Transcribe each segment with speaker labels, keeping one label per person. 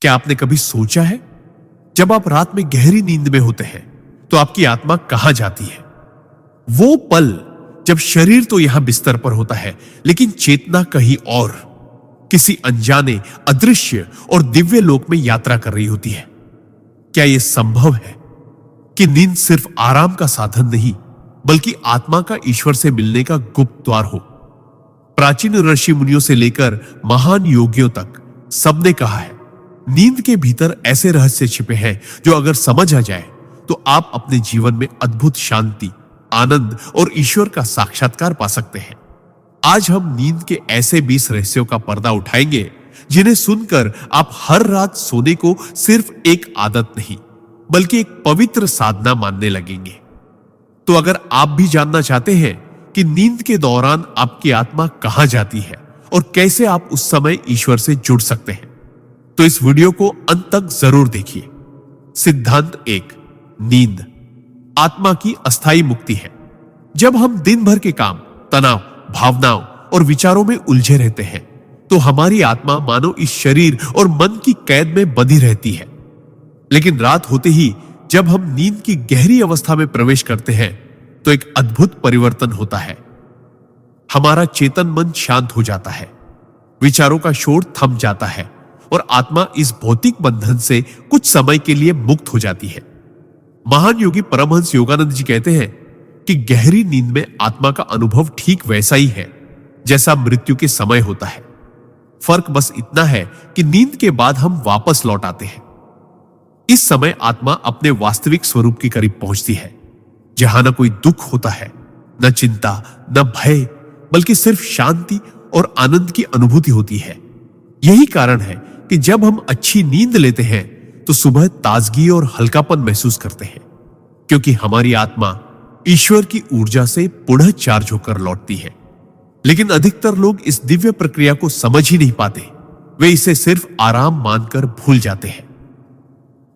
Speaker 1: क्या आपने कभी सोचा है, जब आप रात में गहरी नींद में होते हैं तो आपकी आत्मा कहां जाती है? वो पल जब शरीर तो यहां बिस्तर पर होता है, लेकिन चेतना कहीं और, किसी अनजाने, अदृश्य और दिव्य लोक में यात्रा कर रही होती है। क्या यह संभव है कि नींद सिर्फ आराम का साधन नहीं, बल्कि आत्मा का ईश्वर से मिलने का गुप्त द्वार हो? प्राचीन ऋषि मुनियों से लेकर महान योगियों तक सबने कहा है, नींद के भीतर ऐसे रहस्य छिपे हैं जो अगर समझ आ जाए तो आप अपने जीवन में अद्भुत शांति, आनंद और ईश्वर का साक्षात्कार पा सकते हैं। आज हम नींद के ऐसे 20 रहस्यों का पर्दा उठाएंगे जिन्हें सुनकर आप हर रात सोने को सिर्फ एक आदत नहीं, बल्कि एक पवित्र साधना मानने लगेंगे। तो अगर आप भी जानना चाहते हैं कि नींद के दौरान आपकी आत्मा कहां जाती है और कैसे आप उस समय ईश्वर से जुड़ सकते हैं, तो इस वीडियो को अंत तक जरूर देखिए। सिद्धांत 1, नींद आत्मा की अस्थायी मुक्ति है। जब हम दिन भर के काम, तनाव, भावनाओं और विचारों में उलझे रहते हैं, तो हमारी आत्मा मानो इस शरीर और मन की कैद में बंधी रहती है। लेकिन रात होते ही जब हम नींद की गहरी अवस्था में प्रवेश करते हैं, तो एक अद्भुत परिवर्तन होता है। हमारा चेतन मन शांत हो जाता है, विचारों का शोर थम जाता है और आत्मा इस भौतिक बंधन से कुछ समय के लिए मुक्त हो जाती है। महान योगी परमहंस योगानंद जी कहते हैं कि गहरी नींद में आत्मा का अनुभव ठीक वैसा ही है जैसा मृत्यु के समय होता है। फर्क बस इतना है कि नींद के बाद हम वापस लौट आते हैं। इस समय आत्मा अपने वास्तविक स्वरूप के करीब पहुंचती है, जहां न कोई दुख होता है, न चिंता, न भय, बल्कि सिर्फ शांति और आनंद की अनुभूति होती है। यही कारण है कि जब हम अच्छी नींद लेते हैं तो सुबह ताजगी और हल्कापन महसूस करते हैं, क्योंकि हमारी आत्मा ईश्वर की ऊर्जा से पुनः चार्ज होकर लौटती है। लेकिन अधिकतर लोग इस दिव्य प्रक्रिया को समझ ही नहीं पाते। वे इसे सिर्फ आराम मानकर भूल जाते हैं।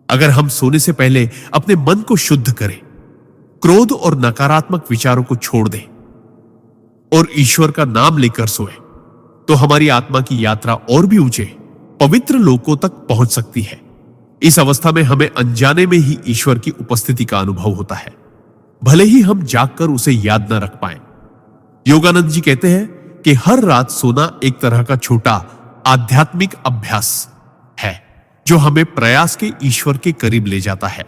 Speaker 1: अगर हम सोने से पहले अपने मन को शुद्ध करें, क्रोध और नकारात्मक विचारों को छोड़ दें और ईश्वर का नाम लेकर सोएं, तो हमारी आत्मा की यात्रा और भी ऊंचे, पवित्र लोकों तक पहुंच सकती है। इस अवस्था में हमें अनजाने में ही ईश्वर की उपस्थिति का अनुभव होता है, भले ही हम जागकर उसे याद न रख पाएं। योगानंद जी कहते हैं कि हर रात सोना एक तरह का छोटा आध्यात्मिक अभ्यास है, जो हमें प्रयास के ईश्वर के करीब ले जाता है।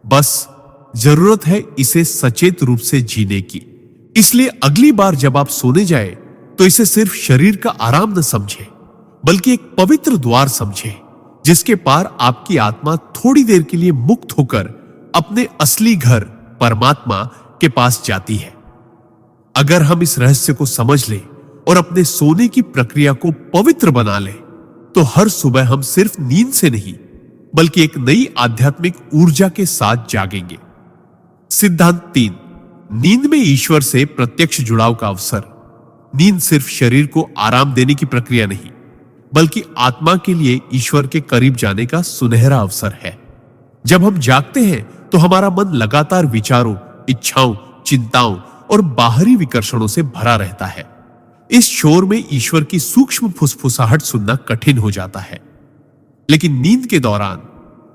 Speaker 1: बस जरूरत है इसे सचेत रूप से जीने की। इसलिए अगली बार जब आप सोने जाए तो इसे सिर्फ शरीर का आराम न समझे, बल्कि एक पवित्र द्वार समझे, जिसके पार आपकी आत्मा थोड़ी देर के लिए मुक्त होकर अपने असली घर परमात्मा के पास जाती है। अगर हम इस रहस्य को समझ लें और अपने सोने की प्रक्रिया को पवित्र बना लें, तो हर सुबह हम सिर्फ नींद से नहीं, बल्कि एक नई आध्यात्मिक ऊर्जा के साथ जागेंगे। सिद्धांत 3, नींद में ईश्वर से प्रत्यक्ष जुड़ाव का अवसर। नींद सिर्फ शरीर को आराम देने की प्रक्रिया नहीं, बल्कि आत्मा के लिए ईश्वर के करीब जाने का सुनहरा अवसर है। जब हम जागते हैं तो हमारा मन लगातार विचारों, इच्छाओं, चिंताओं और बाहरी विकर्षणों से भरा रहता है। इस शोर में ईश्वर की सूक्ष्म फुसफुसाहट सुनना कठिन हो जाता है। लेकिन नींद के दौरान,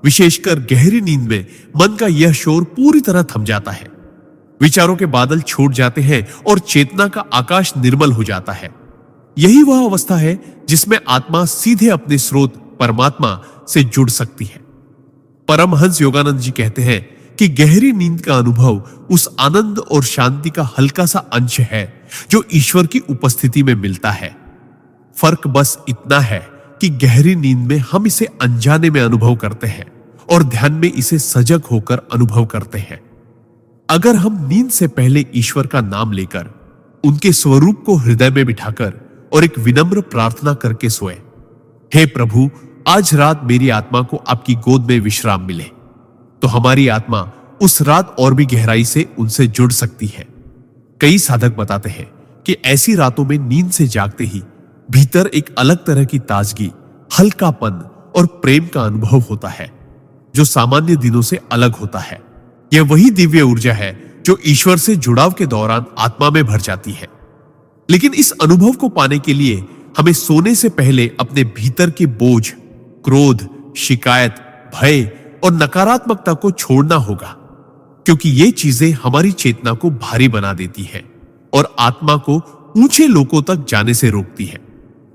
Speaker 1: विशेषकर गहरी नींद में, मन का यह शोर पूरी तरह थम जाता है। विचारों के बादल छूट जाते हैं और चेतना का आकाश निर्मल हो जाता है। यही वह अवस्था है जिसमें आत्मा सीधे अपने स्रोत परमात्मा से जुड़ सकती है। परमहंस योगानंद जी कहते हैं कि गहरी नींद का अनुभव उस आनंद और शांति का हल्का सा अंश है जो ईश्वर की उपस्थिति में मिलता है। फर्क बस इतना है कि गहरी नींद में हम इसे अनजाने में अनुभव करते हैं और ध्यान में इसे सजग होकर अनुभव करते हैं। अगर हम नींद से पहले ईश्वर का नाम लेकर, उनके स्वरूप को हृदय में बिठाकर और एक विनम्र प्रार्थना करके सोए, हे प्रभु, आज रात मेरी आत्मा को आपकी गोद में विश्राम मिले, तो हमारी आत्मा उस रात और भी गहराई से उनसे जुड़ सकती है। कई साधक बताते हैं कि ऐसी रातों में नींद से जागते ही भीतर एक अलग तरह की ताजगी, हल्कापन और प्रेम का अनुभव होता है, जो सामान्य दिनों से अलग होता है। यह वही दिव्य ऊर्जा है जो ईश्वर से जुड़ाव के दौरान आत्मा में भर जाती है। लेकिन इस अनुभव को पाने के लिए हमें सोने से पहले अपने भीतर के बोझ, क्रोध, शिकायत, भय और नकारात्मकता को छोड़ना होगा, क्योंकि ये चीजें हमारी चेतना को भारी बना देती है और आत्मा को ऊंचे लोकों तक जाने से रोकती है।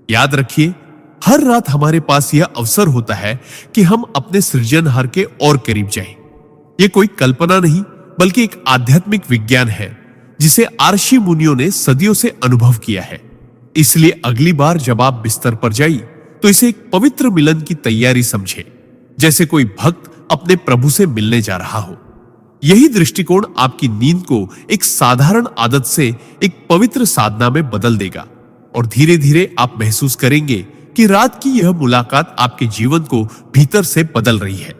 Speaker 1: याद रखिए, हर रात हमारे पास यह अवसर होता है कि हम अपने सृजनहार के और करीब जाएं। यह कोई कल्पना नहीं, बल्कि एक आध्यात्मिक विज्ञान है जिसे आर्षि मुनियों ने सदियों से अनुभव किया है। इसलिए अगली बार जब आप बिस्तर पर जाइए तो इसे एक पवित्र मिलन की तैयारी समझे, जैसे कोई भक्त अपने प्रभु से मिलने जा रहा हो। यही दृष्टिकोण आपकी नींद को एक साधारण आदत से एक पवित्र साधना में बदल देगा और धीरे धीरे आप महसूस करेंगे कि रात की यह मुलाकात आपके जीवन को भीतर से बदल रही है।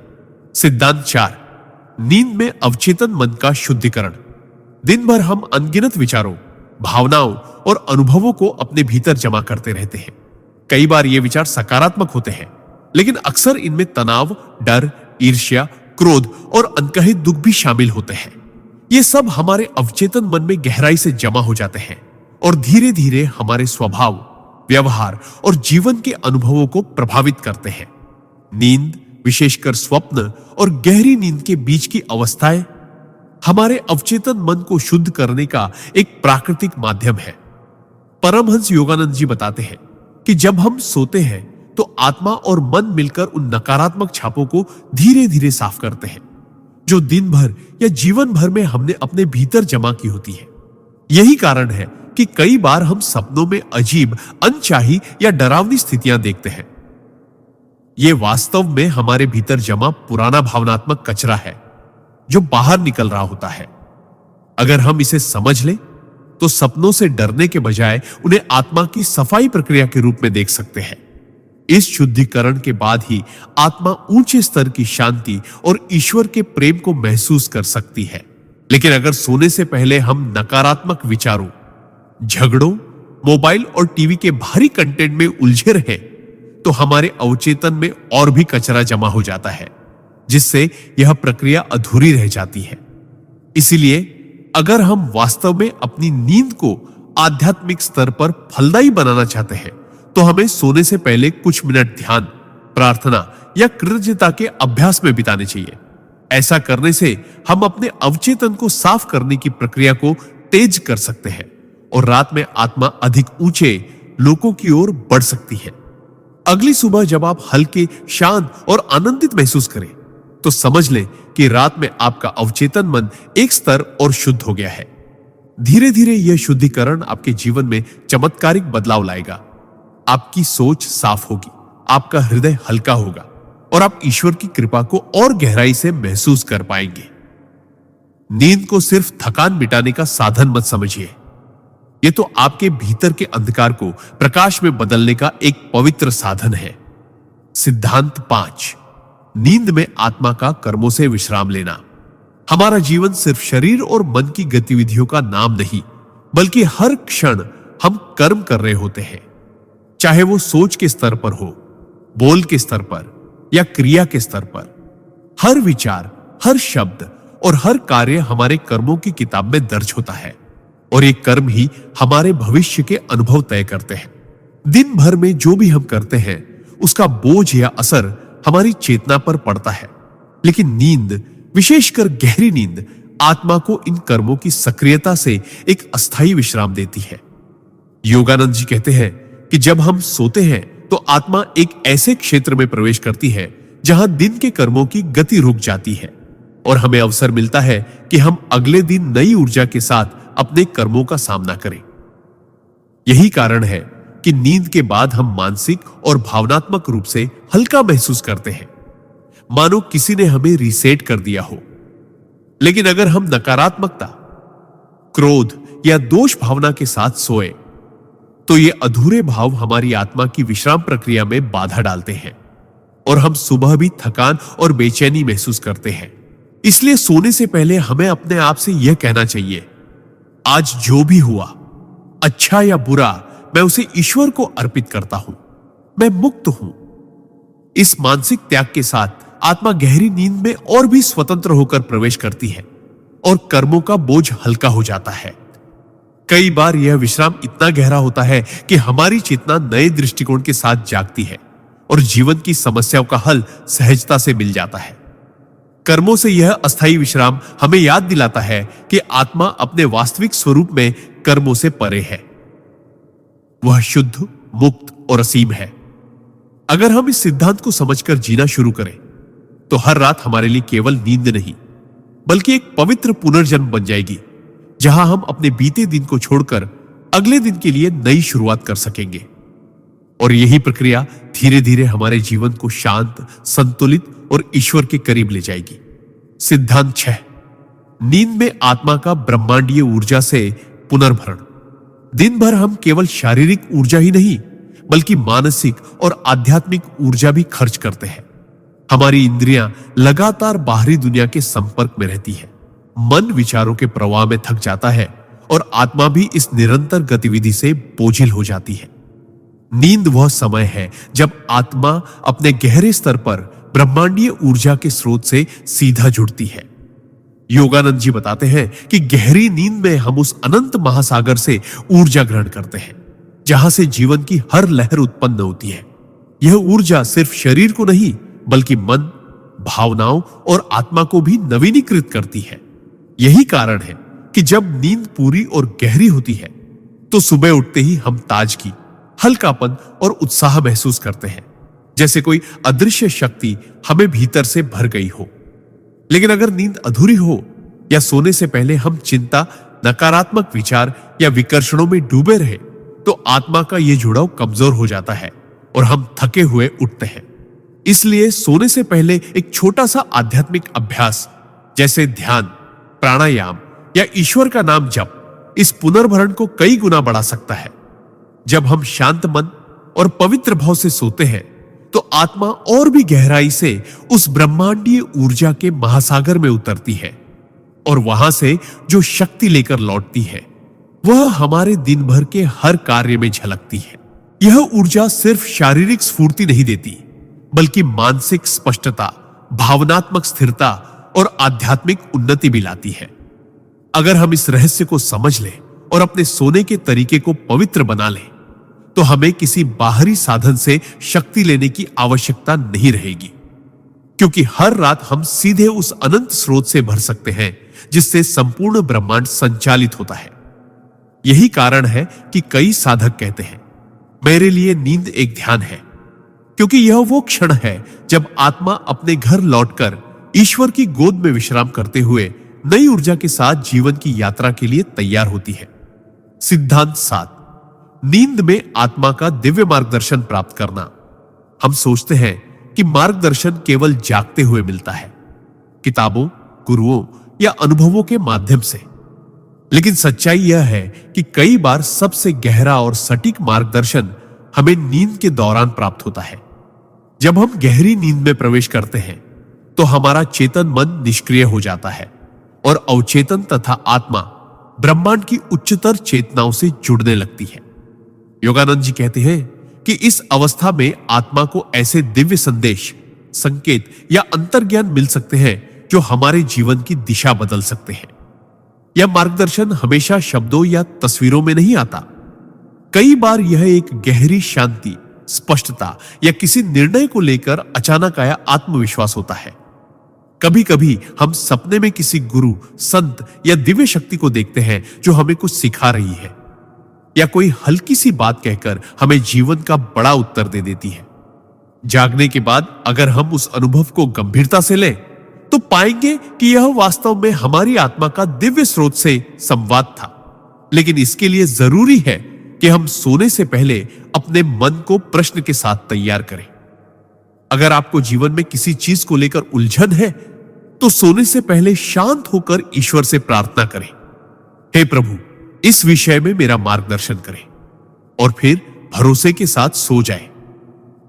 Speaker 1: सिद्धांत 4, नींद में अवचेतन मन का शुद्धिकरण। दिन भर हम अनगिनत विचारों, भावनाओं और अनुभवों को अपने भीतर जमा करते रहते हैं। कई बार ये विचार सकारात्मक होते हैं, लेकिन अक्सर इनमें तनाव, डर, ईर्ष्या, क्रोध और अनकहे दुख भी शामिल होते हैं। ये सब हमारे अवचेतन मन में गहराई से जमा हो जाते हैं और धीरे धीरे हमारे स्वभाव, व्यवहार और जीवन के अनुभवों को प्रभावित करते हैं। नींद, विशेषकर स्वप्न और गहरी नींद के बीच की अवस्थाएं हमारे अवचेतन मन को शुद्ध करने का एक प्राकृतिक माध्यम है। परमहंस योगानंद जी बताते हैं कि जब हम सोते हैं तो आत्मा और मन मिलकर उन नकारात्मक छापों को धीरे धीरे साफ करते हैं जो दिन भर या जीवन भर में हमने अपने भीतर जमा की होती है। यही कारण है कि कई बार हम सपनों में अजीब, अनचाही या डरावनी स्थितियां देखते हैं। यह वास्तव में हमारे भीतर जमा पुराना भावनात्मक कचरा है जो बाहर निकल रहा होता है। अगर हम इसे समझ लें तो सपनों से डरने के बजाय उन्हें आत्मा की सफाई प्रक्रिया के रूप में देख सकते हैं। इस शुद्धिकरण के बाद ही आत्मा ऊंचे स्तर की शांति और ईश्वर के प्रेम को महसूस कर सकती है। लेकिन अगर सोने से पहले हम नकारात्मक विचारों, झगड़ों, मोबाइल और टीवी के भारी कंटेंट में उलझे रहे तो हमारे अवचेतन में और भी कचरा जमा हो जाता है, जिससे यह प्रक्रिया अधूरी रह जाती है। इसीलिए अगर हम वास्तव में अपनी नींद को आध्यात्मिक स्तर पर फलदायी बनाना चाहते हैं तो हमें सोने से पहले कुछ मिनट ध्यान, प्रार्थना या कृतज्ञता के अभ्यास में बिताने चाहिए। ऐसा करने से हम अपने अवचेतन को साफ करने की प्रक्रिया को तेज कर सकते हैं और रात में आत्मा अधिक ऊंचे लोकों की ओर बढ़ सकती है। अगली सुबह जब आप हल्के, शांत और आनंदित महसूस करें तो समझ लें कि रात में आपका अवचेतन मन एक स्तर और शुद्ध हो गया है। धीरे धीरे यह शुद्धिकरण आपके जीवन में चमत्कारिक बदलाव लाएगा। आपकी सोच साफ होगी, आपका हृदय हल्का होगा और आप ईश्वर की कृपा को और गहराई से महसूस कर पाएंगे। नींद को सिर्फ थकान मिटाने का साधन मत समझिए। यह तो आपके भीतर के अंधकार को प्रकाश में बदलने का एक पवित्र साधन है। सिद्धांत 5, नींद में आत्मा का कर्मों से विश्राम लेना। हमारा जीवन सिर्फ शरीर और मन की गतिविधियों का नाम नहीं, बल्कि हर क्षण हम कर्म कर रहे होते हैं। चाहे वो सोच के स्तर पर हो, बोल के स्तर पर या क्रिया के स्तर पर, हर विचार, हर शब्द और हर कार्य हमारे कर्मों की किताब में दर्ज होता है और ये कर्म ही हमारे भविष्य के अनुभव तय करते हैं। दिन भर में जो भी हम करते हैं उसका बोझ या असर हमारी चेतना पर पड़ता है, लेकिन नींद, विशेषकर गहरी नींद, आत्मा को इन कर्मों की सक्रियता से एक अस्थायी विश्राम देती है। योगानंद जी कहते हैं कि जब हम सोते हैं तो आत्मा एक ऐसे क्षेत्र में प्रवेश करती है जहां दिन के कर्मों की गति रुक जाती है और हमें अवसर मिलता है कि हम अगले दिन नई ऊर्जा के साथ अपने कर्मों का सामना करें। यही कारण है कि नींद के बाद हम मानसिक और भावनात्मक रूप से हल्का महसूस करते हैं, मानो किसी ने हमें रीसेट कर दिया हो। लेकिन अगर हम नकारात्मकता, क्रोध या दोष भावना के साथ सोए तो ये अधूरे भाव हमारी आत्मा की विश्राम प्रक्रिया में बाधा डालते हैं और हम सुबह भी थकान और बेचैनी महसूस करते हैं। इसलिए सोने से पहले हमें अपने आप से यह कहना चाहिए, आज जो भी हुआ, अच्छा या बुरा, मैं उसे ईश्वर को अर्पित करता हूं, मैं मुक्त हूं। इस मानसिक त्याग के साथ आत्मा गहरी नींद में और भी स्वतंत्र होकर प्रवेश करती है और कर्मों का बोझ हल्का हो जाता है। कई बार यह विश्राम इतना गहरा होता है कि हमारी चेतना नए दृष्टिकोण के साथ जागती है और जीवन की समस्याओं का हल सहजता से मिल जाता है। कर्मों से यह अस्थायी विश्राम हमें याद दिलाता है कि आत्मा अपने वास्तविक स्वरूप में कर्मों से परे है। वह शुद्ध, मुक्त और असीम है। अगर हम इस सिद्धांत को समझकर जीना शुरू करें तो हर रात हमारे लिए केवल नींद नहीं बल्कि एक पवित्र पुनर्जन्म बन जाएगी, जहां हम अपने बीते दिन को छोड़कर अगले दिन के लिए नई शुरुआत कर सकेंगे। और यही प्रक्रिया धीरे धीरे हमारे जीवन को शांत, संतुलित और ईश्वर के करीब ले जाएगी। सिद्धांत 6, नींद में आत्मा का ब्रह्मांडीय ऊर्जा से पुनर्भरण। दिन भर हम केवल शारीरिक ऊर्जा ही नहीं बल्कि मानसिक और आध्यात्मिक ऊर्जा भी खर्च करते हैं। हमारी इंद्रियां लगातार बाहरी दुनिया के संपर्क में रहती है, मन विचारों के प्रवाह में थक जाता है और आत्मा भी इस निरंतर गतिविधि से बोझिल हो जाती है। नींद वह समय है जब आत्मा अपने गहरे स्तर पर ब्रह्मांडीय ऊर्जा के स्रोत से सीधा जुड़ती है। योगानंद जी बताते हैं कि गहरी नींद में हम उस अनंत महासागर से ऊर्जा ग्रहण करते हैं, जहां से जीवन की हर लहर उत्पन्न होती है। यह ऊर्जा सिर्फ शरीर को नहीं बल्कि मन, भावनाओं और आत्मा को भी नवीनीकृत करती है। यही कारण है कि जब नींद पूरी और गहरी होती है तो सुबह उठते ही हम ताजगी, हल्कापन और उत्साह महसूस करते हैं, जैसे कोई अदृश्य शक्ति हमें भीतर से भर गई हो। लेकिन अगर नींद अधूरी हो या सोने से पहले हम चिंता, नकारात्मक विचार या विकर्षणों में डूबे रहे तो आत्मा का यह जुड़ाव कमजोर हो जाता है और हम थके हुए उठते हैं। इसलिए सोने से पहले एक छोटा सा आध्यात्मिक अभ्यास जैसे ध्यान, प्राणायाम या ईश्वर का नाम जप इस पुनर्भरण को कई गुना बढ़ा सकता है। जब हम शांत मन और पवित्र भाव से सोते हैं तो आत्मा और भी गहराई से उस ब्रह्मांडीय ऊर्जा के महासागर में उतरती है और वहां से जो शक्ति लेकर लौटती है वह हमारे दिन भर के हर कार्य में झलकती है। यह ऊर्जा सिर्फ शारीरिक स्फूर्ति नहीं देती बल्कि मानसिक स्पष्टता, भावनात्मक स्थिरता और आध्यात्मिक उन्नति भी लाती है। अगर हम इस रहस्य को समझ लें और अपने सोने के तरीके को पवित्र बना लें तो हमें किसी बाहरी साधन से शक्ति लेने की आवश्यकता नहीं रहेगी, क्योंकि हर रात हम सीधे उस अनंत स्रोत से भर सकते हैं जिससे संपूर्ण ब्रह्मांड संचालित होता है। यही कारण है कि कई साधक कहते हैं, मेरे लिए नींद एक ध्यान है, क्योंकि यह वो क्षण है जब आत्मा अपने घर लौटकर ईश्वर की गोद में विश्राम करते हुए नई ऊर्जा के साथ जीवन की यात्रा के लिए तैयार होती है। सिद्धांत 7, नींद में आत्मा का दिव्य मार्गदर्शन प्राप्त करना। हम सोचते हैं कि मार्गदर्शन केवल जागते हुए मिलता है, किताबों, गुरुओं या अनुभवों के माध्यम से। लेकिन सच्चाई यह है कि कई बार सबसे गहरा और सटीक मार्गदर्शन हमें नींद के दौरान प्राप्त होता है। जब हम गहरी नींद में प्रवेश करते हैं तो हमारा चेतन मन निष्क्रिय हो जाता है और अवचेतन तथा आत्मा ब्रह्मांड की उच्चतर चेतनाओं से जुड़ने लगती है। योगानंद जी कहते हैं कि इस अवस्था में आत्मा को ऐसे दिव्य संदेश, संकेत या अंतर्ज्ञान मिल सकते हैं जो हमारे जीवन की दिशा बदल सकते हैं। यह मार्गदर्शन हमेशा शब्दों या तस्वीरों में नहीं आता। कई बार यह एक गहरी शांति, स्पष्टता या किसी निर्णय को लेकर अचानक आया आत्मविश्वास होता है। कभी कभी हम सपने में किसी गुरु, संत या दिव्य शक्ति को देखते हैं जो हमें कुछ सिखा रही है, या कोई हल्की सी बात कहकर हमें जीवन का बड़ा उत्तर दे देती है। जागने के बाद अगर हम उस अनुभव को गंभीरता से लें तो पाएंगे कि यह वास्तव में हमारी आत्मा का दिव्य स्रोत से संवाद था। लेकिन इसके लिए जरूरी है कि हम सोने से पहले अपने मन को प्रश्न के साथ तैयार करें। अगर आपको जीवन में किसी चीज को लेकर उलझन है तो सोने से पहले शांत होकर ईश्वर से प्रार्थना करें, हे प्रभु, इस विषय में मेरा मार्गदर्शन करें, और फिर भरोसे के साथ सो जाएं।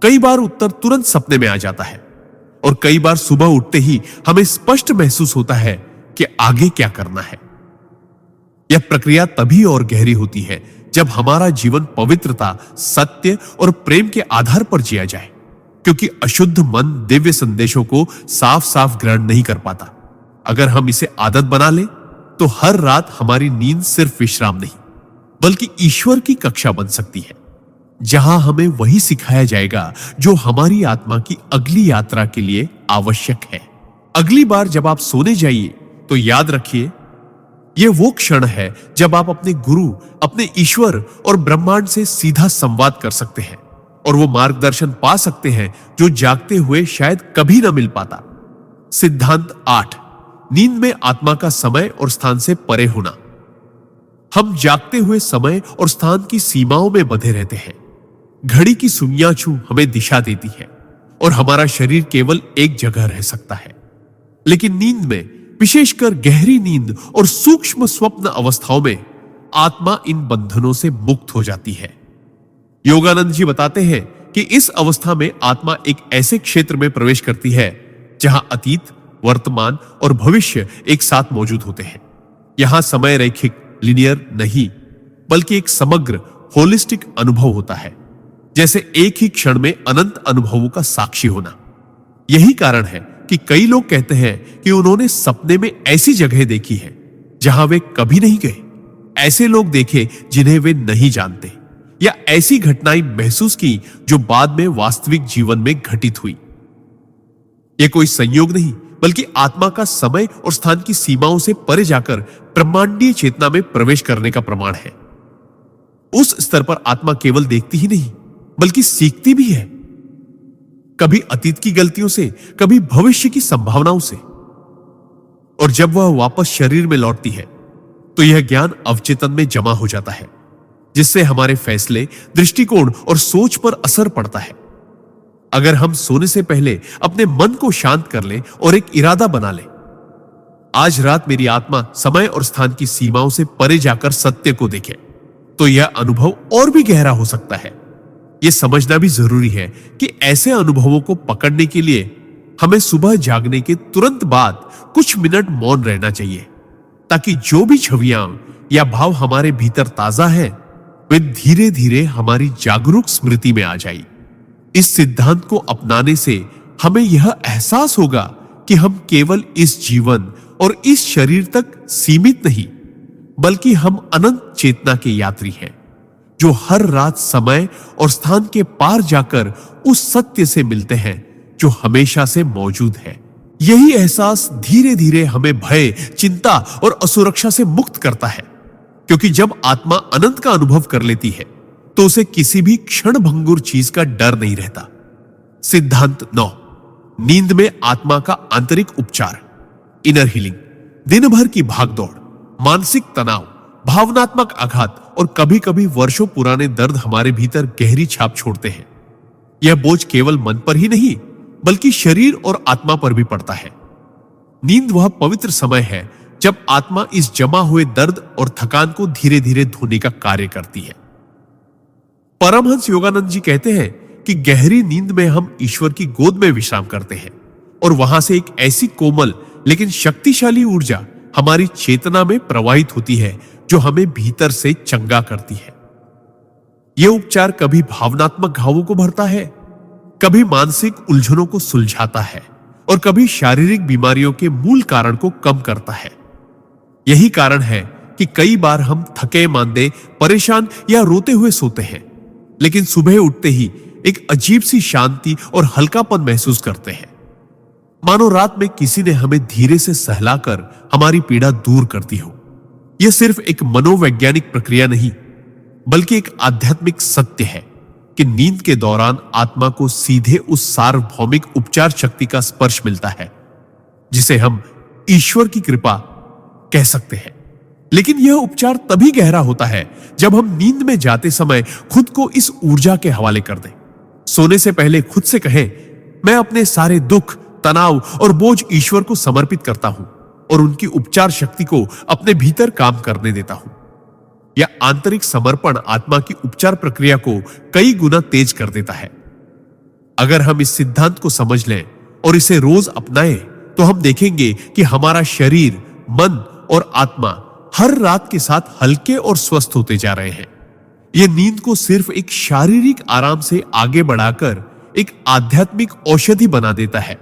Speaker 1: कई बार उत्तर तुरंत सपने में आ जाता है और कई बार सुबह उठते ही हमें स्पष्ट महसूस होता है कि आगे क्या करना है। यह प्रक्रिया तभी और गहरी होती है जब हमारा जीवन पवित्रता, सत्य और प्रेम के आधार पर जिया जाए, क्योंकि अशुद्ध मन दिव्य संदेशों को साफ साफ ग्रहण नहीं कर पाता। अगर हम इसे आदत बना लें तो हर रात हमारी नींद सिर्फ विश्राम नहीं बल्कि ईश्वर की कक्षा बन सकती है। जहां हमें वही सिखाया जाएगा जो हमारी आत्मा की अगली यात्रा के लिए आवश्यक है। अगली बार जब आप सोने जाइए तो याद रखिए, यह वो क्षण है जब आप अपने गुरु, अपने ईश्वर और ब्रह्मांड से सीधा संवाद कर सकते हैं और वो मार्गदर्शन पा सकते हैं जो जागते हुए शायद कभी ना मिल पाता। सिद्धांत 8, नींद में आत्मा का समय और स्थान से परे होना। हम जागते हुए समय और स्थान की सीमाओं में बंधे रहते हैं। घड़ी की सुइयां छू हमें दिशा देती है और हमारा शरीर केवल एक जगह रह सकता है। लेकिन नींद में, विशेषकर गहरी नींद और सूक्ष्म स्वप्न अवस्थाओं में, आत्मा इन बंधनों से मुक्त हो जाती है। योगानंद जी बताते हैं कि इस अवस्था में आत्मा एक ऐसे क्षेत्र में प्रवेश करती है जहां अतीत, वर्तमान और भविष्य एक साथ मौजूद होते हैं। यहां समय रैखिक, लिनियर नहीं, बल्कि एक समग्र, होलिस्टिक अनुभव होता है, जैसे एक ही क्षण में अनंत अनुभवों का साक्षी होना। यही कारण है कि कई लोग कहते हैं कि उन्होंने सपने में ऐसी जगह देखी है जहां वे कभी नहीं गए, ऐसे लोग देखे जिन्हें वे नहीं जानते, या ऐसी घटनाएं महसूस की जो बाद में वास्तविक जीवन में घटित हुई। यह कोई संयोग नहीं, बल्कि आत्मा का समय और स्थान की सीमाओं से परे जाकर ब्रह्मांडीय चेतना में प्रवेश करने का प्रमाण है। उस स्तर पर आत्मा केवल देखती ही नहीं, बल्कि सीखती भी है, कभी अतीत की गलतियों से, कभी भविष्य की संभावनाओं से। और जब वह वापस शरीर में लौटती है तो यह ज्ञान अवचेतन में जमा हो जाता है, जिससे हमारे फैसले, दृष्टिकोण और सोच पर असर पड़ता है। अगर हम सोने से पहले अपने मन को शांत कर लें और एक इरादा बना लें, आज रात मेरी आत्मा समय और स्थान की सीमाओं से परे जाकर सत्य को देखे, तो यह अनुभव और भी गहरा हो सकता है। यह समझना भी जरूरी है कि ऐसे अनुभवों को पकड़ने के लिए हमें सुबह जागने के तुरंत बाद कुछ मिनट मौन रहना चाहिए, ताकि जो भी छवियां या भाव हमारे भीतर ताजा है, वे धीरे धीरे हमारी जागरूक स्मृति में आ जाए। इस सिद्धांत को अपनाने से हमें यह एहसास होगा कि हम केवल इस जीवन और इस शरीर तक सीमित नहीं, बल्कि हम अनंत चेतना के यात्री हैं, जो हर रात समय और स्थान के पार जाकर उस सत्य से मिलते हैं जो हमेशा से मौजूद है। यही एहसास धीरे धीरे हमें भय, चिंता और असुरक्षा से मुक्त करता है, क्योंकि जब आत्मा अनंत का अनुभव कर लेती है तो उसे किसी भी क्षण भंगुर चीज का डर नहीं रहता। सिद्धांत 9, नींद में आत्मा का आंतरिक उपचार, इनर हीलिंग। दिन भर की भागदौड़, मानसिक तनाव, भावनात्मक आघात और कभी कभी वर्षों पुराने दर्द हमारे भीतर गहरी छाप छोड़ते हैं। यह बोझ केवल मन पर ही नहीं, बल्कि शरीर और आत्मा पर भी पड़ता है। नींद वह पवित्र समय है जब आत्मा इस जमा हुए दर्द और थकान को धीरे धीरे धोने का कार्य करती है। परमहंस योगानंद जी कहते हैं कि गहरी नींद में हम ईश्वर की गोद में विश्राम करते हैं और वहां से एक ऐसी कोमल लेकिन शक्तिशाली ऊर्जा हमारी चेतना में प्रवाहित होती है जो हमें भीतर से चंगा करती है। यह उपचार कभी भावनात्मक घावों को भरता है, कभी मानसिक उलझनों को सुलझाता है और कभी शारीरिक बीमारियों के मूल कारण को कम करता है। यही कारण है कि कई बार हम थके मांदे, परेशान या रोते हुए सोते हैं, लेकिन सुबह उठते ही एक अजीब सी शांति और हल्कापन महसूस करते हैं, मानो रात में किसी ने हमें धीरे से सहलाकर हमारी पीड़ा दूर कर दी हो। यह सिर्फ एक मनोवैज्ञानिक प्रक्रिया नहीं, बल्कि एक आध्यात्मिक सत्य है कि नींद के दौरान आत्मा को सीधे उस सार्वभौमिक उपचार शक्ति का स्पर्श मिलता है जिसे हम ईश्वर की कृपा कह सकते हैं। लेकिन यह उपचार तभी गहरा होता है जब हम नींद में जाते समय खुद को इस ऊर्जा के हवाले कर दें। सोने से पहले खुद से कहें, मैं अपने सारे दुख, तनाव और बोझ ईश्वर को समर्पित करता हूं और उनकी उपचार शक्ति को अपने भीतर काम करने देता हूं। यह आंतरिक समर्पण आत्मा की उपचार प्रक्रिया को कई गुना तेज कर देता है। अगर हम इस सिद्धांत को समझ लें और इसे रोज अपनाएं, तो हम देखेंगे कि हमारा शरीर, मन और आत्मा हर रात के साथ हल्के और स्वस्थ होते जा रहे हैं। यह नींद को सिर्फ एक शारीरिक आराम से आगे बढ़ाकर एक आध्यात्मिक औषधि बना देता है,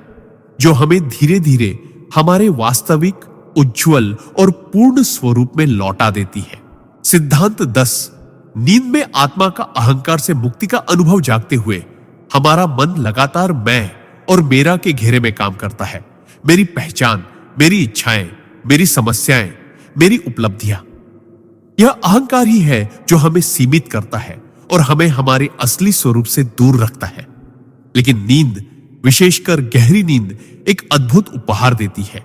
Speaker 1: जो हमें धीरे धीरे हमारे वास्तविक, उज्जवल और पूर्ण स्वरूप में लौटा देती है। सिद्धांत 10, नींद में आत्मा का अहंकार से मुक्ति का अनुभव जागते हुए हमारा मन लगातार मैं और मेरा के घेरे में काम करता है। मेरी पहचान, मेरी इच्छाएं, मेरी समस्याएं, मेरी उपलब्धियां, यह अहंकार ही है जो हमें सीमित करता है और हमें हमारे असली स्वरूप से दूर रखता है। लेकिन नींद, विशेषकर गहरी नींद, एक अद्भुत उपहार देती है।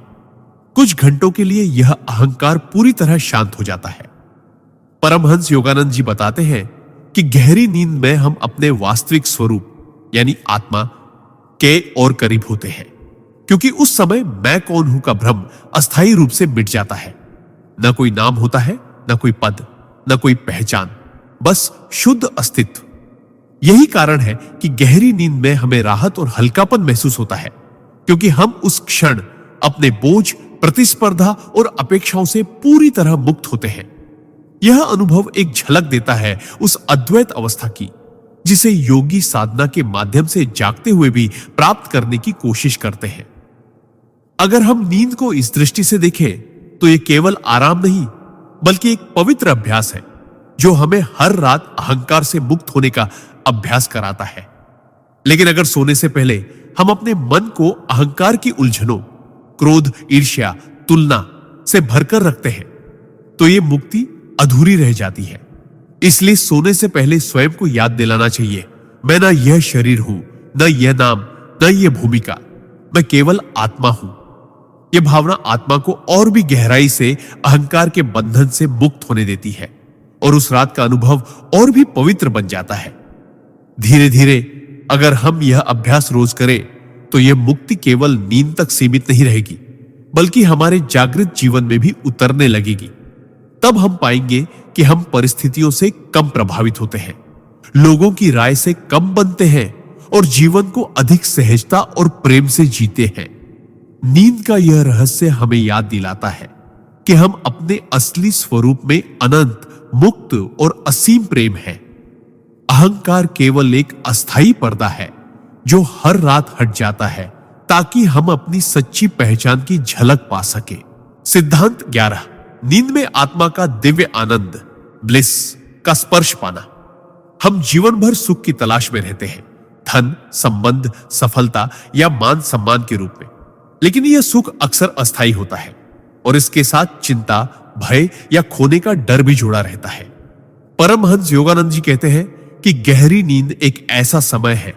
Speaker 1: कुछ घंटों के लिए यह अहंकार पूरी तरह शांत हो जाता है। परमहंस योगानंद जी बताते हैं कि गहरी नींद में हम अपने वास्तविक स्वरूप यानी आत्मा के और करीब होते हैं, क्योंकि उस समय मैं कौन हूं का भ्रम अस्थायी रूप से मिट जाता है। न कोई नाम होता है, न कोई पद, न कोई पहचान, बस शुद्ध अस्तित्व। यही कारण है कि गहरी नींद में हमें राहत और हल्कापन महसूस होता है, क्योंकि हम उस क्षण अपने बोझ, प्रतिस्पर्धा और अपेक्षाओं से पूरी तरह मुक्त होते हैं। यह अनुभव एक झलक देता है उस अद्वैत अवस्था की, जिसे योगी साधना के माध्यम से जागते हुए भी प्राप्त करने की कोशिश करते हैं। अगर हम नींद को इस दृष्टि से देखें तो यह केवल आराम नहीं, बल्कि एक पवित्र अभ्यास है जो हमें हर रात अहंकार से मुक्त होने का अभ्यास कराता है। लेकिन अगर सोने से पहले हम अपने मन को अहंकार की उलझनों, क्रोध, ईर्ष्या, तुलना से भरकर रखते हैं, तो यह मुक्ति अधूरी रह जाती है। इसलिए सोने से पहले स्वयं को याद दिलाना चाहिए, मैं ना यह शरीर हूं, न यह नाम, न यह भूमिका, मैं केवल आत्मा हूं। यह भावना आत्मा को और भी गहराई से अहंकार के बंधन से मुक्त होने देती है और उस रात का अनुभव और भी पवित्र बन जाता है। धीरे धीरे अगर हम यह अभ्यास रोज करें तो यह मुक्ति केवल नींद तक सीमित नहीं रहेगी, बल्कि हमारे जागृत जीवन में भी उतरने लगेगी। तब हम पाएंगे कि हम परिस्थितियों से कम प्रभावित होते हैं, लोगों की राय से कम बनते हैं और जीवन को अधिक सहजता और प्रेम से जीते हैं। नींद का यह रहस्य हमें याद दिलाता है कि हम अपने असली स्वरूप में अनंत, मुक्त और असीम प्रेम है। अहंकार केवल एक अस्थाई पर्दा है जो हर रात हट जाता है ताकि हम अपनी सच्ची पहचान की झलक पा सके। सिद्धांत 11, नींद में आत्मा का दिव्य आनंद, ब्लिस का स्पर्श पाना। हम जीवन भर सुख की तलाश में रहते हैं, धन, संबंध, सफलता या मान सम्मान के रूप में। लेकिन यह सुख अक्सर अस्थायी होता है और इसके साथ चिंता, भय या खोने का डर भी जुड़ा रहता है। परमहंस योगानंद जी कहते हैं कि गहरी नींद एक ऐसा समय है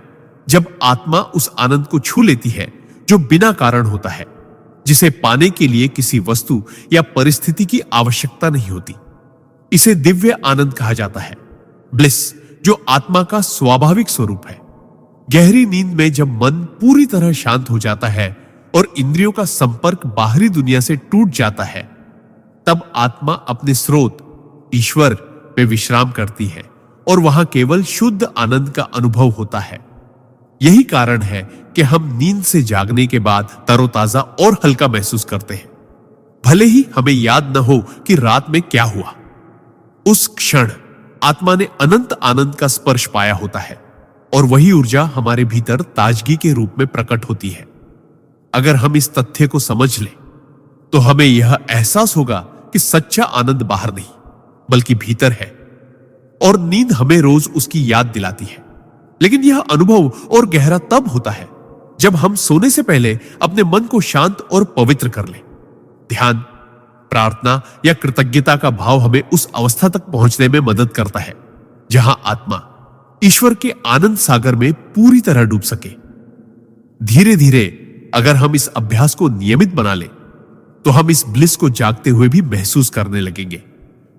Speaker 1: जब आत्मा उस आनंद को छू लेती है जो बिना कारण होता है, जिसे पाने के लिए किसी वस्तु या परिस्थिति की आवश्यकता नहीं होती। इसे दिव्य आनंद कहा जाता है, ब्लिस, जो आत्मा का स्वाभाविक स्वरूप है। गहरी नींद में जब मन पूरी तरह शांत हो जाता है और इंद्रियों का संपर्क बाहरी दुनिया से टूट जाता है, तब आत्मा अपने स्रोत ईश्वर में विश्राम करती है और वहां केवल शुद्ध आनंद का अनुभव होता है। यही कारण है कि हम नींद से जागने के बाद तरोताजा और हल्का महसूस करते हैं, भले ही हमें याद न हो कि रात में क्या हुआ। उस क्षण आत्मा ने अनंत आनंद का स्पर्श पाया होता है और वही ऊर्जा हमारे भीतर ताजगी के रूप में प्रकट होती है। अगर हम इस तथ्य को समझ लें तो हमें यह एहसास होगा कि सच्चा आनंद बाहर नहीं बल्कि भीतर है और नींद हमें रोज उसकी याद दिलाती है। लेकिन यह अनुभव और गहरा तब होता है जब हम सोने से पहले अपने मन को शांत और पवित्र कर लें। ध्यान, प्रार्थना या कृतज्ञता का भाव हमें उस अवस्था तक पहुंचने में मदद करता है जहां आत्मा ईश्वर के आनंद सागर में पूरी तरह डूब सके। धीरे धीरे अगर हम इस अभ्यास को नियमित बना लें तो हम इस ब्लिस को जागते हुए भी महसूस करने लगेंगे,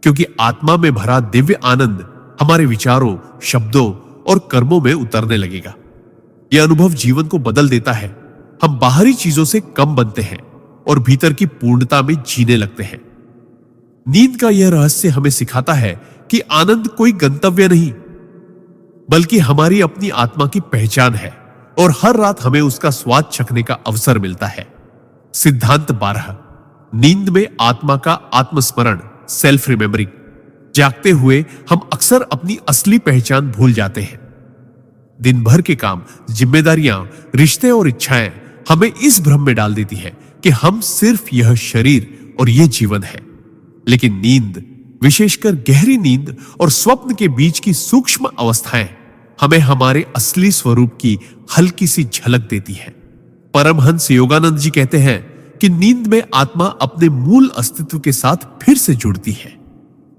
Speaker 1: क्योंकि आत्मा में भरा दिव्य आनंद हमारे विचारों, शब्दों और कर्मों में उतरने लगेगा। यह अनुभव जीवन को बदल देता है। हम बाहरी चीजों से कम बनते हैं और भीतर की पूर्णता में जीने लगते हैं। नींद का यह रहस्य हमें सिखाता है कि आनंद कोई गंतव्य नहीं बल्कि हमारी अपनी आत्मा की पहचान है और हर रात हमें उसका स्वाद चखने का अवसर मिलता है। सिद्धांत 12, नींद में आत्मा का आत्मस्मरण, सेल्फ रिमेम्बरिंग। जागते हुए हम अक्सर अपनी असली पहचान भूल जाते हैं। दिन भर के काम, जिम्मेदारियां, रिश्ते और इच्छाएं हमें इस भ्रम में डाल देती है कि हम सिर्फ यह शरीर और यह जीवन है। लेकिन नींद, विशेषकर गहरी नींद और स्वप्न के बीच की सूक्ष्म अवस्थाएं हमें हमारे असली स्वरूप की हल्की सी झलक देती है। परमहंस योगानंद जी कहते हैं कि नींद में आत्मा अपने मूल अस्तित्व के साथ फिर से जुड़ती है,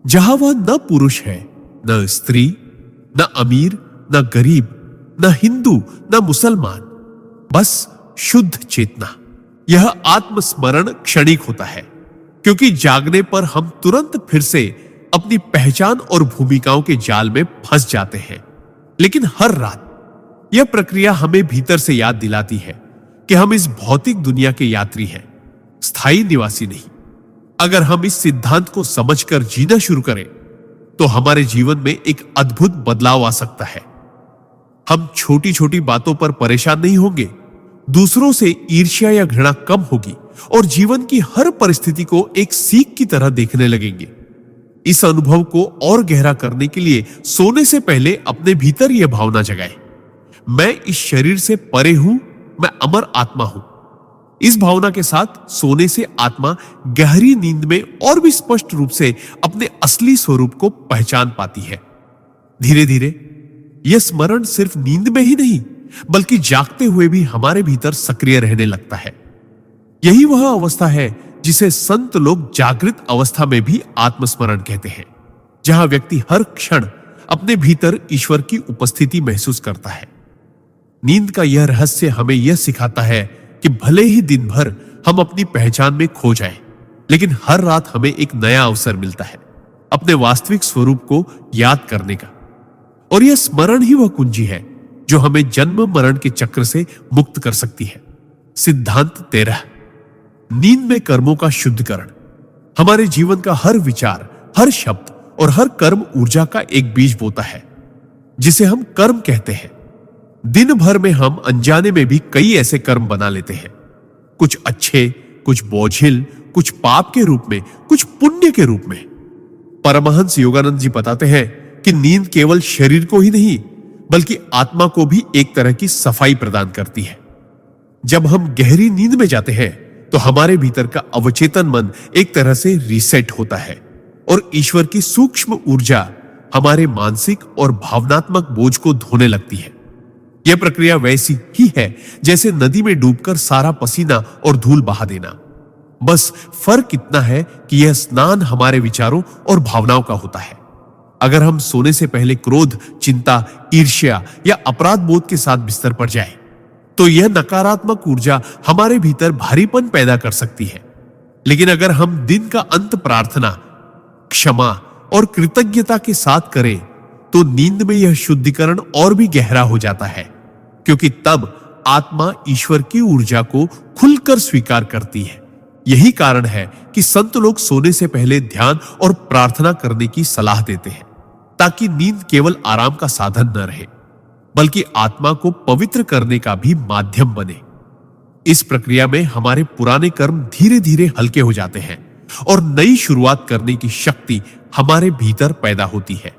Speaker 1: जहां वह न पुरुष है, न स्त्री, न अमीर, न गरीब, न हिंदू, न मुसलमान, बस शुद्ध चेतना। यह आत्मस्मरण क्षणिक होता है, क्योंकि जागने पर हम तुरंत फिर से अपनी पहचान और भूमिकाओं के जाल में फंस जाते हैं। लेकिन हर रात यह प्रक्रिया हमें भीतर से याद दिलाती है कि हम इस भौतिक दुनिया के यात्री हैं, स्थायी निवासी नहीं। अगर हम इस सिद्धांत को समझकर जीना शुरू करें तो हमारे जीवन में एक अद्भुत बदलाव आ सकता है। हम छोटी छोटी बातों पर परेशान नहीं होंगे, दूसरों से ईर्ष्या या घृणा कम होगी और जीवन की हर परिस्थिति को एक सीख की तरह देखने लगेंगे। इस अनुभव को और गहरा करने के लिए सोने से पहले अपने भीतर यह भावना जगाएं, मैं इस शरीर से परे हूं, मैं अमर आत्मा हूं। इस भावना के साथ सोने से आत्मा गहरी नींद में और भी स्पष्ट रूप से अपने असली स्वरूप को पहचान पाती है। धीरे धीरे यह स्मरण सिर्फ नींद में ही नहीं बल्कि जागते हुए भी हमारे भीतर सक्रिय रहने लगता है। यही वह अवस्था है जिसे संत लोग जागृत अवस्था में भी आत्मस्मरण कहते हैं, जहां व्यक्ति हर क्षण अपने भीतर ईश्वर की उपस्थिति महसूस करता है। नींद का यह रहस्य हमें यह सिखाता है कि भले ही दिन भर हम अपनी पहचान में खो जाएं, लेकिन हर रात हमें एक नया अवसर मिलता है अपने वास्तविक स्वरूप को याद करने का। और यह स्मरण ही वह कुंजी है जो हमें जन्म मरण के चक्र से मुक्त कर सकती है। सिद्धांत 13, नींद में कर्मों का शुद्धिकरण। हमारे जीवन का हर विचार, हर शब्द और हर कर्म ऊर्जा का एक बीज बोता है, जिसे हम कर्म कहते हैं। दिन भर में हम अनजाने में भी कई ऐसे कर्म बना लेते हैं, कुछ अच्छे, कुछ बोझिल, कुछ पाप के रूप में, कुछ पुण्य के रूप में। परमहंस योगानंद जी बताते हैं कि नींद केवल शरीर को ही नहीं बल्कि आत्मा को भी एक तरह की सफाई प्रदान करती है। जब हम गहरी नींद में जाते हैं तो हमारे भीतर का अवचेतन मन एक तरह से रीसेट होता है और ईश्वर की सूक्ष्म ऊर्जा हमारे मानसिक और भावनात्मक बोझ को धोने लगती है। यह प्रक्रिया वैसी ही है जैसे नदी में डूबकर सारा पसीना और धूल बहा देना। बस फर्क इतना है कि यह स्नान हमारे विचारों और भावनाओं का होता है। अगर हम सोने से पहले क्रोध, चिंता, ईर्ष्या या अपराध बोध के साथ बिस्तर पर जाएं, तो यह नकारात्मक ऊर्जा हमारे भीतर भारीपन पैदा कर सकती है। लेकिन अगर हम दिन का अंत प्रार्थना, क्षमा और कृतज्ञता के साथ करें तो नींद में यह शुद्धिकरण और भी गहरा हो जाता है, क्योंकि तब आत्मा ईश्वर की ऊर्जा को खुलकर स्वीकार करती है। यही कारण है कि संत लोग सोने से पहले ध्यान और प्रार्थना करने की सलाह देते हैं, ताकि नींद केवल आराम का साधन न रहे बल्कि आत्मा को पवित्र करने का भी माध्यम बने। इस प्रक्रिया में हमारे पुराने कर्म धीरे धीरे हल्के हो जाते हैं और नई शुरुआत करने की शक्ति हमारे भीतर पैदा होती है।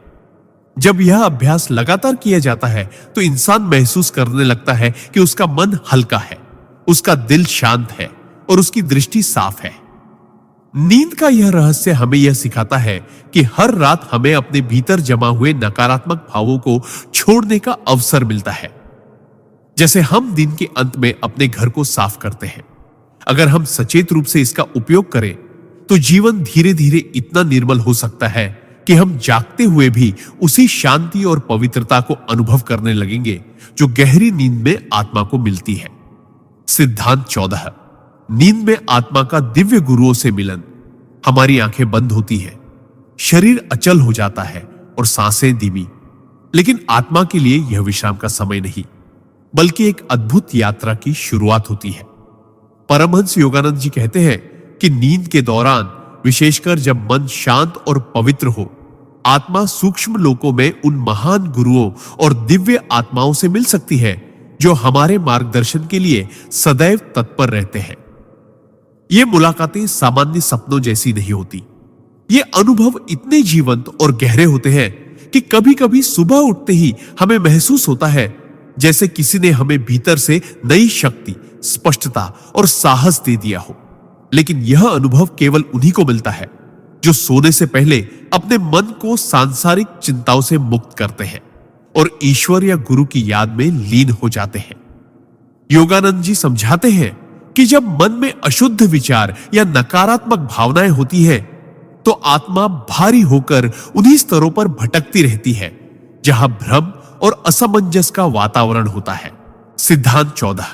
Speaker 1: जब यह अभ्यास लगातार किया जाता है तो इंसान महसूस करने लगता है कि उसका मन हल्का है, उसका दिल शांत है और उसकी दृष्टि साफ है। नींद का यह रहस्य हमें यह सिखाता है कि हर रात हमें अपने भीतर जमा हुए नकारात्मक भावों को छोड़ने का अवसर मिलता है, जैसे हम दिन के अंत में अपने घर को साफ करते हैं। अगर हम सचेत रूप से इसका उपयोग करें तो जीवन धीरे धीरे इतना निर्मल हो सकता है कि हम जागते हुए भी उसी शांति और पवित्रता को अनुभव करने लगेंगे जो गहरी नींद में आत्मा को मिलती है। सिद्धांत 14, नींद में आत्मा का दिव्य गुरुओं से मिलन। हमारी आंखें बंद होती है, शरीर अचल हो जाता है और सांसें धीमी, लेकिन आत्मा के लिए यह विश्राम का समय नहीं बल्कि एक अद्भुत यात्रा की शुरुआत होती है। परमहंस योगानंद जी कहते हैं कि नींद के दौरान, विशेषकर जब मन शांत और पवित्र हो, आत्मा सूक्ष्म लोकों में उन महान गुरुओं और दिव्य आत्माओं से मिल सकती है जो हमारे मार्गदर्शन के लिए सदैव तत्पर रहते हैं। ये मुलाकातें सामान्य सपनों जैसी नहीं होती। ये अनुभव इतने जीवंत और गहरे होते हैं कि कभी-कभी सुबह उठते ही हमें महसूस होता है जैसे किसी ने हमें भीतर से नई शक्ति, स्पष्टता और साहस दे दिया हो। लेकिन यह अनुभव केवल उन्हीं को मिलता है जो सोने से पहले अपने मन को सांसारिक चिंताओं से मुक्त करते हैं और ईश्वर या गुरु की याद में लीन हो जाते हैं। योगानंद जी समझाते हैं कि जब मन में अशुद्ध विचार या नकारात्मक भावनाएं होती है तो आत्मा भारी होकर उन्हीं स्तरों पर भटकती रहती है जहां भ्रम और असमंजस का वातावरण होता है। सिद्धांत 14।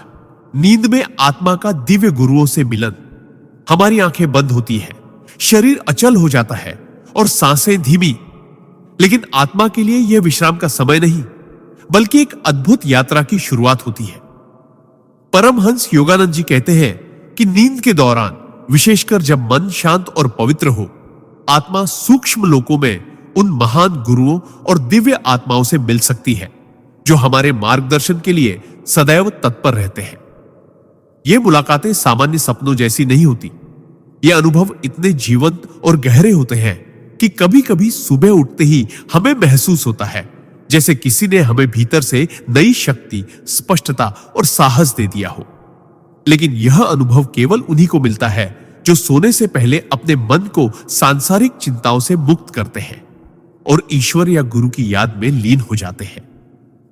Speaker 1: नींद में आत्मा का दिव्य गुरुओं से मिलन। हमारी आंखें बंद होती है, शरीर अचल हो जाता है और सांसें धीमी। लेकिन आत्मा के लिए यह विश्राम का समय नहीं, बल्कि एक अद्भुत यात्रा की शुरुआत होती है। परमहंस योगानंद जी कहते हैं कि नींद के दौरान, विशेषकर जब मन शांत और पवित्र हो, आत्मा सूक्ष्म लोकों में उन महान गुरुओं और दिव्य आत्माओं से मिल सकती है जो हमारे मार्गदर्शन के लिए सदैव तत्पर रहते हैं। ये मुलाकातें सामान्य सपनों जैसी नहीं होती। ये अनुभव इतने जीवंत और गहरे होते हैं कि कभी-कभी सुबह उठते ही हमें महसूस होता है जैसे किसी ने हमें भीतर से नई शक्ति, स्पष्टता और साहस दे दिया हो। लेकिन यह अनुभव केवल उन्हीं को मिलता है जो सोने से पहले अपने मन को सांसारिक चिंताओं से मुक्त करते हैं और ईश्वर या गुरु की याद में लीन हो जाते हैं।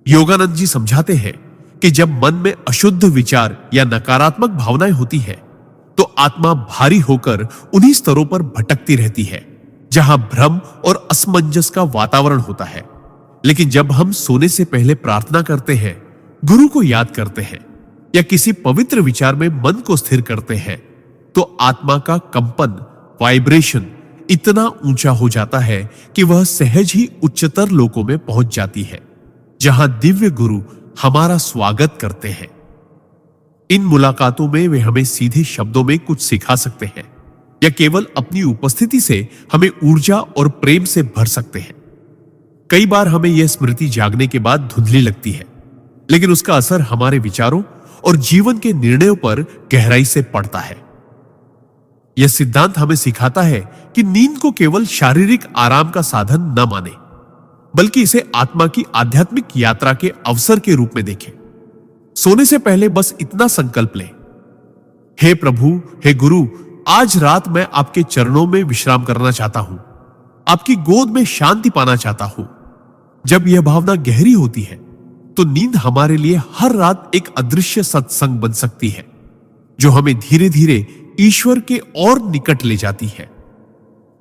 Speaker 1: योगानंद जी समझाते हैं कि जब मन में अशुद्ध विचार या नकारात्मक भावनाएं होती है तो आत्मा भारी होकर उन्हीं स्तरों पर भटकती रहती है जहां भ्रम और असमंजस का वातावरण होता है। लेकिन जब हम सोने से पहले प्रार्थना करते हैं, गुरु को याद करते हैं या किसी पवित्र विचार में मन को स्थिर करते हैं तो आत्मा का कंपन, वाइब्रेशन इतना ऊंचा हो जाता है कि वह सहज ही उच्चतर लोकों में पहुंच जाती है जहां दिव्य गुरु हमारा स्वागत करते हैं। इन मुलाकातों में वे हमें सीधे शब्दों में कुछ सिखा सकते हैं या केवल अपनी उपस्थिति से हमें ऊर्जा और प्रेम से भर सकते हैं। कई बार हमें यह स्मृति जागने के बाद धुंधली लगती है, लेकिन उसका असर हमारे विचारों और जीवन के निर्णयों पर गहराई से पड़ता है। यह सिद्धांत हमें सिखाता है कि नींद को केवल शारीरिक आराम का साधन न माने, बल्कि इसे आत्मा की आध्यात्मिक यात्रा के अवसर के रूप में देखें। सोने से पहले बस इतना संकल्प लें, हे प्रभु, हे गुरु, आज रात मैं आपके चरणों में विश्राम करना चाहता हूं, आपकी गोद में शांति पाना चाहता हूं। जब यह भावना गहरी होती है तो नींद हमारे लिए हर रात एक अदृश्य सत्संग बन सकती है जो हमें धीरे धीरे ईश्वर के और निकट ले जाती है।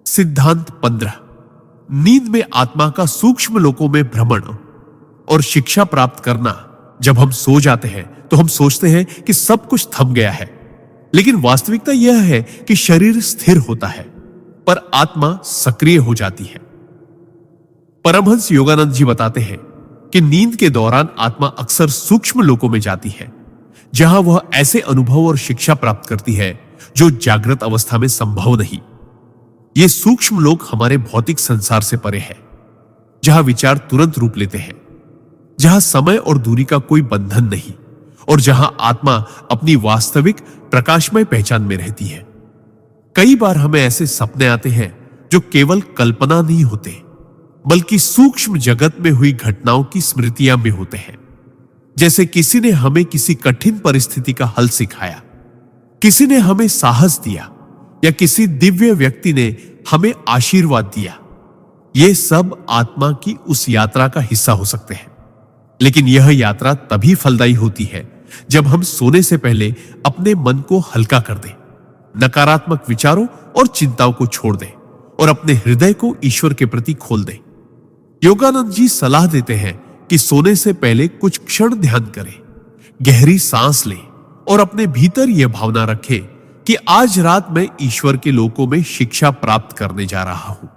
Speaker 1: सिद्धांत 15। नींद में आत्मा का सूक्ष्म लोकों में भ्रमण और शिक्षा प्राप्त करना। जब हम सो जाते हैं तो हम सोचते हैं कि सब कुछ थम गया है, लेकिन वास्तविकता यह है कि शरीर स्थिर होता है पर आत्मा सक्रिय हो जाती है। परमहंस योगानंद जी बताते हैं कि नींद के दौरान आत्मा अक्सर सूक्ष्म लोकों में जाती है जहां वह ऐसे अनुभव और शिक्षा प्राप्त करती है जो जागृत अवस्था में संभव नहीं। ये सूक्ष्म लोक हमारे भौतिक संसार से परे है, जहां विचार तुरंत रूप लेते हैं, जहां समय और दूरी का कोई बंधन नहीं और जहां आत्मा अपनी वास्तविक प्रकाशमय पहचान में रहती है। कई बार हमें ऐसे सपने आते हैं जो केवल कल्पना नहीं होते, बल्कि सूक्ष्म जगत में हुई घटनाओं की स्मृतियां में होते हैं। जैसे किसी ने हमें किसी कठिन परिस्थिति का हल सिखाया, किसी ने हमें साहस दिया या किसी दिव्य व्यक्ति ने हमें आशीर्वाद दिया। ये सब आत्मा की उस यात्रा का हिस्सा हो सकते हैं। लेकिन यह यात्रा तभी फलदायी होती है जब हम सोने से पहले अपने मन को हल्का कर दें, नकारात्मक विचारों और चिंताओं को छोड़ दें और अपने हृदय को ईश्वर के प्रति खोल दें। योगानंद जी सलाह देते हैं कि सोने से पहले कुछ क्षण ध्यान करें, गहरी सांस लें और अपने भीतर यह भावना रखें कि आज रात मैं ईश्वर के लोकों में शिक्षा प्राप्त करने जा रहा हूं।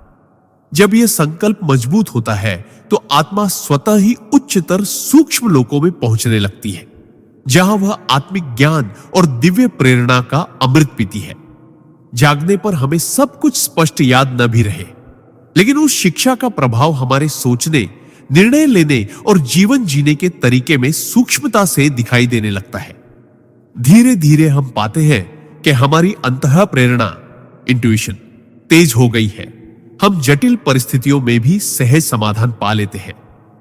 Speaker 1: जब यह संकल्प मजबूत होता है तो आत्मा स्वतः ही उच्चतर सूक्ष्म लोकों में पहुंचने लगती है, जहां वह आत्मिक ज्ञान और दिव्य प्रेरणा का अमृत पीती है। जागने पर हमें सब कुछ स्पष्ट याद न भी रहे, लेकिन उस शिक्षा का प्रभाव हमारे सोचने, निर्णय लेने और जीवन जीने के तरीके में सूक्ष्मता से दिखाई देने लगता है। धीरे धीरे हम पाते हैं कि हमारी अंतः प्रेरणा, इंट्यूशन तेज हो गई है। हम जटिल परिस्थितियों में भी सहज समाधान पा लेते हैं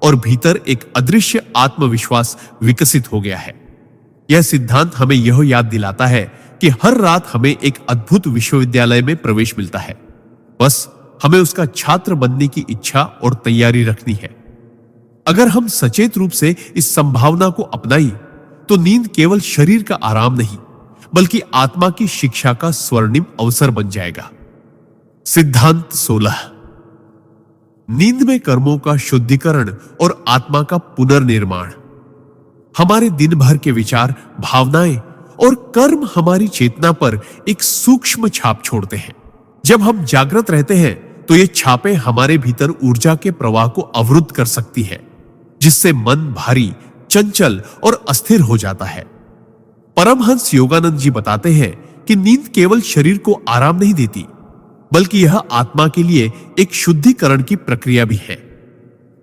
Speaker 1: और भीतर एक अदृश्य आत्मविश्वास विकसित हो गया है। यह सिद्धांत हमें यह याद दिलाता है कि हर रात हमें एक अद्भुत विश्वविद्यालय में प्रवेश मिलता है, बस हमें उसका छात्र बनने की इच्छा और तैयारी रखनी है। अगर हम सचेत रूप से इस संभावना को अपनाई तो नींद केवल शरीर का आराम नहीं बल्कि आत्मा की शिक्षा का स्वर्णिम अवसर बन जाएगा। सिद्धांत 16। नींद में कर्मों का शुद्धिकरण और आत्मा का पुनर्निर्माण। हमारे दिन भर के विचार, भावनाएं और कर्म हमारी चेतना पर एक सूक्ष्म छाप छोड़ते हैं। जब हम जागृत रहते हैं तो ये छापें हमारे भीतर ऊर्जा के प्रवाह को अवरुद्ध कर सकती है, जिससे मन भारी, चंचल और अस्थिर हो जाता है। परमहंस योगानंद जी बताते हैं कि नींद केवल शरीर को आराम नहीं देती बल्कि यह आत्मा के लिए एक शुद्धिकरण की प्रक्रिया भी है।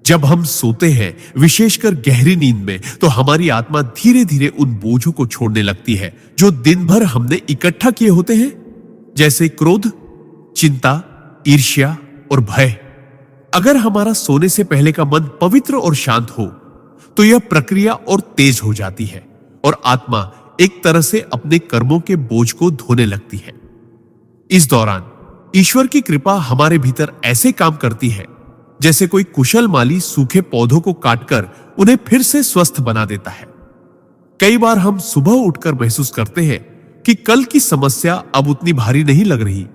Speaker 1: जब हम सोते हैं, विशेषकर गहरी नींद में, तो हमारी आत्मा धीरे धीरे उन बोझों को छोड़ने लगती है जो दिन भर हमने इकट्ठा किए होते हैं, जैसे क्रोध, चिंता, ईर्ष्या और भय। अगर हमारा सोने से पहले का मन पवित्र और शांत हो तो यह प्रक्रिया और तेज हो जाती है और आत्मा एक तरह से अपने कर्मों के बोझ को धोने लगती है। इस दौरान ईश्वर की कृपा हमारे भीतर ऐसे काम करती है जैसे कोई कुशल माली सूखे पौधों को काटकर उन्हें फिर से स्वस्थ बना देता है। कई बार हम सुबह उठकर महसूस करते हैं कि कल की समस्या अब उतनी भारी नहीं लग रही,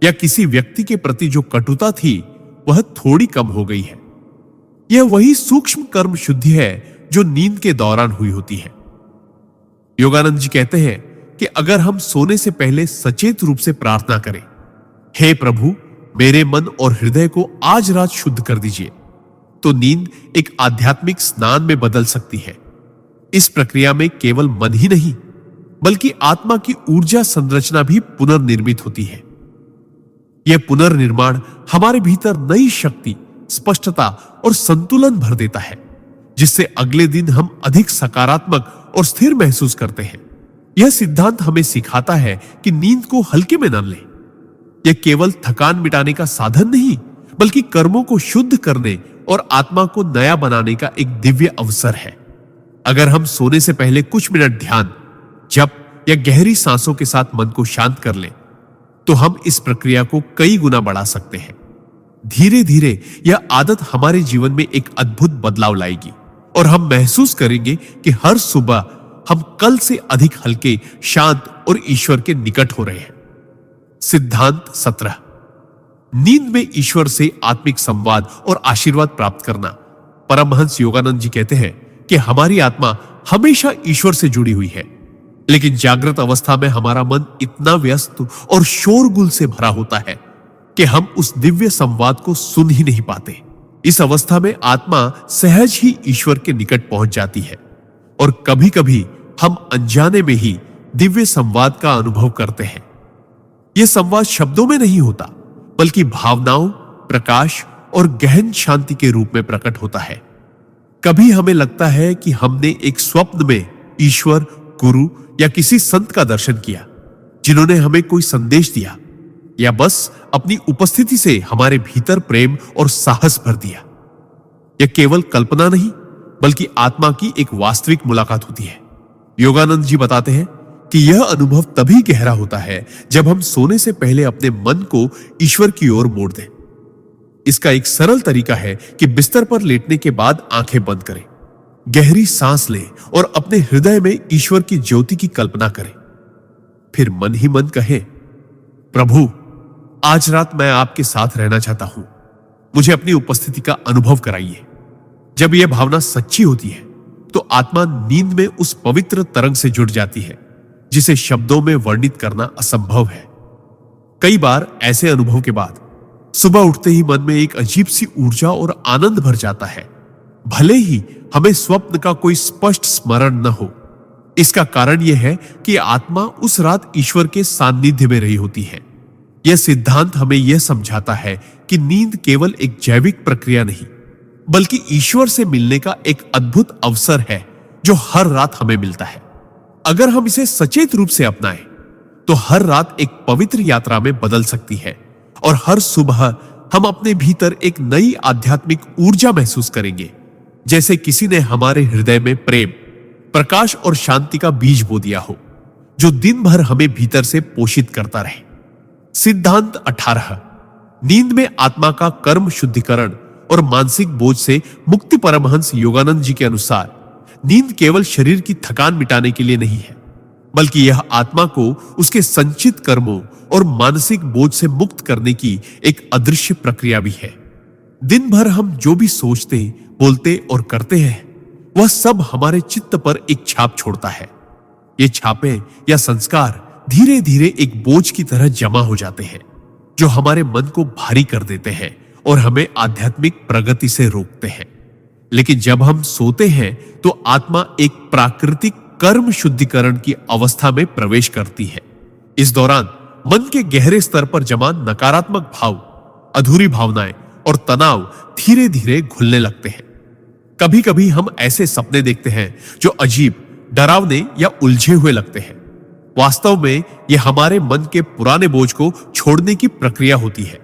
Speaker 1: या किसी व्यक्ति के प्रति जो कटुता थी वह थोड़ी कम हो गई है। यह वही सूक्ष्म कर्म शुद्धि है जो नींद के दौरान हुई होती है। योगानंद जी कहते हैं कि अगर हम सोने से पहले सचेत रूप से प्रार्थना करें, हे प्रभु, मेरे मन और हृदय को आज रात शुद्ध कर दीजिए, तो नींद एक आध्यात्मिक स्नान में बदल सकती है। इस प्रक्रिया में केवल मन ही नहीं बल्कि आत्मा की ऊर्जा संरचना भी पुनर्निर्मित होती है। यह पुनर्निर्माण हमारे भीतर नई शक्ति, स्पष्टता और संतुलन भर देता है, जिससे अगले दिन हम अधिक सकारात्मक और स्थिर महसूस करते हैं। यह सिद्धांत हमें सिखाता है कि नींद को हल्के में न लें। यह केवल थकान मिटाने का साधन नहीं बल्कि कर्मों को शुद्ध करने और आत्मा को नया बनाने का एक दिव्य अवसर है। अगर हम सोने से पहले कुछ मिनट ध्यान, जप या गहरी सांसों के साथ मन को शांत कर लें तो हम इस प्रक्रिया को कई गुना बढ़ा सकते हैं। धीरे धीरे यह आदत हमारे जीवन में एक अद्भुत बदलाव लाएगी और हम महसूस करेंगे कि हर सुबह हम कल से अधिक हल्के, शांत और ईश्वर के निकट हो रहे हैं। सिद्धांत 17। नींद में ईश्वर से आत्मिक संवाद और आशीर्वाद प्राप्त करना। परमहंस योगानंद जी कहते हैं कि हमारी आत्मा हमेशा ईश्वर से जुड़ी हुई है, लेकिन जागृत अवस्था में हमारा मन इतना व्यस्त और शोरगुल से भरा होता है कि हम उस दिव्य संवाद को सुन ही नहीं पाते। इस अवस्था में आत्मा सहज ही ईश्वर के निकट पहुंच जाती है और कभी कभी हम अनजाने में ही दिव्य संवाद का अनुभव करते हैं। यह संवाद शब्दों में नहीं होता बल्कि भावनाओं, प्रकाश और गहन शांति के रूप में प्रकट होता है। कभी हमें लगता है कि हमने एक स्वप्न में ईश्वर, गुरु या किसी संत का दर्शन किया जिन्होंने हमें कोई संदेश दिया या बस अपनी उपस्थिति से हमारे भीतर प्रेम और साहस भर दिया। यह केवल कल्पना नहीं बल्कि आत्मा की एक वास्तविक मुलाकात होती है। योगानंद जी बताते हैं कि यह अनुभव तभी गहरा होता है जब हम सोने से पहले अपने मन को ईश्वर की ओर मोड़ दें। इसका एक सरल तरीका है कि बिस्तर पर लेटने के बाद आंखें बंद करें, गहरी सांस लें और अपने हृदय में ईश्वर की ज्योति की कल्पना करें। फिर मन ही मन कहें, प्रभु, आज रात मैं आपके साथ रहना चाहता हूं, मुझे अपनी उपस्थिति का अनुभव कराइए। जब यह भावना सच्ची होती है तो आत्मा नींद में उस पवित्र तरंग से जुड़ जाती है जिसे शब्दों में वर्णित करना असंभव है। कई बार ऐसे अनुभव के बाद सुबह उठते ही मन में एक अजीब सी ऊर्जा और आनंद भर जाता है, भले ही हमें स्वप्न का कोई स्पष्ट स्मरण न हो। इसका कारण यह है कि आत्मा उस रात ईश्वर के सान्निध्य में रही होती है। यह सिद्धांत हमें यह समझाता है कि नींद केवल एक जैविक प्रक्रिया नहीं बल्कि ईश्वर से मिलने का एक अद्भुत अवसर है जो हर रात हमें मिलता है। अगर हम इसे सचेत रूप से अपनाएं तो हर रात एक पवित्र यात्रा में बदल सकती है और हर सुबह हम अपने भीतर एक नई आध्यात्मिक ऊर्जा महसूस करेंगे, जैसे किसी ने हमारे हृदय में प्रेम, प्रकाश और शांति का बीज बो दिया हो जो दिन भर हमें भीतर से पोषित करता रहे। सिद्धांत 18। नींद में आत्मा का कर्म शुद्धिकरण और मानसिक बोझ से मुक्ति। परमहंस योगानंद जी के अनुसार नींद केवल शरीर की थकान मिटाने के लिए नहीं है, बल्कि यह आत्मा को उसके संचित कर्मों और मानसिक बोझ से मुक्त करने की एक अदृश्य प्रक्रिया भी है। दिन भर हम जो भी सोचते, बोलते और करते हैं, वह सब हमारे चित्त पर एक छाप छोड़ता है। ये छापे या संस्कार धीरे धीरे एक बोझ की तरह जमा हो जाते हैं, जो हमारे मन को भारी कर देते हैं और हमें आध्यात्मिक प्रगति से रोकते हैं। लेकिन जब हम सोते हैं तो आत्मा एक प्राकृतिक कर्म शुद्धिकरण की अवस्था में प्रवेश करती है। इस दौरान मन के गहरे स्तर पर जमा नकारात्मक भाव, अधूरी भावनाएं और तनाव धीरे धीरे घुलने लगते हैं। कभी कभी हम ऐसे सपने देखते हैं जो अजीब, डरावने या उलझे हुए लगते हैं। वास्तव में यह हमारे मन के पुराने बोझ को छोड़ने की प्रक्रिया होती है।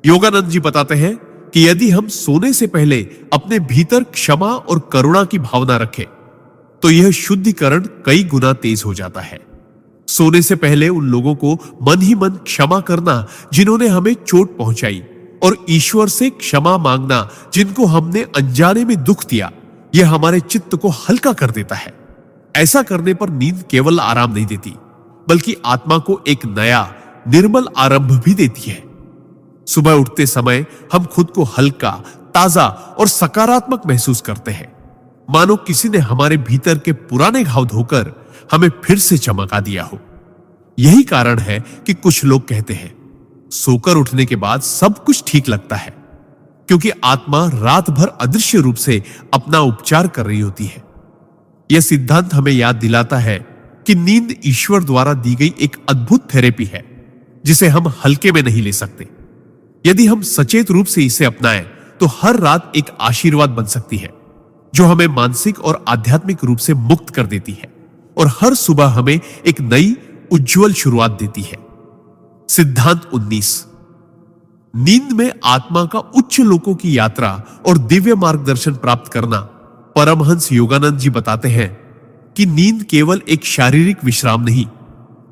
Speaker 1: योगानंद जी बताते हैं कि यदि हम सोने से पहले अपने भीतर क्षमा और करुणा की भावना रखें, तो यह शुद्धिकरण कई गुना तेज हो जाता है। सोने से पहले उन लोगों को मन ही मन क्षमा करना जिन्होंने हमें चोट पहुंचाई, और ईश्वर से क्षमा मांगना जिनको हमने अनजाने में दुख दिया, यह हमारे चित्त को हल्का कर देता है। ऐसा करने पर नींद केवल आराम नहीं देती, बल्कि आत्मा को एक नया निर्मल आरंभ भी देती है। सुबह उठते समय हम खुद को हल्का, ताजा और सकारात्मक महसूस करते हैं, मानो किसी ने हमारे भीतर के पुराने घाव धोकर हमें फिर से चमका दिया हो। यही कारण है कि कुछ लोग कहते हैं, सोकर उठने के बाद सब कुछ ठीक लगता है, क्योंकि आत्मा रात भर अदृश्य रूप से अपना उपचार कर रही होती है। यह सिद्धांत हमें याद दिलाता है कि नींद ईश्वर द्वारा दी गई एक अद्भुत थेरेपी है, जिसे हम हल्के में नहीं ले सकते। यदि हम सचेत रूप से इसे अपनाएं, तो हर रात एक आशीर्वाद बन सकती है, जो हमें मानसिक और आध्यात्मिक रूप से मुक्त कर देती है और हर सुबह हमें एक नई उज्जवल शुरुआत देती है। सिद्धांत 19। नींद में आत्मा का उच्च लोकों की यात्रा और दिव्य मार्गदर्शन प्राप्त करना। परमहंस योगानंद जी बताते हैं कि नींद केवल एक शारीरिक विश्राम नहीं,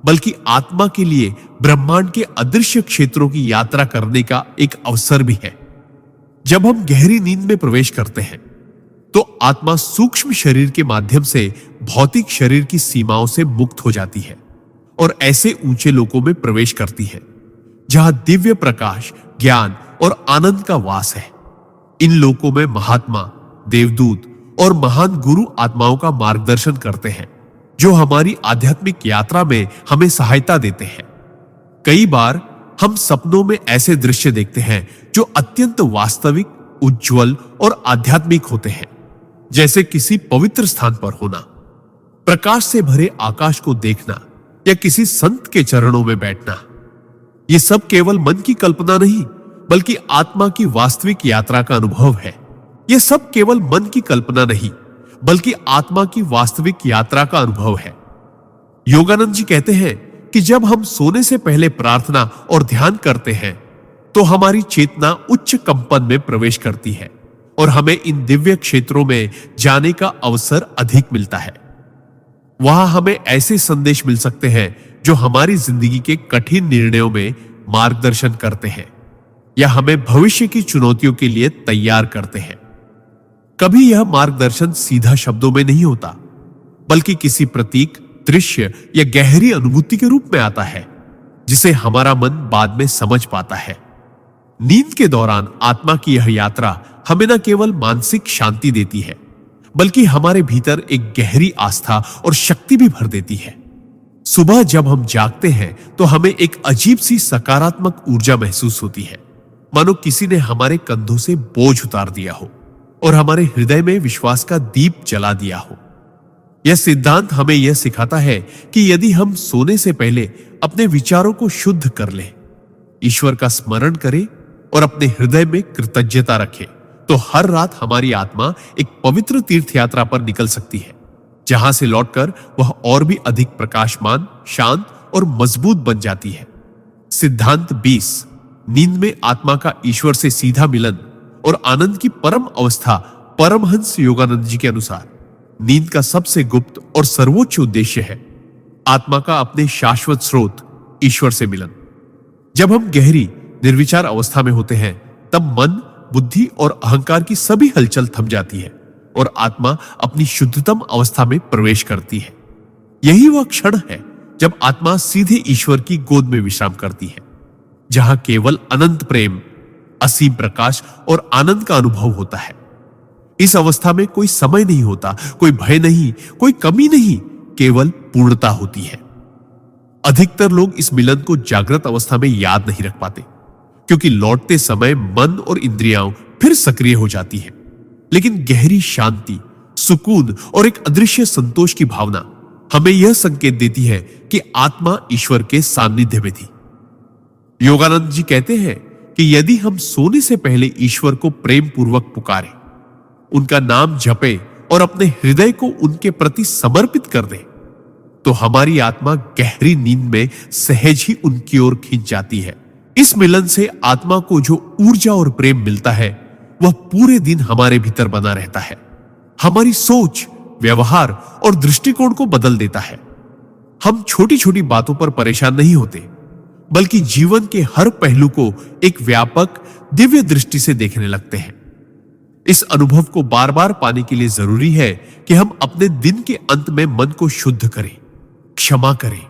Speaker 1: बल्कि आत्मा के लिए ब्रह्मांड के अदृश्य क्षेत्रों की यात्रा करने का एक अवसर भी है। जब हम गहरी नींद में प्रवेश करते हैं, तो आत्मा सूक्ष्म शरीर के माध्यम से भौतिक शरीर की सीमाओं से मुक्त हो जाती है और ऐसे ऊंचे लोकों में प्रवेश करती है, जहां दिव्य प्रकाश, ज्ञान और आनंद का वास है। इन लोकों में महात्मा, देवदूत और महान गुरु आत्माओं का मार्गदर्शन करते हैं, जो हमारी आध्यात्मिक यात्रा में हमें सहायता देते हैं। कई बार हम सपनों में ऐसे दृश्य देखते हैं जो अत्यंत वास्तविक, उज्जवल और आध्यात्मिक होते हैं, जैसे किसी पवित्र स्थान पर होना, प्रकाश से भरे आकाश को देखना या किसी संत के चरणों में बैठना। ये सब केवल मन की कल्पना नहीं, बल्कि आत्मा की वास्तविक यात्रा का अनुभव है। ये सब केवल मन की कल्पना नहीं, बल्कि आत्मा की वास्तविक यात्रा का अनुभव है। योगानंद जी कहते हैं कि जब हम सोने से पहले प्रार्थना और ध्यान करते हैं, तो हमारी चेतना उच्च कंपन में प्रवेश करती है और हमें इन दिव्य क्षेत्रों में जाने का अवसर अधिक मिलता है। वहां हमें ऐसे संदेश मिल सकते हैं जो हमारी जिंदगी के कठिन निर्णयों में मार्गदर्शन करते हैं या हमें भविष्य की चुनौतियों के लिए तैयार करते हैं। कभी यह मार्गदर्शन सीधा शब्दों में नहीं होता, बल्कि किसी प्रतीक, दृश्य या गहरी अनुभूति के रूप में आता है, जिसे हमारा मन बाद में समझ पाता है। नींद के दौरान आत्मा की यह यात्रा हमें न केवल मानसिक शांति देती है, बल्कि हमारे भीतर एक गहरी आस्था और शक्ति भी भर देती है। सुबह जब हम जागते हैं, तो हमें एक अजीब सी सकारात्मक ऊर्जा महसूस होती है, मानो किसी ने हमारे कंधों से बोझ उतार दिया हो और हमारे हृदय में विश्वास का दीप जला दिया हो। यह सिद्धांत हमें यह सिखाता है कि यदि हम सोने से पहले अपने विचारों को शुद्ध कर लें, ईश्वर का स्मरण करें और अपने हृदय में कृतज्ञता रखें, तो हर रात हमारी आत्मा एक पवित्र तीर्थ यात्रा पर निकल सकती है, जहां से लौटकर वह और भी अधिक प्रकाशमान, शांत और मजबूत बन जाती है। सिद्धांत 20। नींद में आत्मा का ईश्वर से सीधा मिलन और आनंद की परम अवस्था। परमहंस योगानंद जी के अनुसार नींद का सबसे गुप्त और सर्वोच्च उद्देश्य है आत्मा का अपने शाश्वत स्रोत ईश्वर से मिलन। जब हम गहरी निर्विचार अवस्था में होते हैं, तब मन, बुद्धि और अहंकार की सभी हलचल थम जाती है और आत्मा अपनी शुद्धतम अवस्था में प्रवेश करती है। यही वह क्षण है जब आत्मा सीधे ईश्वर की गोद में विश्राम करती है, जहां केवल अनंत प्रेम, असीम प्रकाश और आनंद का अनुभव होता है। इस अवस्था में कोई समय नहीं होता, कोई भय नहीं, कोई कमी नहीं, केवल पूर्णता होती है। अधिकतर लोग इस मिलन को जागृत अवस्था में याद नहीं रख पाते, क्योंकि लौटते समय मन और इंद्रियां फिर सक्रिय हो जाती हैं। लेकिन गहरी शांति, सुकून और एक अदृश्य संतोष की भावना हमें यह संकेत देती है कि आत्मा ईश्वर के सानिध्य में थी। योगानंद जी कहते हैं कि यदि हम सोने से पहले ईश्वर को प्रेम पूर्वक पुकारें, उनका नाम जपे और अपने हृदय को उनके प्रति समर्पित कर दें, तो हमारी आत्मा गहरी नींद में सहज ही उनकी ओर खींच जाती है। इस मिलन से आत्मा को जो ऊर्जा और प्रेम मिलता है, वह पूरे दिन हमारे भीतर बना रहता है, हमारी सोच, व्यवहार और दृष्टिकोण को बदल देता है। हम छोटी छोटी बातों पर परेशान नहीं होते, बल्कि जीवन के हर पहलू को एक व्यापक दिव्य दृष्टि से देखने लगते हैं। इस अनुभव को बार बार पाने के लिए जरूरी है कि हम अपने दिन के अंत में मन को शुद्ध करें, क्षमा करें,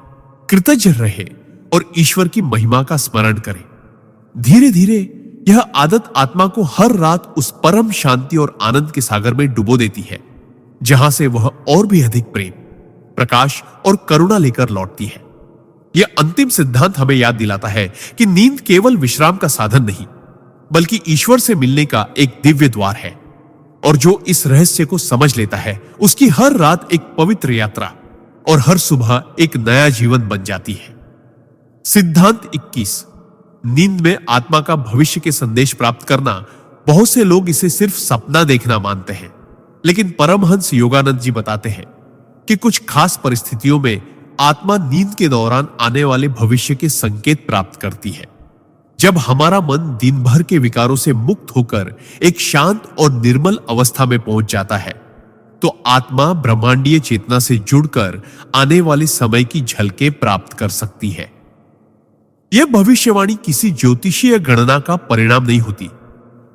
Speaker 1: कृतज्ञ रहें और ईश्वर की महिमा का स्मरण करें। धीरे धीरे यह आदत आत्मा को हर रात उस परम शांति और आनंद के सागर में डुबो देती है, जहां से वह और भी अधिक प्रेम, प्रकाश और करुणा लेकर लौटती है। यह अंतिम सिद्धांत हमें याद दिलाता है कि नींद केवल विश्राम का साधन नहीं, बल्कि ईश्वर से मिलने का एक दिव्य द्वार है, और जो इस रहस्य को समझ लेता है, उसकी हर रात एक पवित्र यात्रा और हर सुबह एक नया जीवन बन जाती है। सिद्धांत 21। नींद में आत्मा का भविष्य के संदेश प्राप्त करना। बहुत से लोग इसे सिर्फ सपना देखना मानते हैं, लेकिन परमहंस योगानंद जी बताते हैं कि कुछ खास परिस्थितियों में आत्मा नींद के दौरान आने वाले भविष्य के संकेत प्राप्त करती है। जब हमारा मन दिन भर के विकारों से मुक्त होकर एक शांत और निर्मल अवस्था में पहुंच जाता है, तो आत्मा ब्रह्मांडीय चेतना से जुड़कर आने वाले समय की झलकें प्राप्त कर सकती है। यह भविष्यवाणी किसी ज्योतिषीय गणना का परिणाम नहीं होती,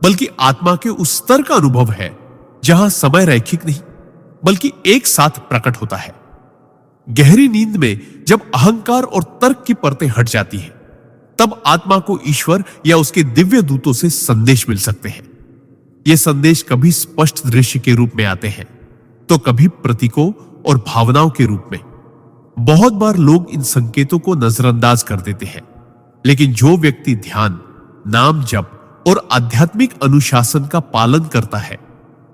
Speaker 1: बल्कि आत्मा के उस स्तर का अनुभव है जहां समय रैखिक नहीं, बल्कि एक साथ प्रकट होता है। गहरी नींद में जब अहंकार और तर्क की परतें हट जाती हैं, तब आत्मा को ईश्वर या उसके दिव्य दूतों से संदेश मिल सकते हैं। ये संदेश कभी स्पष्ट दृश्य के रूप में आते हैं, तो कभी प्रतीकों और भावनाओं के रूप में। बहुत बार लोग इन संकेतों को नजरअंदाज कर देते हैं, लेकिन जो व्यक्ति ध्यान, नाम जप और आध्यात्मिक अनुशासन का पालन करता है,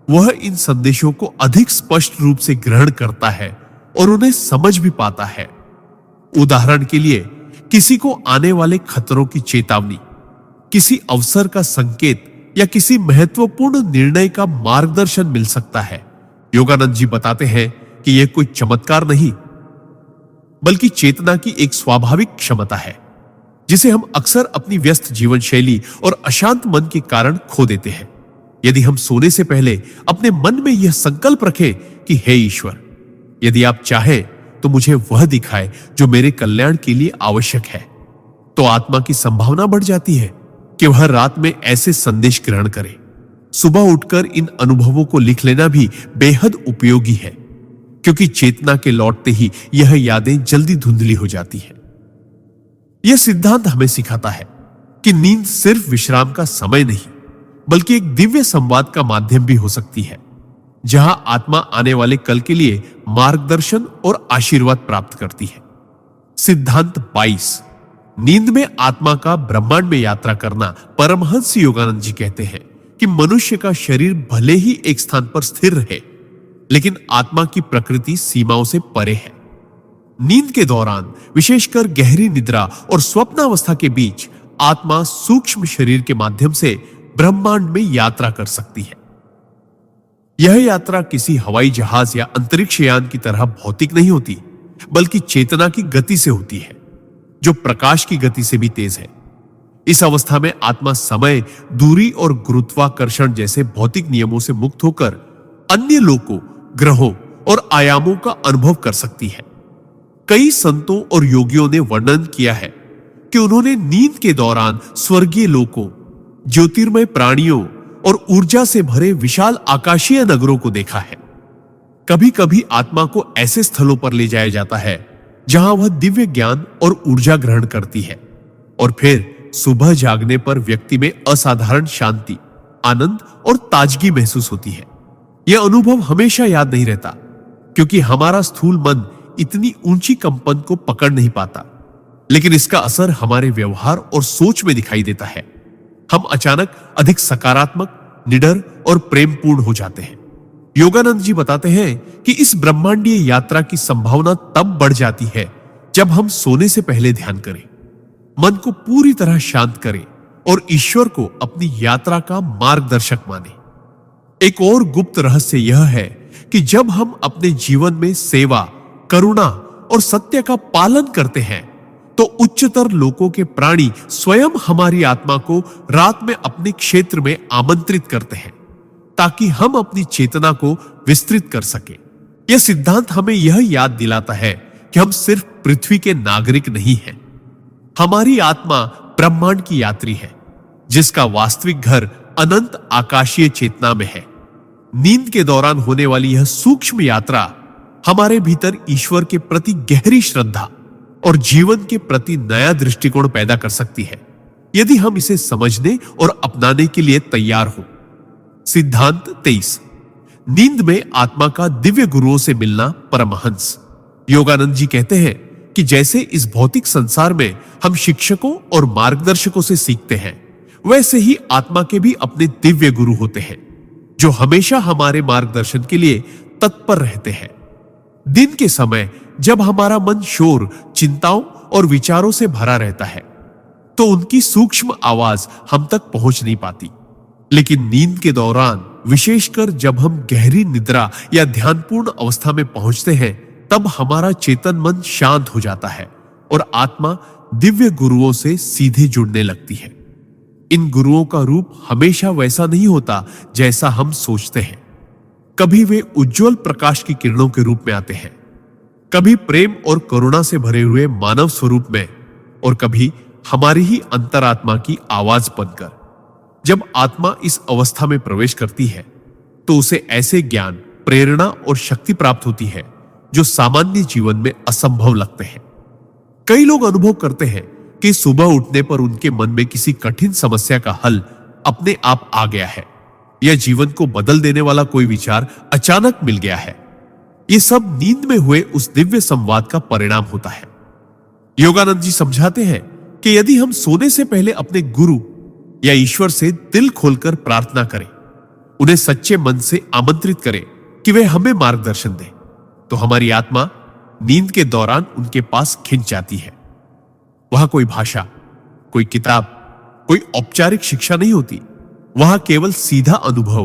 Speaker 1: वह इन संदेशों को अधिक स्पष्ट रूप से ग्रहण करता है और उन्हें समझ भी पाता है। उदाहरण के लिए, किसी को आने वाले खतरों की चेतावनी, किसी अवसर का संकेत या किसी महत्वपूर्ण निर्णय का मार्गदर्शन मिल सकता है। योगानंद जी बताते हैं कि यह कोई चमत्कार नहीं, बल्कि चेतना की एक स्वाभाविक क्षमता है, जिसे हम अक्सर अपनी व्यस्त जीवन शैली और अशांत मन के कारण खो देते हैं। यदि हम सोने से पहले अपने मन में यह संकल्प रखें कि हे ईश्वर, यदि आप चाहें तो मुझे वह दिखाए जो मेरे कल्याण के लिए आवश्यक है, तो आत्मा की संभावना बढ़ जाती है कि वह रात में ऐसे संदेश ग्रहण करे। सुबह उठकर इन अनुभवों को लिख लेना भी बेहद उपयोगी है, क्योंकि चेतना के लौटते ही यह यादें जल्दी धुंधली हो जाती हैं। यह सिद्धांत हमें सिखाता है कि नींद सिर्फ विश्राम का समय नहीं, बल्कि एक दिव्य संवाद का माध्यम भी हो सकती है, जहां आत्मा आने वाले कल के लिए मार्गदर्शन और आशीर्वाद प्राप्त करती है। सिद्धांत 22। नींद में आत्मा का ब्रह्मांड में यात्रा करना। परमहंस योगानंद जी कहते हैं कि मनुष्य का शरीर भले ही एक स्थान पर स्थिर रहे, लेकिन आत्मा की प्रकृति सीमाओं से परे है। नींद के दौरान, विशेषकर गहरी निद्रा और स्वप्नावस्था के बीच, आत्मा सूक्ष्म शरीर के माध्यम से ब्रह्मांड में यात्रा कर सकती है। यह यात्रा किसी हवाई जहाज या अंतरिक्ष यान की तरह भौतिक नहीं होती, बल्कि चेतना की गति से होती है, जो प्रकाश की गति से भी तेज है। इस अवस्था में आत्मा समय, दूरी और गुरुत्वाकर्षण जैसे भौतिक नियमों से मुक्त होकर अन्य लोकों, ग्रहों और आयामों का अनुभव कर सकती है। कई संतों और योगियों ने वर्णन किया है कि उन्होंने नींद के दौरान स्वर्गीय लोकों, ज्योतिर्मय प्राणियों और ऊर्जा से भरे विशाल आकाशीय नगरों को देखा है। कभी कभी आत्मा को ऐसे स्थलों पर ले जाया जाता है जहां वह दिव्य ज्ञान और ऊर्जा ग्रहण करती है, और फिर सुबह जागने पर व्यक्ति में असाधारण शांति, आनंद और ताजगी महसूस होती है। यह अनुभव हमेशा याद नहीं रहता, क्योंकि हमारा स्थूल मन इतनी ऊंची कंपन को पकड़ नहीं पाता, लेकिन इसका असर हमारे व्यवहार और सोच में दिखाई देता है। हम अचानक अधिक सकारात्मक, निडर और प्रेमपूर्ण हो जाते हैं। योगानंद जी बताते हैं कि इस ब्रह्मांडीय यात्रा की संभावना तब बढ़ जाती है जब हम सोने से पहले ध्यान करें, मन को पूरी तरह शांत करें और ईश्वर को अपनी यात्रा का मार्गदर्शक माने। एक और गुप्त रहस्य यह है कि जब हम अपने जीवन में सेवा, करुणा और सत्य का पालन करते हैं, तो उच्चतर लोकों के प्राणी स्वयं हमारी आत्मा को रात में अपने क्षेत्र में आमंत्रित करते हैं, ताकि हम अपनी चेतना को विस्तृत कर सके। यह सिद्धांत हमें यह याद दिलाता है कि हम सिर्फ पृथ्वी के नागरिक नहीं हैं। हमारी आत्मा ब्रह्मांड की यात्री है, जिसका वास्तविक घर अनंत आकाशीय चेतना में है। नींद के दौरान होने वाली यह सूक्ष्म यात्रा हमारे भीतर ईश्वर के प्रति गहरी श्रद्धा और जीवन के प्रति नया दृष्टिकोण पैदा कर सकती है, यदि हम इसे समझने और अपनाने के लिए तैयार हो। सिद्धांत 23। नींद में आत्मा का दिव्य गुरुओं से मिलना परमहंस। योगानंद जी कहते हैं कि जैसे इस भौतिक संसार में हम शिक्षकों और मार्गदर्शकों से सीखते हैं, वैसे ही आत्मा के भी अपने दिव्य गुरु होते हैं, जो हमेशा हमारे मार्गदर्शन के लिए तत्पर रहते हैं। दिन के समय जब हमारा मन शोर, चिंताओं और विचारों से भरा रहता है, तो उनकी सूक्ष्म आवाज हम तक पहुंच नहीं पाती। लेकिन नींद के दौरान, विशेषकर जब हम गहरी निद्रा या ध्यानपूर्ण अवस्था में पहुंचते हैं, तब हमारा चेतन मन शांत हो जाता है और आत्मा दिव्य गुरुओं से सीधे जुड़ने लगती है। इन गुरुओं का रूप हमेशा वैसा नहीं होता जैसा हम सोचते हैं। कभी वे उज्जवल प्रकाश की किरणों के रूप में आते हैं, कभी प्रेम और करुणा से भरे हुए मानव स्वरूप में, और कभी हमारी ही अंतरात्मा की आवाज बनकर। जब आत्मा इस अवस्था में प्रवेश करती है, तो उसे ऐसे ज्ञान, प्रेरणा और शक्ति प्राप्त होती है जो सामान्य जीवन में असंभव लगते हैं। कई लोग अनुभव करते हैं कि सुबह उठने पर उनके मन में किसी कठिन समस्या का हल अपने आप आ गया है, या जीवन को बदल देने वाला कोई विचार अचानक मिल गया है। ये सब नींद में हुए उस दिव्य संवाद का परिणाम होता है। योगानंद जी समझाते हैं कि यदि हम सोने से पहले अपने गुरु या ईश्वर से दिल खोलकर प्रार्थना करें, उन्हें सच्चे मन से आमंत्रित करें कि वे हमें मार्गदर्शन दें, तो हमारी आत्मा नींद के दौरान उनके पास खिंच जाती है। वहां कोई भाषा, कोई किताब, कोई औपचारिक शिक्षा नहीं होती। वहां केवल सीधा अनुभव,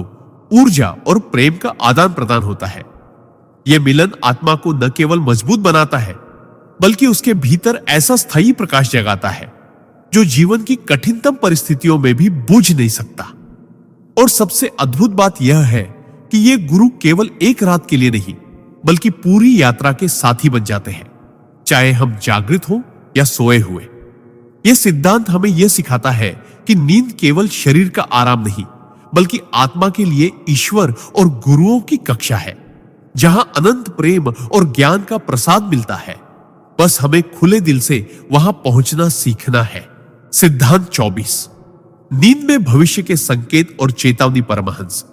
Speaker 1: ऊर्जा और प्रेम का आदान प्रदान होता है। यह मिलन आत्मा को न केवल मजबूत बनाता है, बल्कि उसके भीतर ऐसा स्थायी प्रकाश जगाता है जो जीवन की कठिनतम परिस्थितियों में भी बुझ नहीं सकता। और सबसे अद्भुत बात यह है कि ये गुरु केवल एक रात के लिए नहीं, बल्कि पूरी यात्रा के साथी बन जाते हैं, चाहे हम जागृत हो या सोए हुए। यह सिद्धांत हमें यह सिखाता है कि नींद केवल शरीर का आराम नहीं, बल्कि आत्मा के लिए ईश्वर और गुरुओं की कक्षा है, जहां अनंत प्रेम और ज्ञान का प्रसाद मिलता है। बस हमें खुले दिल से वहां पहुंचना सीखना है। सिद्धांत 24। नींद में भविष्य के संकेत और चेतावनी परमहंस।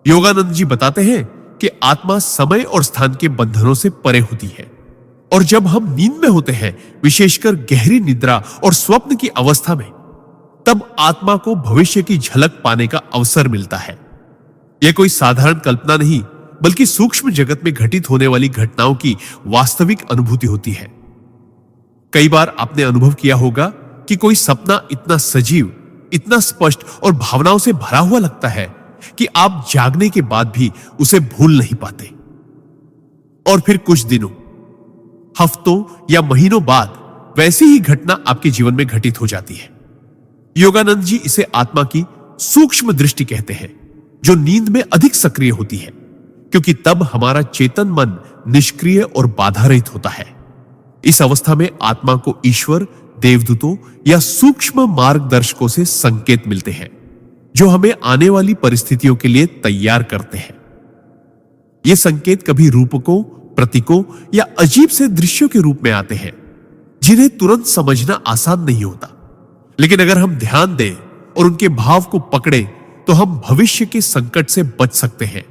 Speaker 1: योगानंद जी बताते हैं कि आत्मा समय और स्थान के बंधनों से परे होती है, और जब हम नींद में होते हैं, विशेषकर गहरी निद्रा और स्वप्न की अवस्था में, तब आत्मा को भविष्य की झलक पाने का अवसर मिलता है। यह कोई साधारण कल्पना नहीं, बल्कि सूक्ष्म जगत में घटित होने वाली घटनाओं की वास्तविक अनुभूति होती है। कई बार आपने अनुभव किया होगा कि कोई सपना इतना सजीव, इतना स्पष्ट और भावनाओं से भरा हुआ लगता है कि आप जागने के बाद भी उसे भूल नहीं पाते। और फिर कुछ दिनों, हफ्तों या महीनों बाद वैसी ही घटना आपके जीवन में घटित हो जाती है। योगानंद जी इसे आत्मा की सूक्ष्म दृष्टि कहते हैं, जो नींद में अधिक सक्रिय होती है, क्योंकि तब हमारा चेतन मन निष्क्रिय और बाधा रहित होता है। इस अवस्था में आत्मा को ईश्वर, देवदूतों या सूक्ष्म मार्गदर्शकों से संकेत मिलते हैं जो हमें आने वाली परिस्थितियों के लिए तैयार करते हैं। ये संकेत कभी रूपकों, प्रतीकों या अजीब से दृश्यों के रूप में आते हैं जिन्हें तुरंत समझना आसान नहीं होता, लेकिन अगर हम ध्यान दें और उनके भाव को पकड़े तो हम भविष्य के संकट से बच सकते हैं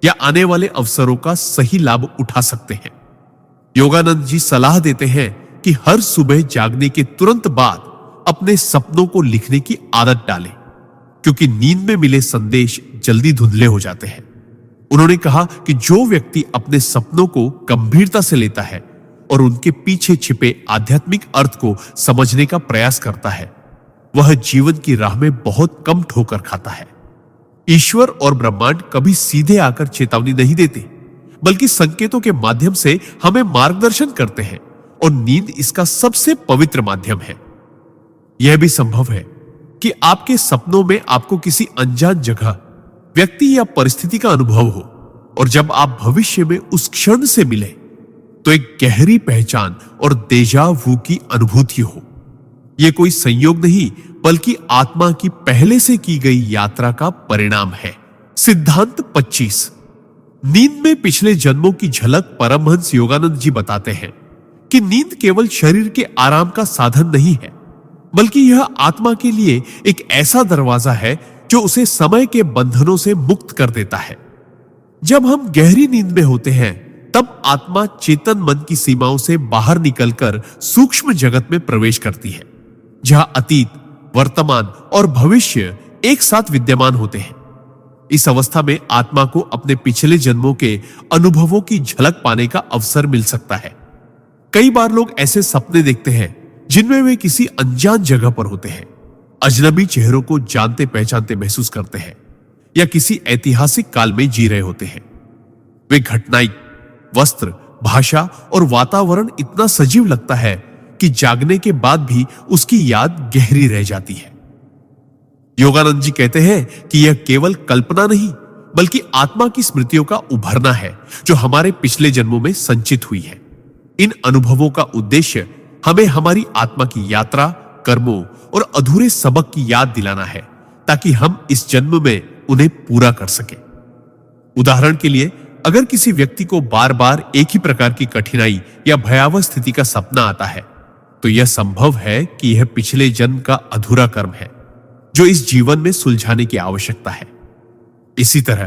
Speaker 1: या आने वाले अवसरों का सही लाभ उठा सकते हैं। योगानंद जी सलाह देते हैं कि हर सुबह जागने के तुरंत बाद अपने सपनों को लिखने की आदत डालें, क्योंकि नींद में मिले संदेश जल्दी धुंधले हो जाते हैं। उन्होंने कहा कि जो व्यक्ति अपने सपनों को गंभीरता से लेता है और उनके पीछे छिपे आध्यात्मिक अर्थ को समझने का प्रयास करता है, वह जीवन की राह में बहुत कम ठोकर खाता है। ईश्वर और ब्रह्मांड कभी सीधे आकर चेतावनी नहीं देते, बल्कि संकेतों के माध्यम से हमें मार्गदर्शन करते हैं, और नींद इसका सबसे पवित्र माध्यम है। यह भी संभव है कि आपके सपनों में आपको किसी अनजान जगह, व्यक्ति या परिस्थिति का अनुभव हो, और जब आप भविष्य में उस क्षण से मिले तो एक गहरी पहचान और देजा वू की अनुभूति हो। यह कोई संयोग नहीं, बल्कि आत्मा की पहले से की गई यात्रा का परिणाम है। सिद्धांत 25। नींद में पिछले जन्मों की झलक परमहंस योगानंद जी बताते हैं कि नींद केवल शरीर के आराम का साधन नहीं है, बल्कि यह आत्मा के लिए एक ऐसा दरवाजा है जो उसे समय के बंधनों से मुक्त कर देता है। जब हम गहरी नींद में होते हैं, तब आत्मा चेतन मन की सीमाओं से बाहर निकलकर सूक्ष्म जगत में प्रवेश करती है, जहां अतीत, वर्तमान और भविष्य एक साथ विद्यमान होते हैं। इस अवस्था में आत्मा को अपने पिछले जन्मों के अनुभवों की झलक पाने का अवसर मिल सकता है। कई बार लोग ऐसे सपने देखते हैं जिनमें वे किसी अनजान जगह पर होते हैं, अजनबी चेहरों को जानते पहचानते महसूस करते हैं, या किसी ऐतिहासिक काल में जी रहे होते हैं। वे घटनाएं, वस्त्र, भाषा और वातावरण इतना सजीव लगता है कि जागने के बाद भी उसकी याद गहरी रह जाती है। योगानंद जी कहते हैं कि यह केवल कल्पना नहीं, बल्कि आत्मा की स्मृतियों का उभरना है जो हमारे पिछले जन्मों में संचित हुई है। इन अनुभवों का उद्देश्य हमें हमारी आत्मा की यात्रा, कर्मों और अधूरे सबक की याद दिलाना है, ताकि हम इस जन्म में उन्हें पूरा कर सकें। उदाहरण के लिए, अगर किसी व्यक्ति को बार बार एक ही प्रकार की कठिनाई या भयावह स्थिति का सपना आता है, तो यह संभव है कि यह पिछले जन्म का अधूरा कर्म है जो इस जीवन में सुलझाने की आवश्यकता है। इसी तरह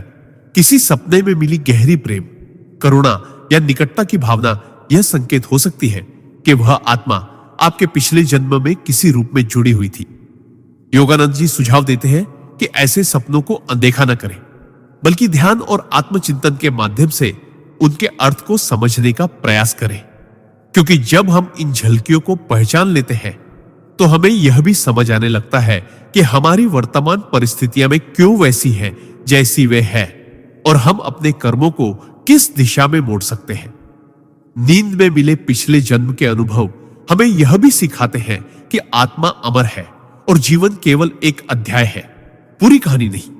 Speaker 1: किसी सपने में मिली गहरी प्रेम, करुणा या निकटता की भावना यह संकेत हो सकती है कि वह आत्मा आपके पिछले जन्म में किसी रूप में जुड़ी हुई थी। योगानंद जी सुझाव देते हैं कि ऐसे सपनों को अनदेखा न करें, बल्कि ध्यान और आत्मचिंतन के माध्यम से उनके अर्थ को समझने का प्रयास करें, क्योंकि जब हम इन झलकियों को पहचान लेते हैं तो हमें यह भी समझ आने लगता है कि हमारी वर्तमान परिस्थितियां में क्यों वैसी हैं जैसी वे है, और हम अपने कर्मों को किस दिशा में मोड़ सकते हैं। नींद में मिले पिछले जन्म के अनुभव हमें यह भी सिखाते हैं कि आत्मा अमर है और जीवन केवल एक अध्याय है, पूरी कहानी नहीं।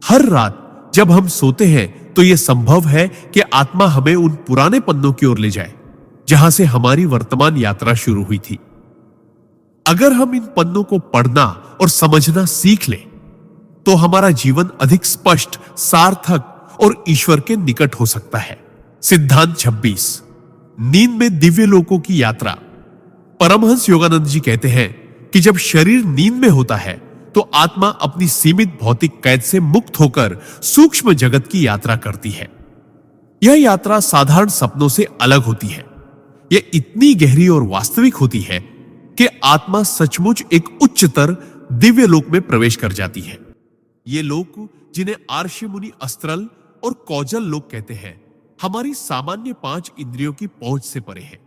Speaker 1: हर रात जब हम सोते हैं तो यह संभव है कि आत्मा हमें उन पुराने पन्नों की ओर ले जाए जहां से हमारी वर्तमान यात्रा शुरू हुई थी। अगर हम इन पन्नों को पढ़ना और समझना सीख लें, तो हमारा जीवन अधिक स्पष्ट, सार्थक और ईश्वर के निकट हो सकता है। सिद्धांत 26। नींद में दिव्य लोकों की यात्रा। परमहंस योगानंद जी कहते हैं कि जब शरीर नींद में होता है तो आत्मा अपनी सीमित भौतिक कैद से मुक्त होकर सूक्ष्म जगत की यात्रा करती है। यह यात्रा साधारण सपनों से अलग होती है। यह इतनी गहरी और वास्तविक होती है कि आत्मा सचमुच एक उच्चतर दिव्य लोक में प्रवेश कर जाती है। ये लोक, जिन्हें आर्षि मुनि अस्त्रल और कौजल लोक कहते हैं, हमारी सामान्य 5 इंद्रियों की पहुंच से परे है।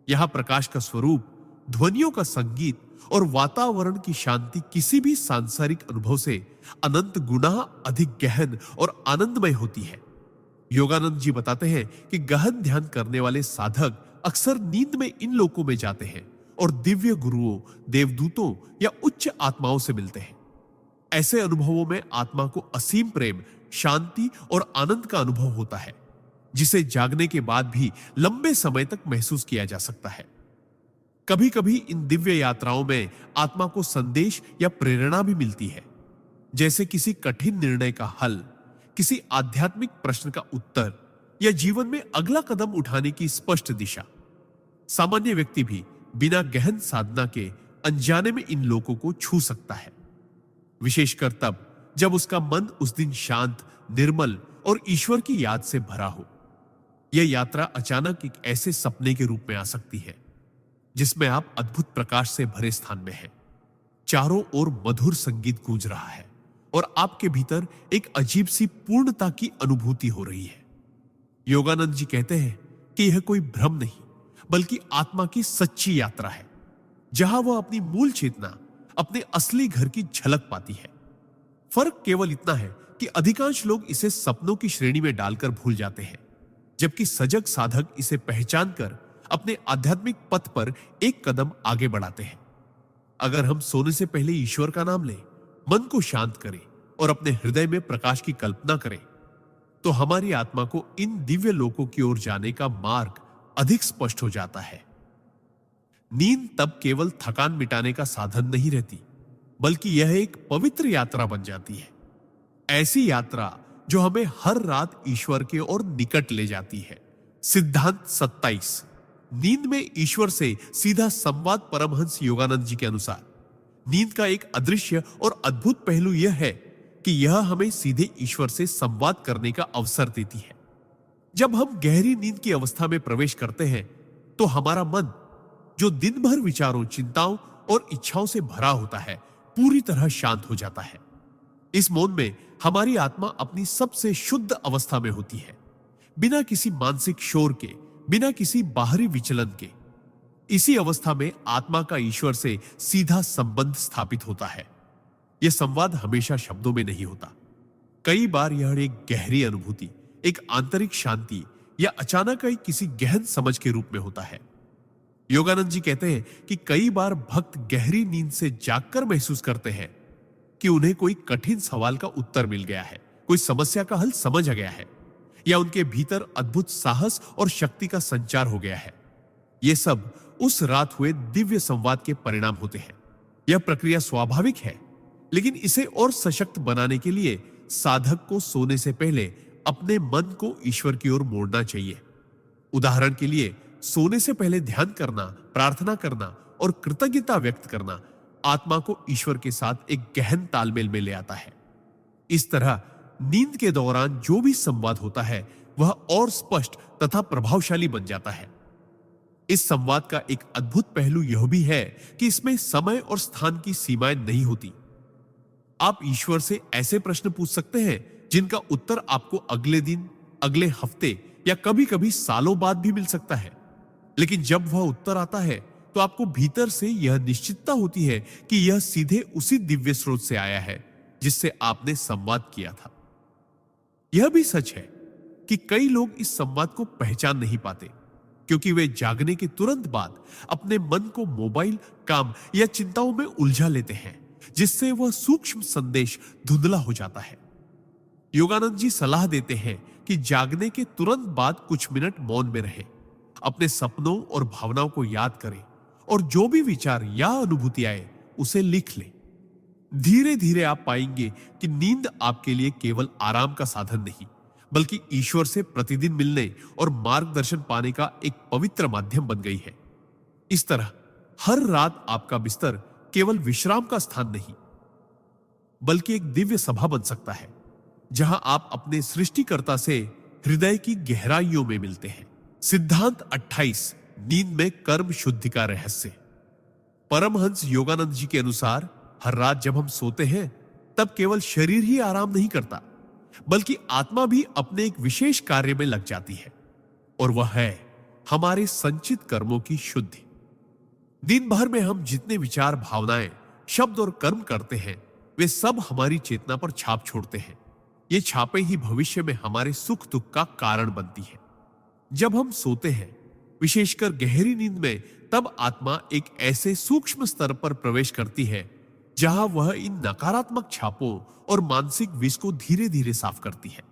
Speaker 1: यहां प्रकाश का स्वरूप, ध्वनियों का संगीत और वातावरण की शांति किसी भी सांसारिक अनुभव से अनंत गुना अधिक गहन और आनंदमय होती है। योगानंद जी बताते हैं कि गहन ध्यान करने वाले साधक अक्सर नींद में इन लोकों में जाते हैं और दिव्य गुरुओं, देवदूतों या उच्च आत्माओं से मिलते हैं। ऐसे अनुभवों में आत्मा को असीम प्रेम, शांति और आनंद का अनुभव होता है, जिसे जागने के बाद भी लंबे समय तक महसूस किया जा सकता है। कभी कभी इन दिव्य यात्राओं में आत्मा को संदेश या प्रेरणा भी मिलती है, जैसे किसी कठिन निर्णय का हल, किसी आध्यात्मिक प्रश्न का उत्तर या जीवन में अगला कदम उठाने की स्पष्ट दिशा। सामान्य व्यक्ति भी बिना गहन साधना के अनजाने में इन लोगों को छू सकता है, विशेषकर तब जब उसका मन उस दिन शांत, निर्मल और ईश्वर की याद से भरा हो। यह यात्रा अचानक एक ऐसे सपने के रूप में आ सकती है जिसमें आप अद्भुत प्रकाश से भरे स्थान में हैं। चारों ओर मधुर संगीत गूंज रहा है और आपके भीतर एक अजीब सी पूर्णता की अनुभूति हो रही है। योगानंद जी कहते हैं कि यह कोई भ्रम नहीं, बल्कि आत्मा की सच्ची यात्रा है, जहां वह अपनी मूल चेतना, अपने असली घर की झलक पाती है। फर्क केवल इतना है कि अधिकांश लोग इसे सपनों की श्रेणी में डालकर भूल जाते हैं, जबकि सजग साधक इसे पहचान कर अपने आध्यात्मिक पथ पर एक कदम आगे बढ़ाते हैं। अगर हम सोने से पहले ईश्वर का नाम लें, मन को शांत करें और अपने हृदय में प्रकाश की कल्पना करें, तो हमारी आत्मा को इन दिव्य लोकों की ओर जाने का मार्ग अधिक स्पष्ट हो जाता है। नींद तब केवल थकान मिटाने का साधन नहीं रहती, बल्कि यह एक पवित्र यात्रा बन जाती है। ऐसी यात्रा जो हमें हर रात ईश्वर के ओर निकट ले जाती है। सिद्धांत 27, नींद में ईश्वर से सीधा संवाद। परमहंस योगानंद जी के अनुसार नींद का एक अदृश्य और अद्भुत पहलू यह है कि यह हमें सीधे ईश्वर से संवाद करने का अवसर देती है। जब हम गहरी नींद की अवस्था में प्रवेश करते हैं तो हमारा मन, जो दिन भर विचारों, चिंताओं और इच्छाओं से भरा होता है, पूरी तरह शांत हो जाता है। इस मौन में हमारी आत्मा अपनी सबसे शुद्ध अवस्था में होती है, बिना किसी मानसिक शोर के, बिना किसी बाहरी विचलन के। इसी अवस्था में आत्मा का ईश्वर से सीधा संबंध स्थापित होता है। यह संवाद हमेशा शब्दों में नहीं होता। कई बार यह एक गहरी अनुभूति, एक आंतरिक शांति या अचानक आई किसी गहन समझ के रूप में होता है। योगानंद जी कहते हैं कि कई बार भक्त गहरी नींद से जागकर महसूस करते हैं कि उन्हें कोई कठिन सवाल का उत्तर मिल गया है, कोई समस्या का हल समझ आ गया है, या उनके भीतर अद्भुत साहस और शक्ति का संचार हो गया है। यह सब उस रात हुए दिव्य संवाद के परिणाम होते हैं। यह प्रक्रिया स्वाभाविक है, लेकिन इसे और सशक्त बनाने के लिए साधक को सोने से पहले अपने मन को ईश्वर की ओर मोड़ना चाहिए। उदाहरण के लिए, सोने से पहले ध्यान करना, प्रार्थना करना और कृतज्ञता व्यक्त करना आत्मा को ईश्वर के साथ एक गहन तालमेल में ले आता है। इस तरह नींद के दौरान जो भी संवाद होता है वह और स्पष्ट तथा प्रभावशाली बन जाता है। इस संवाद का एक अद्भुत पहलू यह भी है कि इसमें समय और स्थान की सीमाएं नहीं होती। आप ईश्वर से ऐसे प्रश्न पूछ सकते हैं जिनका उत्तर आपको अगले दिन, अगले हफ्ते या कभी-कभी सालों बाद भी मिल सकता है। लेकिन जब वह उत्तर आता है तो आपको भीतर से यह निश्चितता होती है कि यह सीधे उसी दिव्य स्रोत से आया है जिससे आपने संवाद किया था। यह भी सच है कि कई लोग इस संवाद को पहचान नहीं पाते, क्योंकि वे जागने के तुरंत बाद अपने मन को मोबाइल, काम या चिंताओं में उलझा लेते हैं, जिससे वह सूक्ष्म संदेश धुंधला हो जाता है। योगानंद जी सलाह देते हैं कि जागने के तुरंत बाद कुछ मिनट मौन में रहें, अपने सपनों और भावनाओं को याद करें और जो भी विचार या अनुभूति आए उसे लिख लें। धीरे धीरे आप पाएंगे कि नींद आपके लिए केवल आराम का साधन नहीं, बल्कि ईश्वर से प्रतिदिन मिलने और मार्गदर्शन पाने का एक पवित्र माध्यम बन गई है। इस तरह हर रात आपका बिस्तर केवल विश्राम का स्थान नहीं, बल्कि एक दिव्य सभा बन सकता है, जहां आप अपने सृष्टिकर्ता से हृदय की गहराइयों में मिलते हैं। सिद्धांत 28, नींद में कर्म शुद्धि का रहस्य। परमहंस योगानंद जी के अनुसार हर रात जब हम सोते हैं तब केवल शरीर ही आराम नहीं करता, बल्कि आत्मा भी अपने एक विशेष कार्य में लग जाती है, और वह है हमारे संचित कर्मों की शुद्धि। दिन भर में हम जितने विचार, भावनाएं, शब्द और कर्म करते हैं वे सब हमारी चेतना पर छाप छोड़ते हैं। ये छापें ही भविष्य में हमारे सुख दुख का कारण बनती है। जब हम सोते हैं, विशेषकर गहरी नींद में, तब आत्मा एक ऐसे सूक्ष्म स्तर पर प्रवेश करती है जहां वह इन नकारात्मक छापों और मानसिक विष को धीरे धीरे साफ करती है।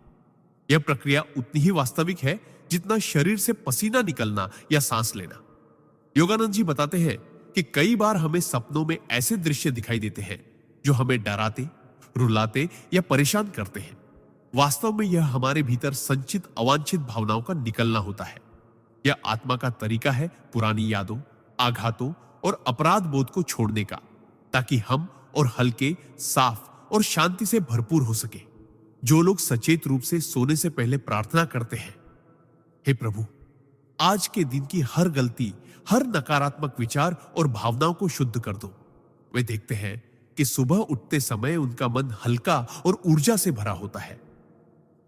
Speaker 1: यह प्रक्रिया उतनी ही वास्तविक है जितना शरीर से पसीना निकलना या सांस लेना। योगानंद जी बताते हैं कि कई बार हमें सपनों में ऐसे दृश्य दिखाई देते हैं जो हमें डराते, रुलाते या परेशान करते हैं। वास्तव में यह हमारे भीतर संचित अवांछित भावनाओं का निकलना होता है। यह आत्मा का तरीका है पुरानी यादों, आघातों और अपराध बोध को छोड़ने का, ताकि हम और हल्के, साफ और शांति से भरपूर हो सके। जो लोग सचेत रूप से सोने से पहले प्रार्थना करते हैं, हे प्रभु, आज के दिन की हर गलती, हर नकारात्मक विचार और भावनाओं को शुद्ध कर दो, वे देखते हैं कि सुबह उठते समय उनका मन हल्का और ऊर्जा से भरा होता है।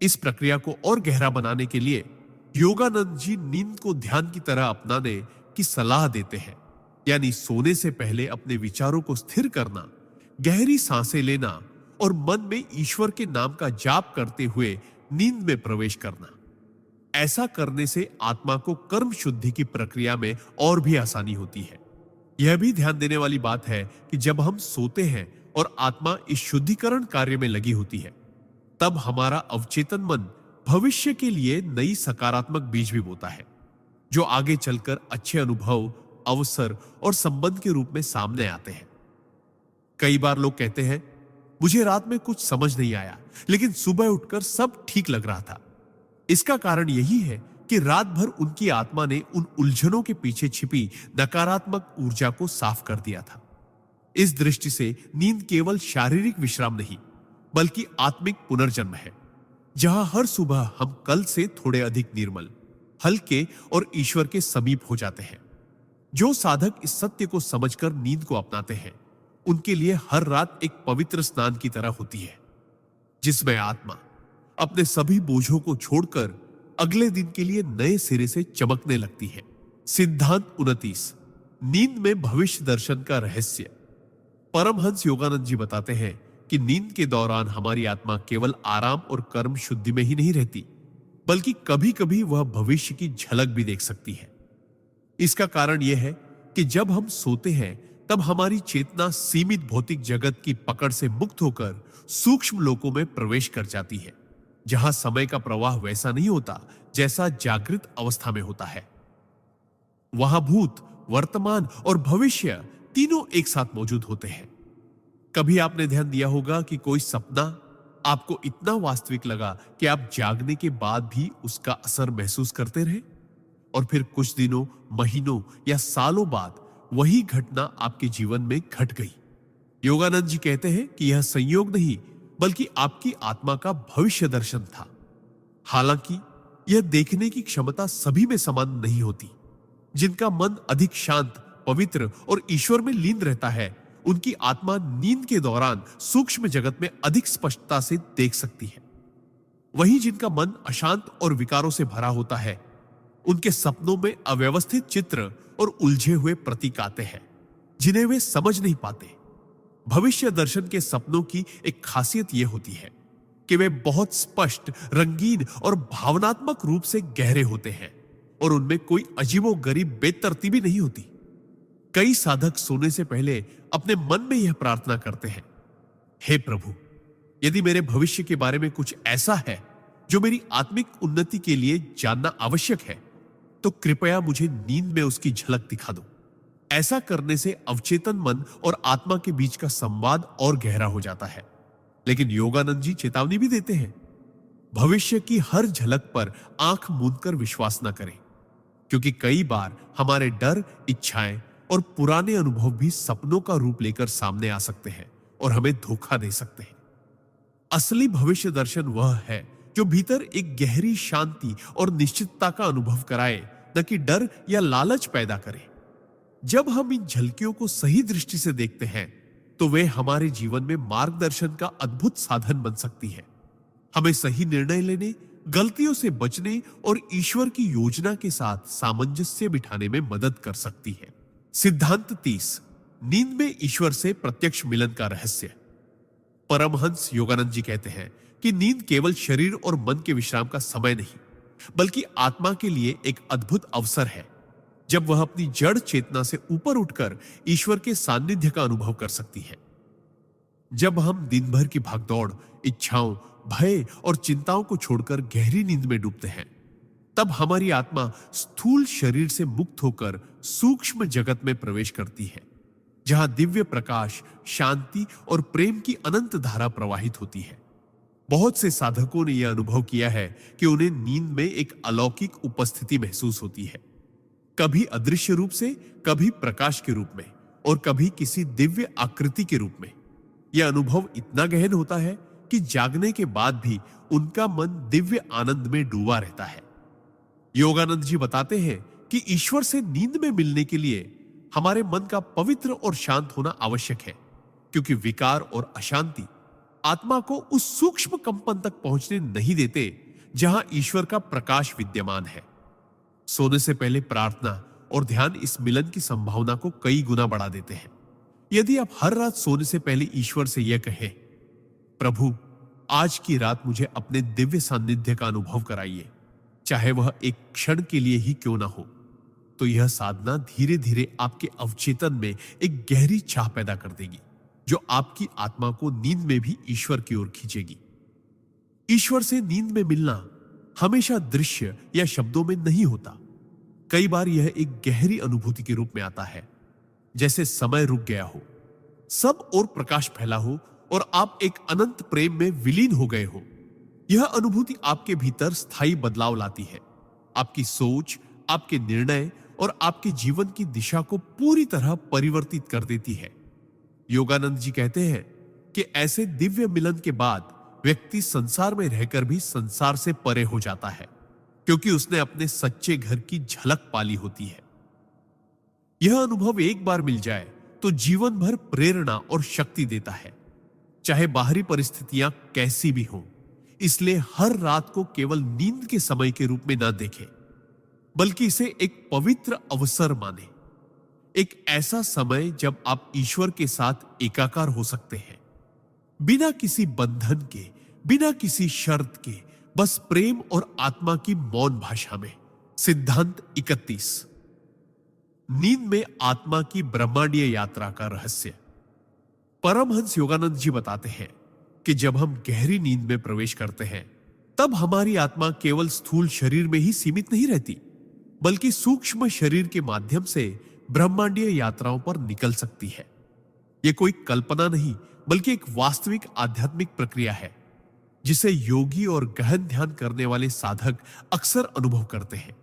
Speaker 1: इस प्रक्रिया को और गहरा बनाने के लिए योगानंद जी नींद को ध्यान की तरह अपनाने की सलाह देते हैं। यानी सोने से पहले अपने विचारों को स्थिर करना, गहरी सांसें लेना और मन में ईश्वर के नाम का जाप करते हुए नींद में प्रवेश करना। ऐसा करने से आत्मा को कर्म शुद्धि की प्रक्रिया में और भी आसानी होती है। यह भी ध्यान देने वाली बात है कि जब हम सोते हैं और आत्मा इस शुद्धिकरण कार्य में लगी होती है, तब हमारा अवचेतन मन भविष्य के लिए नई सकारात्मक बीज भी बोता है, जो आगे चलकर अच्छे अनुभव, अवसर और संबंध के रूप में सामने आते हैं। कई बार लोग कहते हैं, मुझे रात में कुछ समझ नहीं आया, लेकिन सुबह उठकर सब ठीक लग रहा था। इसका कारण यही है कि रात भर उनकी आत्मा ने उन उलझनों के पीछे छिपी नकारात्मक ऊर्जा को साफ कर दिया था। इस दृष्टि से नींद केवल शारीरिक विश्राम नहीं, बल्कि आत्मिक पुनर्जन्म है, जहां हर सुबह हम कल से थोड़े अधिक निर्मल, हल्के और ईश्वर के समीप हो जाते हैं। जो साधक इस सत्य को समझकर नींद को अपनाते हैं, उनके लिए हर रात एक पवित्र स्नान की तरह होती है, जिसमें आत्मा अपने सभी बोझों को छोड़कर अगले दिन के लिए नए सिरे से चमकने लगती है। सिद्धांत 29, नींद में भविष्य दर्शन का रहस्य। परमहंस योगानंद जी बताते हैं कि नींद के दौरान हमारी आत्मा केवल आराम और कर्म शुद्धि में ही नहीं रहती, बल्कि कभी कभी वह भविष्य की झलक भी देख सकती है। इसका कारण यह है कि जब हम सोते हैं, तब हमारी चेतना सीमित भौतिक जगत की पकड़ से मुक्त होकर सूक्ष्म लोकों में प्रवेश कर जाती है, जहां समय का प्रवाह वैसा नहीं होता जैसा जागृत अवस्था में होता है। वहां भूत, वर्तमान और भविष्य तीनों एक साथ मौजूद होते हैं। कभी आपने ध्यान दिया होगा कि कोई सपना आपको इतना वास्तविक लगा कि आप जागने के बाद भी उसका असर महसूस करते रहे, और फिर कुछ दिनों, महीनों या सालों बाद वही घटना आपके जीवन में घट गई। योगानंद जी कहते हैं कि यह संयोग नहीं, बल्कि आपकी आत्मा का भविष्य दर्शन था। हालांकि यह देखने की क्षमता सभी में समान नहीं होती। जिनका मन अधिक शांत, पवित्र और ईश्वर में लीन रहता है, उनकी आत्मा नींद के दौरान सूक्ष्म जगत में अधिक स्पष्टता से देख सकती है। वहीं जिनका मन अशांत और विकारों से भरा होता है, उनके सपनों में अव्यवस्थित चित्र और उलझे हुए प्रतीक आते हैं, जिन्हें वे समझ नहीं पाते। भविष्य दर्शन के सपनों की एक खासियत यह होती है कि वे बहुत स्पष्ट, रंगीन और भावनात्मक रूप से गहरे होते हैं, और उनमें कोई अजीबोगरीब बेतरतीबी नहीं होती। कई साधक सोने से पहले अपने मन में यह प्रार्थना करते हैं, हे प्रभु, यदि मेरे भविष्य के बारे में कुछ ऐसा है जो मेरी आत्मिक उन्नति के लिए जानना आवश्यक है, तो कृपया मुझे नींद में उसकी झलक दिखा दो। ऐसा करने से अवचेतन मन और आत्मा के बीच का संवाद और गहरा हो जाता है। लेकिन योगानंद जी चेतावनी भी देते हैं, भविष्य की हर झलक पर आंख मूंदकर विश्वास न करें, क्योंकि कई बार हमारे डर, इच्छाएं और पुराने अनुभव भी सपनों का रूप लेकर सामने आ सकते हैं और हमें धोखा दे सकते हैं। असली भविष्य दर्शन वह है जो भीतर एक गहरी शांति और निश्चितता का अनुभव कराए, न कि डर या लालच पैदा करे। जब हम इन झलकियों को सही दृष्टि से देखते हैं, तो वे हमारे जीवन में मार्गदर्शन का अद्भुत साधन बन सकती है। हमें सही निर्णय लेने, गलतियों से बचने और ईश्वर की योजना के साथ सामंजस्य बिठाने में मदद कर सकती है। सिद्धांत 30, नींद में ईश्वर से प्रत्यक्ष मिलन का रहस्य। परमहंस योगानंद जी कहते हैं कि नींद केवल शरीर और मन के विश्राम का समय नहीं, बल्कि आत्मा के लिए एक अद्भुत अवसर है, जब वह अपनी जड़ चेतना से ऊपर उठकर ईश्वर के सानिध्य का अनुभव कर सकती है। जब हम दिन भर की भागदौड़, इच्छाओं, भय और चिंताओं को छोड़कर गहरी नींद में डूबते हैं, तब हमारी आत्मा स्थूल शरीर से मुक्त होकर सूक्ष्म जगत में प्रवेश करती है, जहां दिव्य प्रकाश, शांति और प्रेम की अनंत धारा प्रवाहित होती है। बहुत से साधकों ने यह अनुभव किया है कि उन्हें नींद में एक अलौकिक उपस्थिति महसूस होती है, कभी अदृश्य रूप से, कभी प्रकाश के रूप में और कभी किसी दिव्य आकृति के रूप में। यह अनुभव इतना गहन होता है कि जागने के बाद भी उनका मन दिव्य आनंद में डूबा रहता है। योगानंद जी बताते हैं कि ईश्वर से नींद में मिलने के लिए हमारे मन का पवित्र और शांत होना आवश्यक है, क्योंकि विकार और अशांति आत्मा को उस सूक्ष्म कंपन तक पहुंचने नहीं देते जहां ईश्वर का प्रकाश विद्यमान है। सोने से पहले प्रार्थना और ध्यान इस मिलन की संभावना को कई गुना बढ़ा देते हैं। यदि आप हर रात सोने से पहले ईश्वर से यह कहें, प्रभु आज की रात मुझे अपने दिव्य सान्निध्य का अनुभव कराइए, चाहे वह एक क्षण के लिए ही क्यों ना हो, तो यह साधना धीरे धीरे आपके अवचेतन में एक गहरी चाह पैदा कर देगी, जो आपकी आत्मा को नींद में भी ईश्वर की ओर खींचेगी। ईश्वर से नींद में मिलना हमेशा दृश्य या शब्दों में नहीं होता। कई बार यह एक गहरी अनुभूति के रूप में आता है, जैसे समय रुक गया हो, सब और प्रकाश फैला हो और आप एक अनंत प्रेम में विलीन हो गए हो। यह अनुभूति आपके भीतर स्थायी बदलाव लाती है, आपकी सोच, आपके निर्णय और आपके जीवन की दिशा को पूरी तरह परिवर्तित कर देती है। योगानंद जी कहते हैं कि ऐसे दिव्य मिलन के बाद व्यक्ति संसार में रहकर भी संसार से परे हो जाता है, क्योंकि उसने अपने सच्चे घर की झलक पाली होती है। यह अनुभव एक बार मिल जाए तो जीवन भर प्रेरणा और शक्ति देता है, चाहे बाहरी परिस्थितियां कैसी भी हों। इसलिए हर रात को केवल नींद के समय के रूप में न देखें, बल्कि इसे एक पवित्र अवसर माने, एक ऐसा समय जब आप ईश्वर के साथ एकाकार हो सकते हैं, बिना किसी बंधन के, बिना किसी शर्त के, बस प्रेम और आत्मा की मौन भाषा में। सिद्धांत 31। नींद में आत्मा की ब्रह्मांडीय यात्रा का रहस्य। परमहंस योगानंद जी बताते हैं कि जब हम गहरी नींद में प्रवेश करते हैं, तब हमारी आत्मा केवल स्थूल शरीर में ही सीमित नहीं रहती, बल्कि सूक्ष्म शरीर के माध्यम से ब्रह्मांडीय यात्राओं पर निकल सकती है। यह कोई कल्पना नहीं, बल्कि एक वास्तविक आध्यात्मिक प्रक्रिया है, जिसे योगी और गहन ध्यान करने वाले साधक अक्सर अनुभव करते हैं।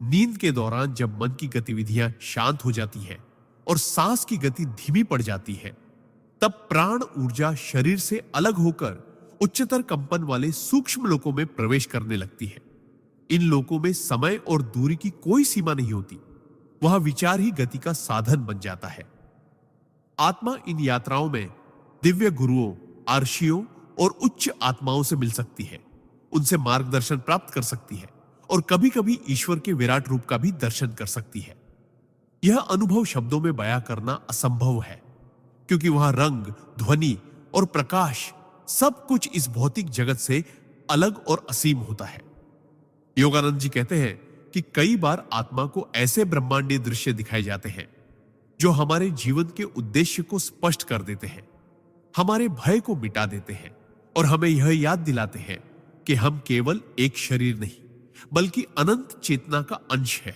Speaker 1: नींद के दौरान जब मन की गतिविधियां शांत हो जाती हैं और सांस की गति धीमी पड़ जाती है, तब प्राण ऊर्जा शरीर से अलग होकर उच्चतर कंपन वाले सूक्ष्म लोकों में प्रवेश करने लगती है। इन लोकों में समय और दूरी की कोई सीमा नहीं होती, वह विचार ही गति का साधन बन जाता है। आत्मा इन यात्राओं में दिव्य गुरुओं, आर्षियों और उच्च आत्माओं से मिल सकती है, उनसे मार्गदर्शन प्राप्त कर सकती है और कभी कभी ईश्वर के विराट रूप का भी दर्शन कर सकती है। यह अनुभव शब्दों में बयां करना असंभव है, क्योंकि वहां रंग, ध्वनि और प्रकाश सब कुछ इस भौतिक जगत से अलग और असीम होता है। योगानंद जी कहते हैं कि कई बार आत्मा को ऐसे ब्रह्मांडीय दृश्य दिखाए जाते हैं जो हमारे जीवन के उद्देश्य को स्पष्ट कर देते हैं, हमारे भय को मिटा देते हैं और हमें यह याद दिलाते हैं कि हम केवल एक शरीर नहीं, बल्कि अनंत चेतना का अंश है।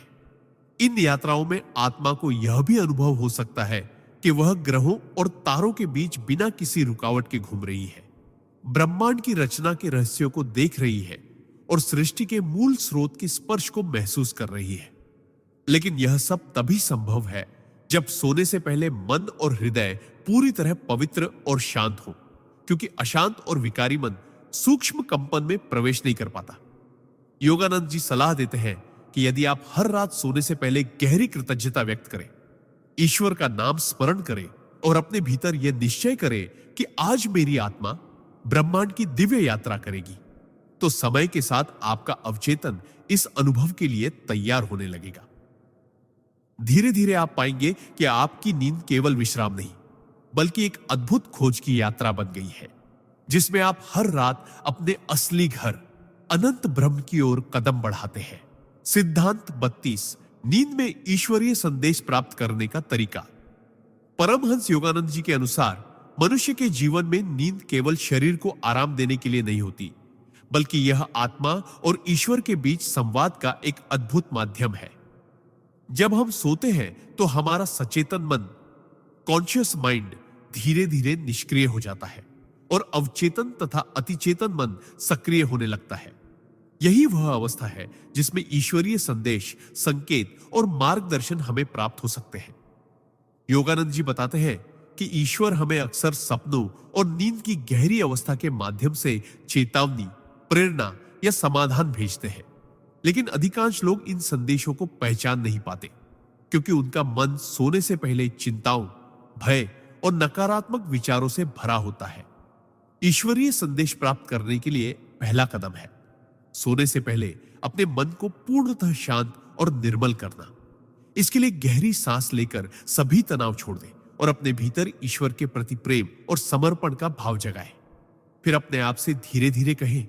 Speaker 1: इन यात्राओं में आत्मा को यह भी अनुभव हो सकता है कि वह ग्रहों और तारों के बीच बिना किसी रुकावट के घूम रही है, ब्रह्मांड की रचना के रहस्यों को देख रही है और सृष्टि के मूल स्रोत के स्पर्श को महसूस कर रही है। लेकिन यह सब तभी संभव है जब सोने से पहले मन और हृदय पूरी तरह पवित्र और शांत हो, क्योंकि अशांत और विकारी मन सूक्ष्म कंपन में प्रवेश नहीं कर पाता। योगानंद जी सलाह देते हैं कि यदि आप हर रात सोने से पहले गहरी कृतज्ञता व्यक्त करें, ईश्वर का नाम स्मरण करें और अपने भीतर यह निश्चय करें कि आज मेरी आत्मा ब्रह्मांड की दिव्य यात्रा करेगी, तो समय के साथ आपका अवचेतन इस अनुभव के लिए तैयार होने लगेगा। धीरे धीरे आप पाएंगे कि आपकी नींद केवल विश्राम नहीं, बल्कि एक अद्भुत खोज की यात्रा बन गई है, जिसमें आप हर रात अपने असली घर अनंत ब्रह्म की ओर कदम बढ़ाते हैं। सिद्धांत 32। नींद में ईश्वरीय संदेश प्राप्त करने का तरीका। परमहंस योगानंद जी के अनुसार मनुष्य के जीवन में नींद केवल शरीर को आराम देने के लिए नहीं होती, बल्कि यह आत्मा और ईश्वर के बीच संवाद का एक अद्भुत माध्यम है। जब हम सोते हैं तो हमारा सचेतन मन, कॉन्शियस माइंड, धीरे धीरे निष्क्रिय हो जाता है और अवचेतन तथा अतिचेतन मन सक्रिय होने लगता है। यही वह अवस्था है जिसमें ईश्वरीय संदेश, संकेत और मार्गदर्शन हमें प्राप्त हो सकते हैं। योगानंद जी बताते हैं कि ईश्वर हमें अक्सर सपनों और नींद की गहरी अवस्था के माध्यम से चेतावनी, प्रेरणा या समाधान भेजते हैं। लेकिन अधिकांश लोग इन संदेशों को पहचान नहीं पाते, क्योंकि उनका मन सोने से पहले चिंताओं, भय और नकारात्मक विचारों से भरा होता है। ईश्वरीय संदेश प्राप्त करने के लिए पहला कदम है सोने से पहले अपने मन को पूर्णतः शांत और निर्मल करना। इसके लिए गहरी सांस लेकर सभी तनाव छोड़ दें और अपने भीतर ईश्वर के प्रति प्रेम और समर्पण का भाव जगाएं। फिर अपने आप से धीरे धीरे कहें,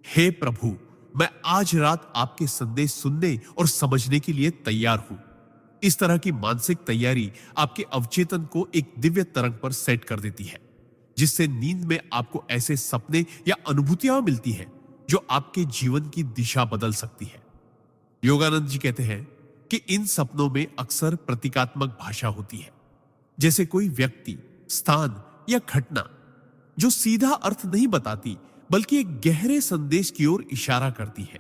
Speaker 1: हे प्रभु, मैं आज रात आपके संदेश सुनने और समझने के लिए तैयार हूं। इस तरह की मानसिक तैयारी आपके अवचेतन को एक दिव्य तरंग पर सेट कर देती है, जिससे नींद में आपको ऐसे सपने या अनुभूतियां मिलती हैं जो आपके जीवन की दिशा बदल सकती है। योगानंद जी कहते हैं कि इन सपनों में अक्सर प्रतीकात्मक भाषा होती है, जैसे कोई व्यक्ति, स्थान या घटना जो सीधा अर्थ नहीं बताती बल्कि एक गहरे संदेश की ओर इशारा करती है।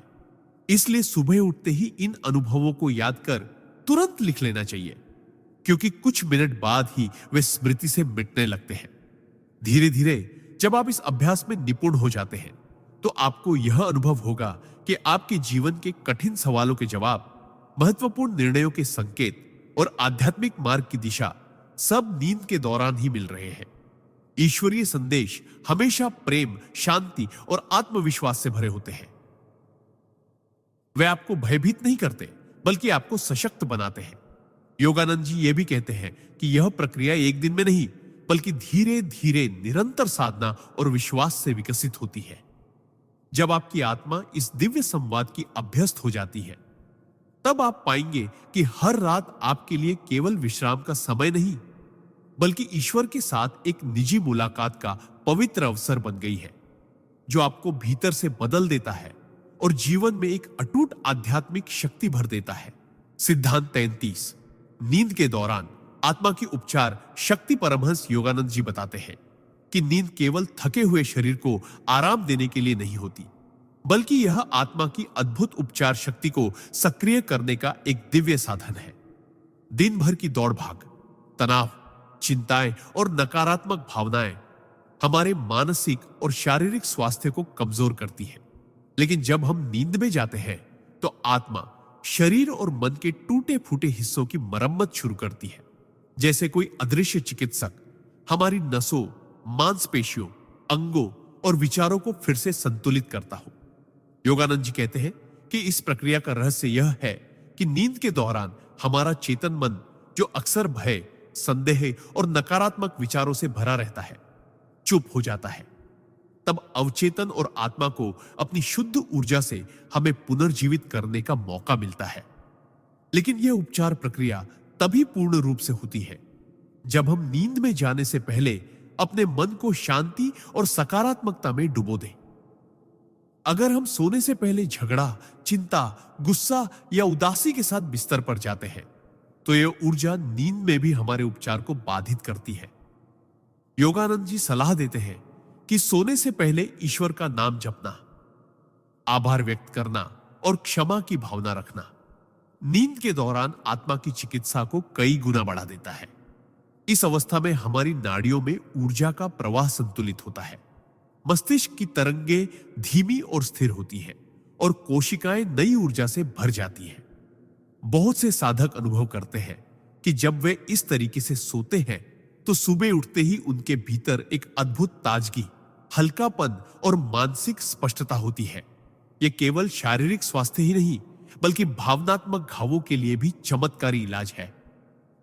Speaker 1: इसलिए सुबह उठते ही इन अनुभवों को याद कर तुरंत लिख लेना चाहिए, क्योंकि कुछ मिनट बाद ही वे स्मृति से मिटने लगते हैं। धीरे धीरे जब आप इस अभ्यास में निपुण हो जाते हैं तो आपको यह अनुभव होगा कि आपके जीवन के कठिन सवालों के जवाब, महत्वपूर्ण निर्णयों के संकेत और आध्यात्मिक मार्ग की दिशा सब नींद के दौरान ही मिल रहे हैं। ईश्वरीय संदेश हमेशा प्रेम, शांति और आत्मविश्वास से भरे होते हैं। वे आपको भयभीत नहीं करते बल्कि आपको सशक्त बनाते हैं। योगानंद जी ये भी कहते हैं कि यह प्रक्रिया एक दिन में नहीं बल्कि धीरे धीरे निरंतर साधना और विश्वास से विकसित होती है। जब आपकी आत्मा इस दिव्य संवाद की अभ्यस्त हो जाती है, तब आप पाएंगे कि हर रात आपके लिए केवल विश्राम का समय नहीं बल्कि ईश्वर के साथ एक निजी मुलाकात का पवित्र अवसर बन गई है, जो आपको भीतर से बदल देता है और जीवन में एक अटूट आध्यात्मिक शक्ति भर देता है। सिद्धांत 33, नींद के दौरान आत्मा की उपचार शक्ति। परमहंस योगानंद जी बताते हैं कि नींद केवल थके हुए शरीर को आराम देने के लिए नहीं होती, बल्कि यह आत्मा की अद्भुत उपचार शक्ति को सक्रिय करने का एक दिव्य साधन है। दिन भर की दौड़ भाग, तनाव, चिंताएं और नकारात्मक भावनाएं हमारे मानसिक और शारीरिक स्वास्थ्य को कमजोर करती है। लेकिन जब हम नींद में जाते हैं तो आत्मा शरीर और मन के टूटे फूटे हिस्सों की मरम्मत शुरू करती है, जैसे कोई अदृश्य चिकित्सक हमारी नसों, मांसपेशियों, अंगों और विचारों को फिर से संतुलित करता हो। योगानंद जी कहते हैं कि इस प्रक्रिया का रहस्य यह है कि नींद के दौरान हमारा चेतन मन, जो अक्सर भय, संदेह और नकारात्मक विचारों से भरा रहता है, चुप हो जाता है। तब अवचेतन और आत्मा को अपनी शुद्ध ऊर्जा से हमें पुनर्जीवित करने का मौका मिलता है। लेकिन यह उपचार प्रक्रिया तभी पूर्ण रूप से होती है जब हम नींद में जाने से पहले अपने मन को शांति और सकारात्मकता में डुबो दें। अगर हम सोने से पहले झगड़ा, चिंता, गुस्सा या उदासी के साथ बिस्तर पर जाते हैं तो यह ऊर्जा नींद में भी हमारे उपचार को बाधित करती है। योगानंद जी सलाह देते हैं कि सोने से पहले ईश्वर का नाम जपना, आभार व्यक्त करना और क्षमा की भावना रखना नींद के दौरान आत्मा की चिकित्सा को कई गुना बढ़ा देता है। इस अवस्था में हमारी नाड़ियों में ऊर्जा का प्रवाह संतुलित होता है, मस्तिष्क की तरंगे धीमी और स्थिर होती है और कोशिकाएं नई ऊर्जा से भर जाती हैं। बहुत से साधक अनुभव करते हैं कि जब वे इस तरीके से सोते हैं तो सुबह उठते ही उनके भीतर एक अद्भुत ताजगी, हल्कापन और मानसिक स्पष्टता होती है। यह केवल शारीरिक स्वास्थ्य ही नहीं बल्कि भावनात्मक घावों के लिए भी चमत्कारी इलाज है।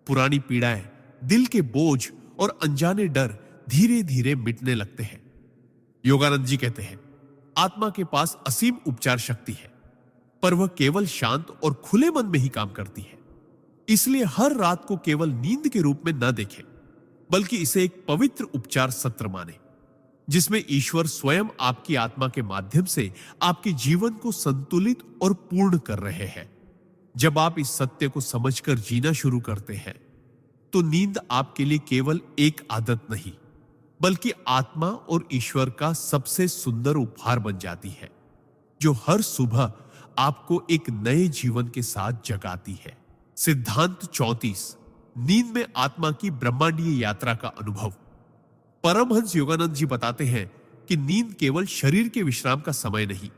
Speaker 1: पुरानी पीड़ाएं, दिल के बोझ और अनजाने डर धीरे धीरे मिटने लगते हैं। योगानंद जी कहते हैं, आत्मा के पास असीम उपचार शक्ति है, पर वह केवल शांत और खुले मन में ही काम करती है। इसलिए हर रात को केवल नींद के रूप में न देखें, बल्कि इसे एक पवित्र उपचार सत्र माने। जिसमें ईश्वर स्वयं आपकी आत्मा के माध्यम से आपके जीवन को संतुलित और पूर्ण कर रहे हैं। जब आप इस सत्य को समझकर जीना शुरू करते हैं तो नींद आपके लिए केवल एक आदत नहीं बल्कि आत्मा और ईश्वर का सबसे सुंदर उपहार बन जाती है, जो हर सुबह आपको एक नए जीवन के साथ जगाती है। सिद्धांत 34, नींद में आत्मा की ब्रह्मांडीय यात्रा का अनुभव। परमहंस योगानंद जी बताते हैं कि नींद केवल शरीर के विश्राम का समय नहीं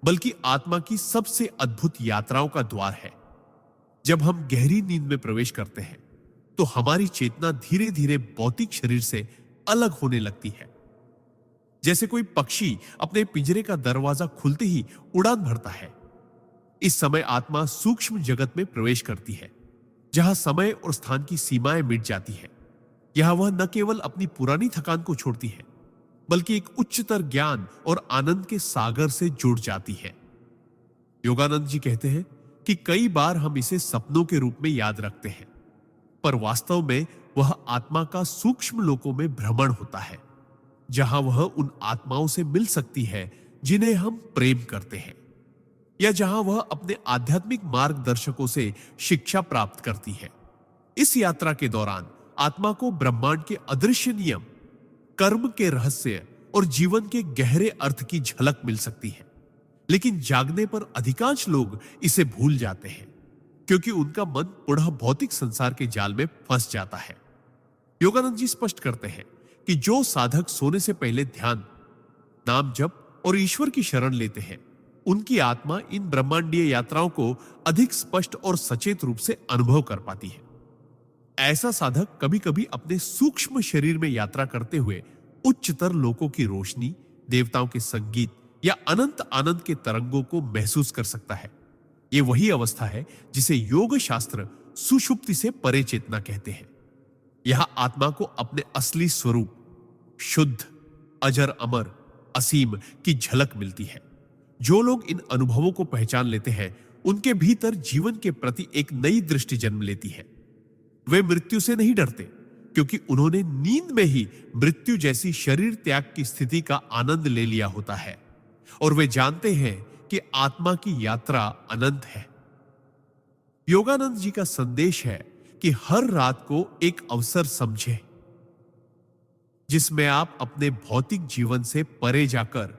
Speaker 1: बल्कि आत्मा की सबसे अद्भुत यात्राओं का द्वार है। जब हम गहरी नींद में प्रवेश करते हैं तो हमारी चेतना धीरे धीरे भौतिक शरीर से अलग होने लगती है। जैसे कोई पक्षी अपने पिंजरे का दरवाजा खुलते ही उड़ान भरता है, इस समय आत्मा सूक्ष्म जगत में प्रवेश करती है, जहां समय और स्थान की सीमाएं मिट जाती है। यहां वह न केवल अपनी पुरानी थकान को छोड़ती है बल्कि एक उच्चतर ज्ञान और आनंद के सागर से जुड़ जाती है। योगानंद जी कहते हैं कि कई बार हम इसे सपनों के रूप में याद रखते हैं, पर वास्तव में वह आत्मा का सूक्ष्म लोकों में भ्रमण होता है, जहां वह उन आत्माओं से मिल सकती है जिन्हें हम प्रेम करते हैं, या जहां वह अपने आध्यात्मिक मार्गदर्शकों से शिक्षा प्राप्त करती है। इस यात्रा के दौरान आत्मा को ब्रह्मांड के अदृश्य नियम, कर्म के रहस्य और जीवन के गहरे अर्थ की झलक मिल सकती है। लेकिन जागने पर अधिकांश लोग इसे भूल जाते हैं क्योंकि उनका मन पुनः भौतिक संसार के जाल में फंस जाता है। योगानंद जी स्पष्ट करते हैं कि जो साधक सोने से पहले ध्यान, नाम जप और ईश्वर की शरण लेते हैं, उनकी आत्मा इन ब्रह्मांडीय यात्राओं को अधिक स्पष्ट और सचेत रूप से अनुभव कर पाती है। ऐसा साधक कभी कभी अपने सूक्ष्म शरीर में यात्रा करते हुए उच्चतर लोकों की रोशनी, देवताओं के संगीत या अनंत आनंद के तरंगों को महसूस कर सकता है। यह वही अवस्था है जिसे योग शास्त्र सुषुप्ति से परे चेतना कहते हैं। यहां आत्मा को अपने असली स्वरूप, शुद्ध, अजर अमर, असीम की झलक मिलती है। जो लोग इन अनुभवों को पहचान लेते हैं, उनके भीतर जीवन के प्रति एक नई दृष्टि जन्म लेती है। वे मृत्यु से नहीं डरते क्योंकि उन्होंने नींद में ही मृत्यु जैसी शरीर त्याग की स्थिति का आनंद ले लिया होता है, और वे जानते हैं कि आत्मा की यात्रा अनंत है। योगानंद जी का संदेश है कि हर रात को एक अवसर समझें जिसमें आप अपने भौतिक जीवन से परे जाकर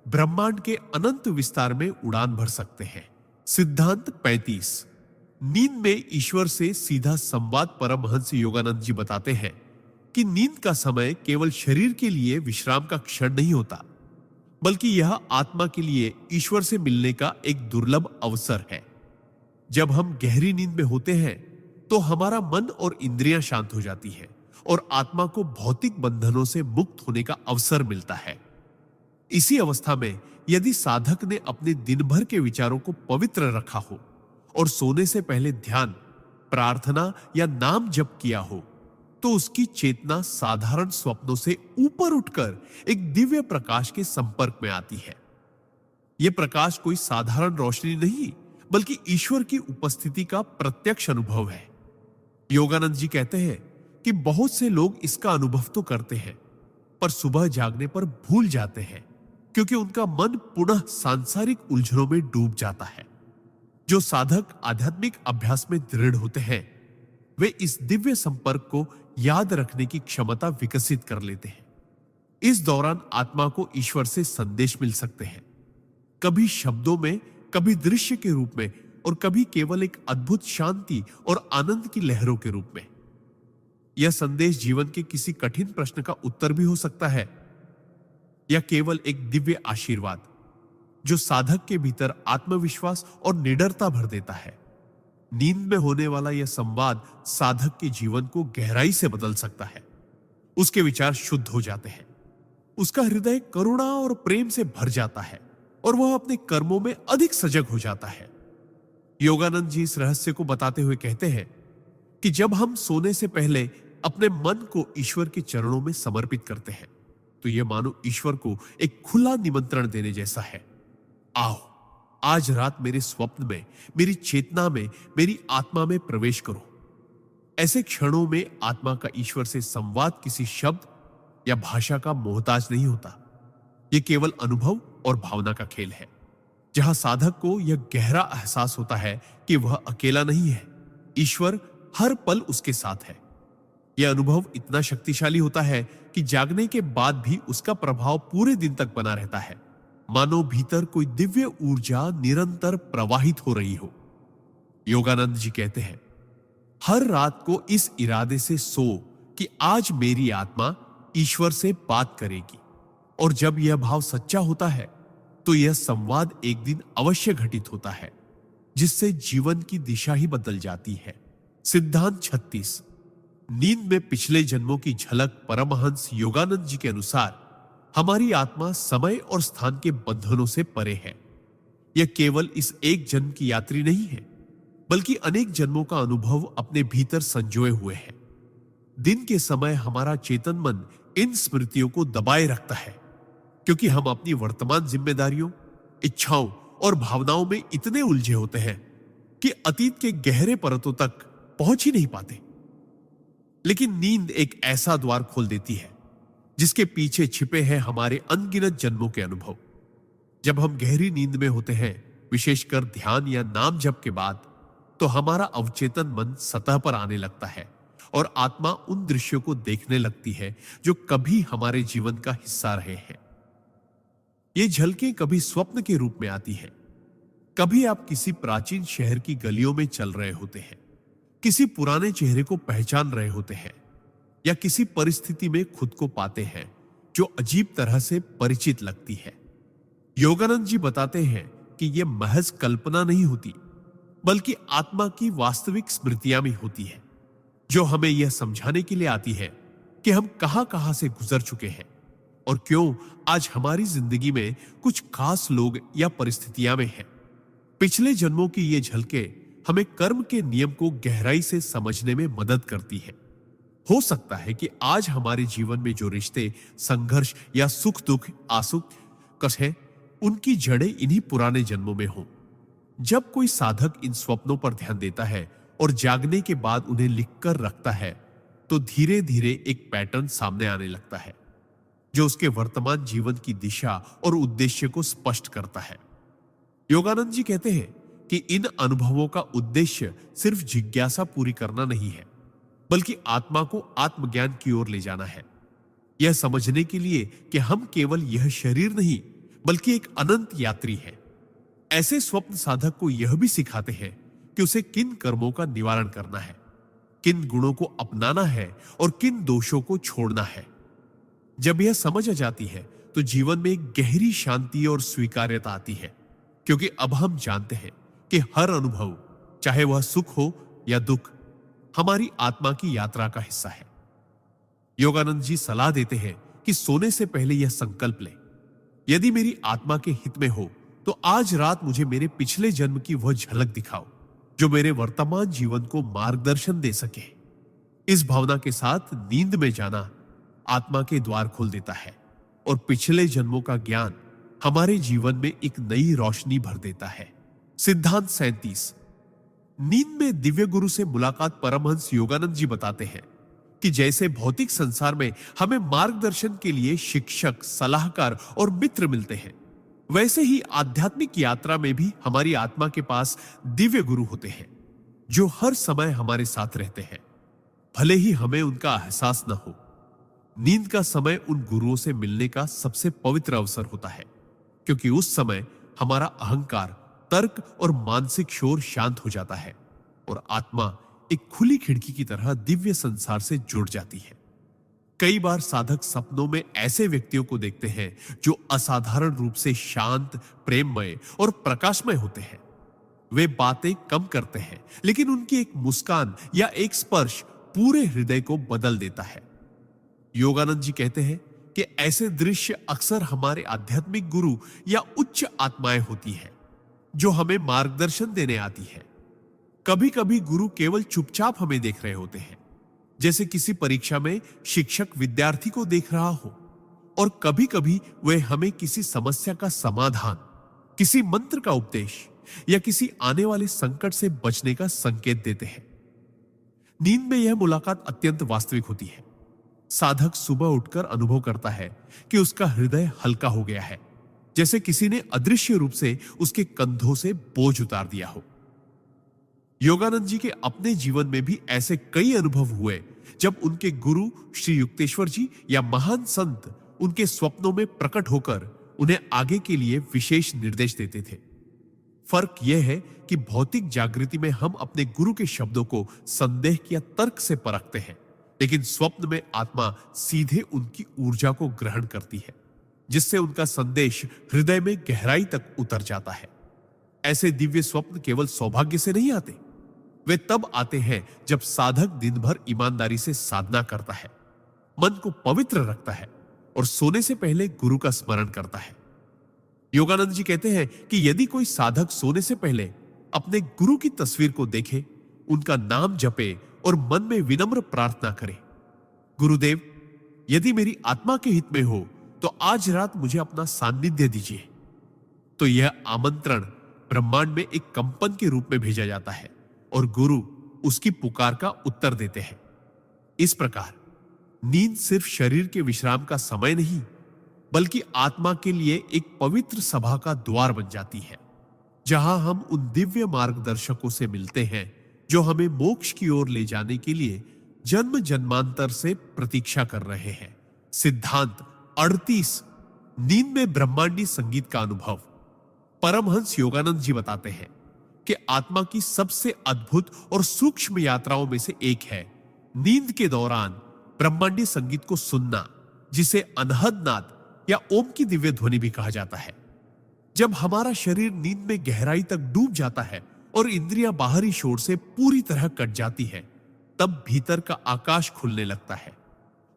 Speaker 1: ब्रह्मांड के अनंत विस्तार में उड़ान भर सकते हैं। सिद्धांत 35, नींद में ईश्वर से सीधा संवाद। परमहंस योगानंद जी बताते हैं कि नींद का समय केवल शरीर के लिए विश्राम का क्षण नहीं होता, बल्कि यह आत्मा के लिए ईश्वर से मिलने का एक दुर्लभ अवसर है। जब हम गहरी नींद में होते हैं तो हमारा मन और इंद्रियां शांत हो जाती है और आत्मा को भौतिक बंधनों से मुक्त होने का अवसर मिलता है। इसी अवस्था में यदि साधक ने अपने दिन भर के विचारों को पवित्र रखा हो और सोने से पहले ध्यान, प्रार्थना या नाम जप किया हो, तो उसकी चेतना साधारण स्वप्नों से ऊपर उठकर एक दिव्य प्रकाश के संपर्क में आती है। यह प्रकाश कोई साधारण रोशनी नहीं बल्कि ईश्वर की उपस्थिति का प्रत्यक्ष अनुभव है। योगानंद जी कहते हैं कि बहुत से लोग इसका अनुभव तो करते हैं पर सुबह जागने पर भूल जाते हैं क्योंकि उनका मन पुनः सांसारिक उलझनों में डूब जाता है। जो साधक आध्यात्मिक अभ्यास में दृढ़ होते हैं, वे इस दिव्य संपर्क को याद रखने की क्षमता विकसित कर लेते हैं। इस दौरान आत्मा को ईश्वर से संदेश मिल सकते हैं, कभी शब्दों में, कभी दृश्य के रूप में और कभी केवल एक अद्भुत शांति और आनंद की लहरों के रूप में। यह संदेश जीवन के किसी कठिन प्रश्न का उत्तर भी हो सकता है या केवल एक दिव्य आशीर्वाद जो साधक के भीतर आत्मविश्वास और निडरता भर देता है। नींद में होने वाला यह संवाद साधक के जीवन को गहराई से बदल सकता है। उसके विचार शुद्ध हो जाते हैं, उसका हृदय करुणा और प्रेम से भर जाता है और वह अपने कर्मों में अधिक सजग हो जाता है। योगानंद जी इस रहस्य को बताते हुए कहते हैं कि जब हम सोने से पहले अपने मन को ईश्वर के चरणों में समर्पित करते हैं तो यह मानो ईश्वर को एक खुला निमंत्रण देने जैसा है। आओ, आज रात मेरे स्वप्न में, मेरी चेतना में, मेरी आत्मा में प्रवेश करो। ऐसे क्षणों में आत्मा का ईश्वर से संवाद किसी शब्द, या भाषा का मोहताज नहीं होता। यह केवल अनुभव और भावना का खेल है, जहां साधक को यह गहरा एहसास होता है कि वह अकेला नहीं है, ईश्वर हर पल उसके साथ है। यह अनुभव इतना शक्तिशाली होता है कि जागने के बाद भी उसका प्रभाव पूरे दिन तक बना रहता है, मानो भीतर कोई दिव्य ऊर्जा निरंतर प्रवाहित हो रही हो। योगानंद जी कहते हैं, हर रात को इस इरादे से सो कि आज मेरी आत्मा ईश्वर से बात करेगी, और जब यह भाव सच्चा होता है तो यह संवाद एक दिन अवश्य घटित होता है, जिससे जीवन की दिशा ही बदल जाती है। सिद्धांत 36। नींद में पिछले जन्मों की झलक परमहंस योगानंद जी के अनुसार हमारी आत्मा समय और स्थान के बंधनों से परे है। यह केवल इस एक जन्म की यात्री नहीं है, बल्कि अनेक जन्मों का अनुभव अपने भीतर संजोए हुए है। दिन के समय हमारा चेतन मन इन स्मृतियों को दबाए रखता है, क्योंकि हम अपनी वर्तमान जिम्मेदारियों, इच्छाओं और भावनाओं में इतने उलझे होते हैं कि अतीत के गहरे परतों तक पहुंच ही नहीं पाते। लेकिन नींद एक ऐसा द्वार खोल देती है जिसके पीछे छिपे हैं हमारे अनगिनत जन्मों के अनुभव। जब हम गहरी नींद में होते हैं, विशेषकर ध्यान या नाम जप के बाद, तो हमारा अवचेतन मन सतह पर आने लगता है और आत्मा उन दृश्यों को देखने लगती है जो कभी हमारे जीवन का हिस्सा रहे हैं। ये झलकें कभी स्वप्न के रूप में आती हैं, कभी आप किसी प्राचीन शहर की गलियों में चल रहे होते हैं, किसी पुराने चेहरे को पहचान रहे होते हैं, या किसी परिस्थिति में खुद को पाते हैं जो अजीब तरह से परिचित लगती है। योगानंद जी बताते हैं कि यह महज कल्पना नहीं होती, बल्कि आत्मा की वास्तविक स्मृतियां भी होती है, जो हमें यह समझाने के लिए आती है कि हम कहां से गुजर चुके हैं और क्यों आज हमारी जिंदगी में कुछ खास लोग या परिस्थितियां में हैं। पिछले जन्मों की ये झलके हमें कर्म के नियम को गहराई से समझने में मदद करती है। हो सकता है कि आज हमारे जीवन में जो रिश्ते, संघर्ष या सुख दुख आंसू कष्ट है, उनकी जड़ें इन्हीं पुराने जन्मों में हों। जब कोई साधक इन स्वप्नों पर ध्यान देता है और जागने के बाद उन्हें लिखकर रखता है, तो धीरे धीरे एक पैटर्न सामने आने लगता है जो उसके वर्तमान जीवन की दिशा और उद्देश्य को स्पष्ट करता है। योगानंद जी कहते हैं कि इन अनुभवों का उद्देश्य सिर्फ जिज्ञासा पूरी करना नहीं है, बल्कि आत्मा को आत्मज्ञान की ओर ले जाना है। यह समझने के लिए कि हम केवल यह शरीर नहीं, बल्कि एक अनंत यात्री हैं। ऐसे स्वप्न साधक को यह भी सिखाते हैं कि उसे किन कर्मों का निवारण करना है, किन गुणों को अपनाना है और किन दोषों को छोड़ना है। जब यह समझ आ जाती है तो जीवन में एक गहरी शांति और स्वीकार्यता आती है, क्योंकि अब हम जानते हैं कि हर अनुभव, चाहे वह सुख हो या दुख, हमारी आत्मा की यात्रा का हिस्सा है। योगानंद जी सलाह देते हैं कि सोने से पहले यह संकल्प लें, यदि मेरी आत्मा के हित में हो तो आज रात मुझे मेरे पिछले जन्म की वह झलक दिखाओ जो मेरे वर्तमान जीवन को मार्गदर्शन दे सके। इस भावना के साथ नींद में जाना आत्मा के द्वार खोल देता है और पिछले जन्मों का ज्ञान हमारे जीवन में एक नई रोशनी भर देता है। सिद्धांत 37। नींद में दिव्य गुरु से मुलाकात परमहंस योगानंद जी बताते हैं कि जैसे भौतिक संसार में हमें मार्गदर्शन के लिए शिक्षक, सलाहकार और मित्र मिलते हैं, वैसे ही आध्यात्मिक यात्रा में भी हमारी आत्मा के पास दिव्य गुरु होते हैं जो हर समय हमारे साथ रहते हैं, भले ही हमें उनका एहसास न हो। नींद का समय उन गुरुओं से मिलने का सबसे पवित्र अवसर होता है, क्योंकि उस समय हमारा अहंकार, तर्क और मानसिक शोर शांत हो जाता है और आत्मा एक खुली खिड़की की तरह दिव्य संसार से जुड़ जाती है। कई बार साधक सपनों में ऐसे व्यक्तियों को देखते हैं जो असाधारण रूप से शांत, प्रेममय और प्रकाशमय होते हैं। वे बातें कम करते हैं, लेकिन उनकी एक मुस्कान या एक स्पर्श पूरे हृदय को बदल देता है। योगानंद जी कहते हैं कि ऐसे दृश्य अक्सर हमारे आध्यात्मिक गुरु या उच्च आत्माएं होती हैं जो हमें मार्गदर्शन देने आती है। कभी कभी गुरु केवल चुपचाप हमें देख रहे होते हैं, जैसे किसी परीक्षा में शिक्षक विद्यार्थी को देख रहा हो, और कभी कभी वे हमें किसी समस्या का समाधान, किसी मंत्र का उपदेश या किसी आने वाले संकट से बचने का संकेत देते हैं। नींद में यह मुलाकात अत्यंत वास्तविक होती है। साधक सुबह उठकर अनुभव करता है कि उसका हृदय हल्का हो गया है, जैसे किसी ने अदृश्य रूप से उसके कंधों से बोझ उतार दिया हो। योगानंद जी के अपने जीवन में भी ऐसे कई अनुभव हुए जब उनके गुरु श्री युक्तेश्वर जी या महान संत उनके स्वप्नों में प्रकट होकर उन्हें आगे के लिए विशेष निर्देश देते थे। फर्क यह है कि भौतिक जागृति में हम अपने गुरु के शब्दों को संदेह या तर्क से परखते हैं, लेकिन स्वप्न में आत्मा सीधे उनकी ऊर्जा को ग्रहण करती है, जिससे उनका संदेश हृदय में गहराई तक उतर जाता है। ऐसे दिव्य स्वप्न केवल सौभाग्य से नहीं आते, वे तब आते हैं जब साधक दिन भर ईमानदारी से साधना करता है, मन को पवित्र रखता है और सोने से पहले गुरु का स्मरण करता है। योगानंद जी कहते हैं कि यदि कोई साधक सोने से पहले अपने गुरु की तस्वीर को देखे, उनका नाम जपे और मन में विनम्र प्रार्थना करे, गुरुदेव, यदि मेरी आत्मा के हित में हो तो आज रात मुझे अपना सान्निध्य दीजिए, तो यह आमंत्रण ब्रह्मांड में एक कंपन के रूप में भेजा जाता है और गुरु उसकी पुकार का उत्तर देते हैं। इस प्रकार नींद सिर्फ शरीर के विश्राम का समय नहीं, बल्कि आत्मा के लिए एक पवित्र सभा का द्वार बन जाती है, जहां हम उन दिव्य मार्गदर्शकों से मिलते हैं जो हमें मोक्ष की ओर ले जाने के लिए जन्म जन्मांतर से प्रतीक्षा कर रहे हैं। सिद्धांत 38, नींद में ब्रह्मांडी संगीत का अनुभव। परमहंस योगानंद जी बताते हैं कि आत्मा की सबसे अद्भुत और सूक्ष्म यात्राओं में से एक है नींद के दौरान ब्रह्मांडी संगीत को सुनना, जिसे अनहद नाद या ओम की दिव्य ध्वनि भी कहा जाता है। जब हमारा शरीर नींद में गहराई तक डूब जाता है और इंद्रियां बाहरी शोर से पूरी तरह कट जाती है, तब भीतर का आकाश खुलने लगता है।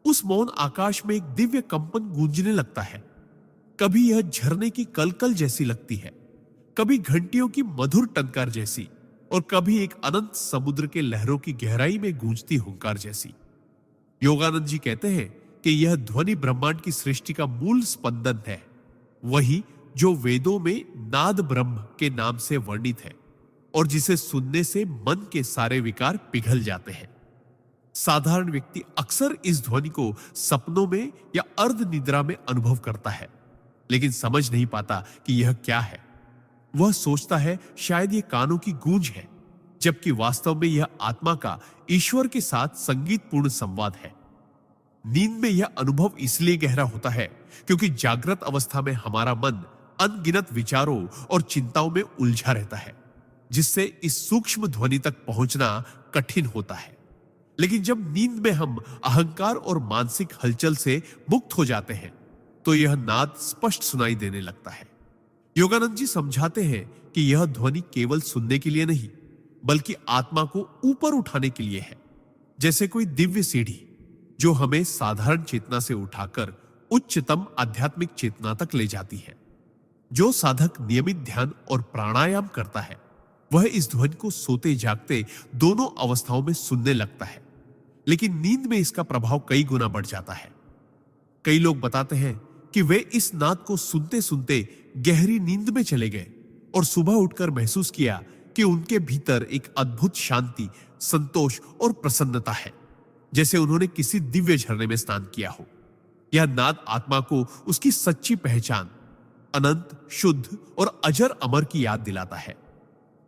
Speaker 1: उस मौन आकाश में एक दिव्य कंपन गूंजने लगता है। कभी यह झरने की कलकल जैसी लगती है, कभी घंटियों की मधुर टंकार जैसी, और कभी एक अनंत समुद्र के लहरों की गहराई में गूंजती हुंकार जैसी। योगानंद जी कहते हैं कि यह ध्वनि ब्रह्मांड की सृष्टि का मूल स्पंदन है, वही जो वेदों में नाद ब्रह्म के नाम से वर्णित है और जिसे सुनने से मन के सारे विकार पिघल जाते हैं। साधारण व्यक्ति अक्सर इस ध्वनि को सपनों में या अर्ध निद्रा में अनुभव करता है, लेकिन समझ नहीं पाता कि यह क्या है। वह सोचता है शायद यह कानों की गूंज है, जबकि वास्तव में यह आत्मा का ईश्वर के साथ संगीतपूर्ण संवाद है। नींद में यह अनुभव इसलिए गहरा होता है क्योंकि जागृत अवस्था में हमारा मन अनगिनत विचारों और चिंताओं में उलझा रहता है, जिससे इस सूक्ष्म ध्वनि तक पहुंचना कठिन होता है। लेकिन जब नींद में हम अहंकार और मानसिक हलचल से मुक्त हो जाते हैं, तो यह नाद स्पष्ट सुनाई देने लगता है। योगानंद जी समझाते हैं कि यह ध्वनि केवल सुनने के लिए नहीं, बल्कि आत्मा को ऊपर उठाने के लिए है, जैसे कोई दिव्य सीढ़ी जो हमें साधारण चेतना से उठाकर उच्चतम आध्यात्मिक चेतना तक ले जाती है। जो साधक नियमित ध्यान और प्राणायाम करता है, वह इस ध्वनि को सोते जागते दोनों अवस्थाओं में सुनने लगता है, लेकिन नींद में इसका प्रभाव कई गुना बढ़ जाता है। कई लोग बताते हैं कि वे इस नाद को सुनते सुनते गहरी नींद में चले गए और सुबह उठकर महसूस किया कि उनके भीतर एक अद्भुत शांति, संतोष और प्रसन्नता है, जैसे उन्होंने किसी दिव्य झरने में स्नान किया हो। यह नाद आत्मा को उसकी सच्ची पहचान, अनंत, शुद्ध और अजर अमर की याद दिलाता है।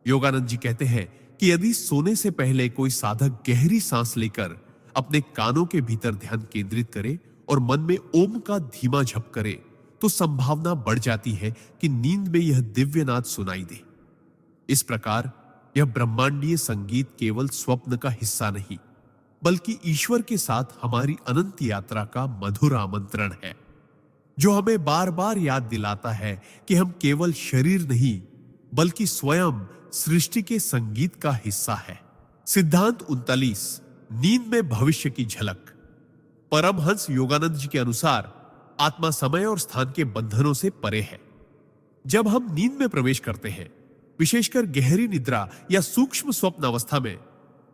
Speaker 1: योगानंद जी कहते हैं कि यदि सोने से पहले कोई साधक गहरी सांस लेकर अपने कानों के भीतर ध्यान केंद्रित करे और मन में ओम का धीमा जप करे, तो संभावना बढ़ जाती है कि नींद में यह दिव्य नाद सुनाई दे। इस प्रकार यह ब्रह्मांडीय संगीत केवल स्वप्न का हिस्सा नहीं, बल्कि ईश्वर के साथ हमारी अनंत यात्रा का मधुर आमंत्रण है, जो हमें बार बार याद दिलाता है कि हम केवल शरीर नहीं, बल्कि स्वयं सृष्टि के संगीत का हिस्सा है। सिद्धांत 39, नींद में भविष्य की झलक। परमहंस योगानंद जी के अनुसार आत्मा समय और स्थान के बंधनों से परे है। जब हम नींद में प्रवेश करते हैं, विशेषकर गहरी निद्रा या सूक्ष्म स्वप्न अवस्था में,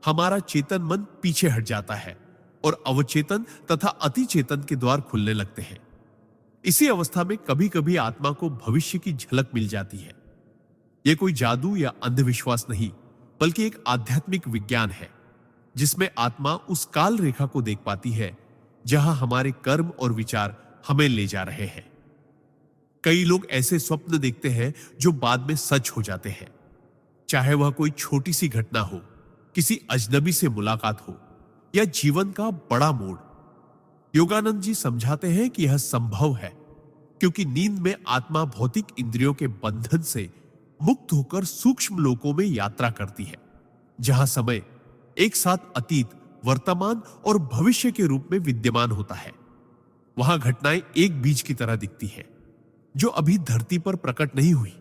Speaker 1: हमारा चेतन मन पीछे हट जाता है और अवचेतन तथा अतिचेतन के द्वार खुलने लगते हैं। इसी अवस्था में कभी कभी आत्मा को भविष्य की झलक मिल जाती है। यह कोई जादू या अंधविश्वास नहीं, बल्कि एक आध्यात्मिक विज्ञान है, जिसमें आत्मा उस काल रेखा को देख पाती है जहां हमारे कर्म और विचार हमें ले जा रहे हैं। कई लोग ऐसे स्वप्न देखते हैं जो बाद में सच हो जाते हैं, चाहे वह कोई छोटी सी घटना हो, किसी अजनबी से मुलाकात हो या जीवन का बड़ा मोड़। योगानंद जी समझाते हैं कि यह संभव है क्योंकि नींद में आत्मा भौतिक इंद्रियों के बंधन से मुक्त होकर सूक्ष्म लोकों में यात्रा करती है, जहां समय एक साथ अतीत, वर्तमान और भविष्य के रूप में विद्यमान होता है। वहां घटनाएं एक बीज की तरह दिखती हैं, जो अभी धरती पर प्रकट नहीं हुई,